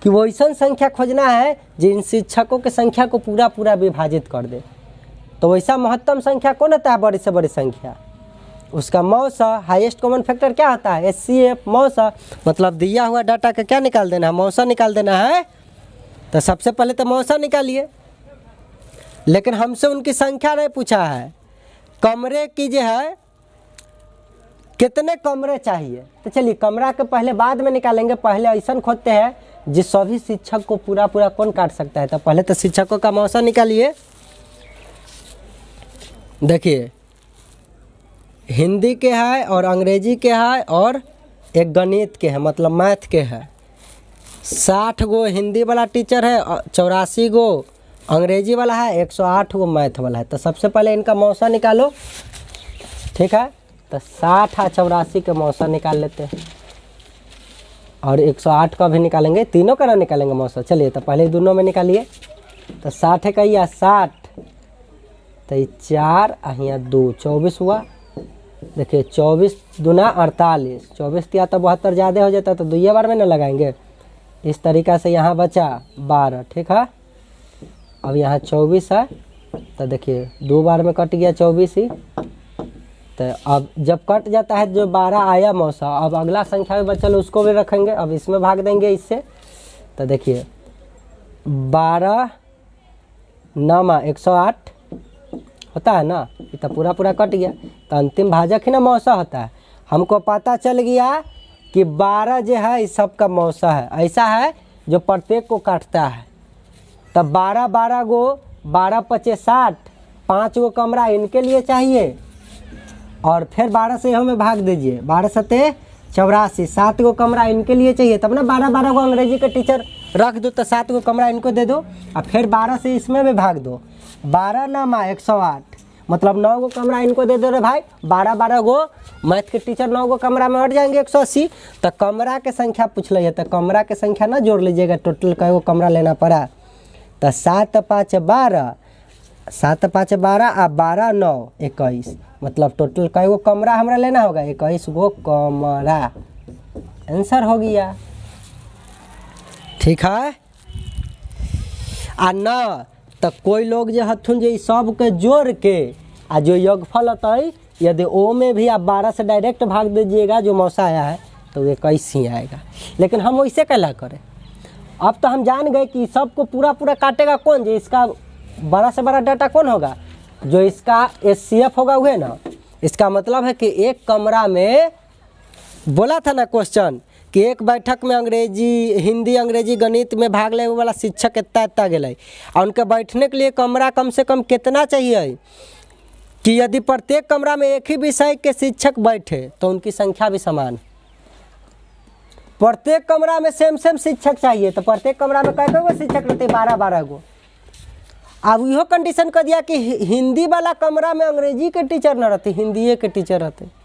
कि वैसन संख्या खोजना है जिन शिक्षकों की संख्या को पूरा विभाजित कर दे। तो वैसा महत्तम संख्या कौन होता है, बड़ी से बड़ी संख्या, उसका मौसा। हाईएस्ट कॉमन फैक्टर क्या होता है, HCF मौसा। मतलब दिया हुआ डाटा का क्या निकाल देना है, मौसा निकाल देना है। तो सबसे पहले तो मौसा निकालिए, लेकिन हमसे उनकी संख्या नहीं पूछा है, कमरे की जो है कितने कमरे चाहिए। तो चलिए कमरा के पहले बाद में निकालेंगे, पहले ऐसा खोजते हैं जिस सभी शिक्षक को पूरा कौन काट सकता है। तो पहले तो शिक्षकों का मौसा निकालिए। देखिए हिंदी के है और अंग्रेजी के है और एक गणित के है, मतलब मैथ के है। 60 गो हिंदी वाला टीचर है, 84 गो अंग्रेजी वाला है, 108 गो मैथ वाला है। तो सबसे पहले इनका मौसा निकालो। ठीक है, तो 60 और 84 के मौसा निकाल लेते हैं और 108 का भी निकालेंगे, तीनों का ना निकालेंगे मौसा। चलिए तो पहले दोनों में निकालिए। तो 60 का या 60, तो ये 4 यहाँ 2 24 हुआ। देखिए 24 दूना 48, 24 या तो 72 ज़्यादा हो जाता, तो 2 बार में ना लगाएंगे। इस तरीक़ा से यहाँ बचा 12। ठीक है, अब यहाँ 24 है, तो देखिए 2 बार में कट गया 24 ही। तो अब जब कट जाता है जो 12 आया मौसा, अब अगला संख्या में बचल उसको भी रखेंगे। अब इसमें भाग देंगे इससे, तो देखिए 12 9 108 होता है ना, ये तो पूरा कट गया। तो अंतिम भाजक ही ना मौसा होता है। हमको पता चल गया कि 12 जो है इस सब का मौसा है, ऐसा है जो प्रत्येक को काटता है। तब 12 गो 12 × 5 = 60, 5 गो कमरा इनके लिए चाहिए और फिर 12 से हमें भाग दीजिए, 12 × 7 = 84, 7 गो कमरा इनके लिए चाहिए। तब ना 12 गो अंग्रेजी के टीचर रख दो, तो 7 गो कमरा इनको दे दो और फिर 12 से इसमें भी भाग दो। 12 9 108, मतलब 9 गो कमरा इनको दे दो रे भाई। 12 गो मैथ के टीचर 9 गो कमरा में हट जाएंगे, 180। तो कमरा के संख्या पूछ ली है, तो कमरा के संख्या ना जोड़ लीजिएगा, टोटल कै गो कमरा लेना पड़ा। तो 7 × 5 = 12, 7 × 5 = 12 और 12 9 21, मतलब टोटल कै गो कमरा हमरा लेना होगा, 21 गो कमरा। आंसर हो गया। ठीक है, आ न तो कोई लोग जो हथुन जो सब के जोड़ के आ जो योगफल होता है, यदि ओ में भी आप 12 से डायरेक्ट भाग दीजिएगा जो मौसा आया है, तो 21 ही आएगा। लेकिन हम वैसे कैला करें, अब तो हम जान गए कि सबको पूरा काटेगा कौन, जो इसका बड़ा से बड़ा डाटा कौन होगा, जो इसका HCF होगा वह ना। इसका मतलब है कि एक कमरा में बोला था ना क्वेश्चन कि एक बैठक में हिंदी अंग्रेजी गणित में भाग लेने वाला शिक्षक इतना गए और उनके बैठने के लिए कमरा कम से कम कितना चाहिए कि यदि प्रत्येक कमरा में एक ही विषय के शिक्षक बैठे तो उनकी संख्या भी समान। प्रत्येक कमरा में सेम शिक्षक चाहिए, तो प्रत्येक कमरा में कै गो शिक्षक रहते, 12 गो। अब इहो कंडीशन कर दिया कि हिंदी वाला कमरा में अंग्रेजी के टीचर न रहते, हिंदी के टीचर रहते।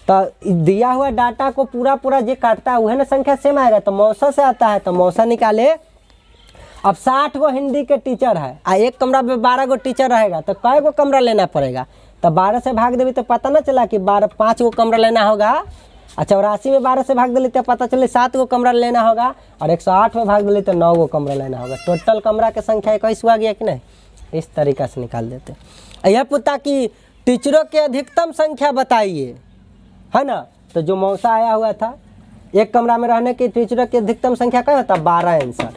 तो दिया हुआ डाटा को पूरा जो काटता है वह ना संख्या सेम आएगा। तो मौसा से आता है, तो मौसा निकाले। अब 60 गो हिंदी के टीचर है आ एक कमरा में 12 गो टीचर रहेगा, तो कै गो कमरा लेना पड़ेगा। तो 12 से भाग देवी तो पता ना चला कि 5 गो कमरा लेना होगा। अच्छा 84 में 12 से भाग दिली तो पता चले 7 गो कमरा लेना होगा, और 108 में भाग दिली तो 9 गो कमरा लेना होगा। टोटल कमरा की संख्या 21 हुआ गया कि नहीं। इस तरीक़ा से निकाल देते। यह पूछता कि टीचरों की अधिकतम संख्या बताइए, है ना। तो जो मौसा आया हुआ था, एक कमरा में रहने की टीचरों की अधिकतम संख्या क्या होता, 12 आंसर।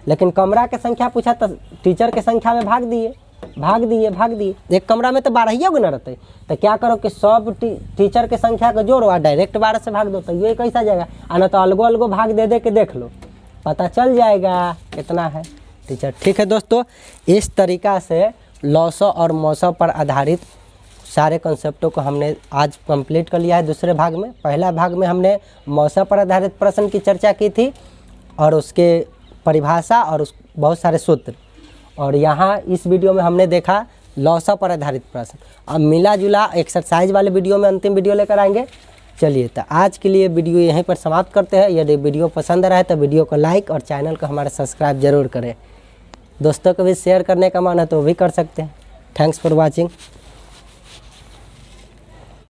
लेकिन कमरा की संख्या पूछा तो टीचर की संख्या में भाग दिए, भाग दिए। एक कमरा में तो 12 गो न रहते, तो क्या करो कि सब टीचर के संख्या को जोड़ो और डायरेक्ट 12 से भाग दो, तो ये कैसा जाएगा। आना तो अलगो अलगो भाग दे के देख लो, पता चल जाएगा कितना है टीचर। ठीक है दोस्तों, इस तरीका से लॉसो और मौसो पर आधारित सारे कंसेप्टों को हमने आज कंप्लीट कर लिया है। दूसरे भाग में, पहला भाग में हमने मौसम पर आधारित प्रश्न की चर्चा की थी और उसके परिभाषा और उस बहुत सारे सूत्र, और यहाँ इस वीडियो में हमने देखा लॉसो पर आधारित प्रश्न। अब मिला जुला एक्सरसाइज वाले वीडियो में अंतिम वीडियो लेकर आएंगे। चलिए, तो आज के लिए वीडियो यहीं पर समाप्त करते हैं। यदि वीडियो पसंद आए तो वीडियो को लाइक और चैनल को हमारा सब्सक्राइब जरूर करें। दोस्तों को भी शेयर करने का मन है तो वो भी कर सकते हैं। Thanks for watching.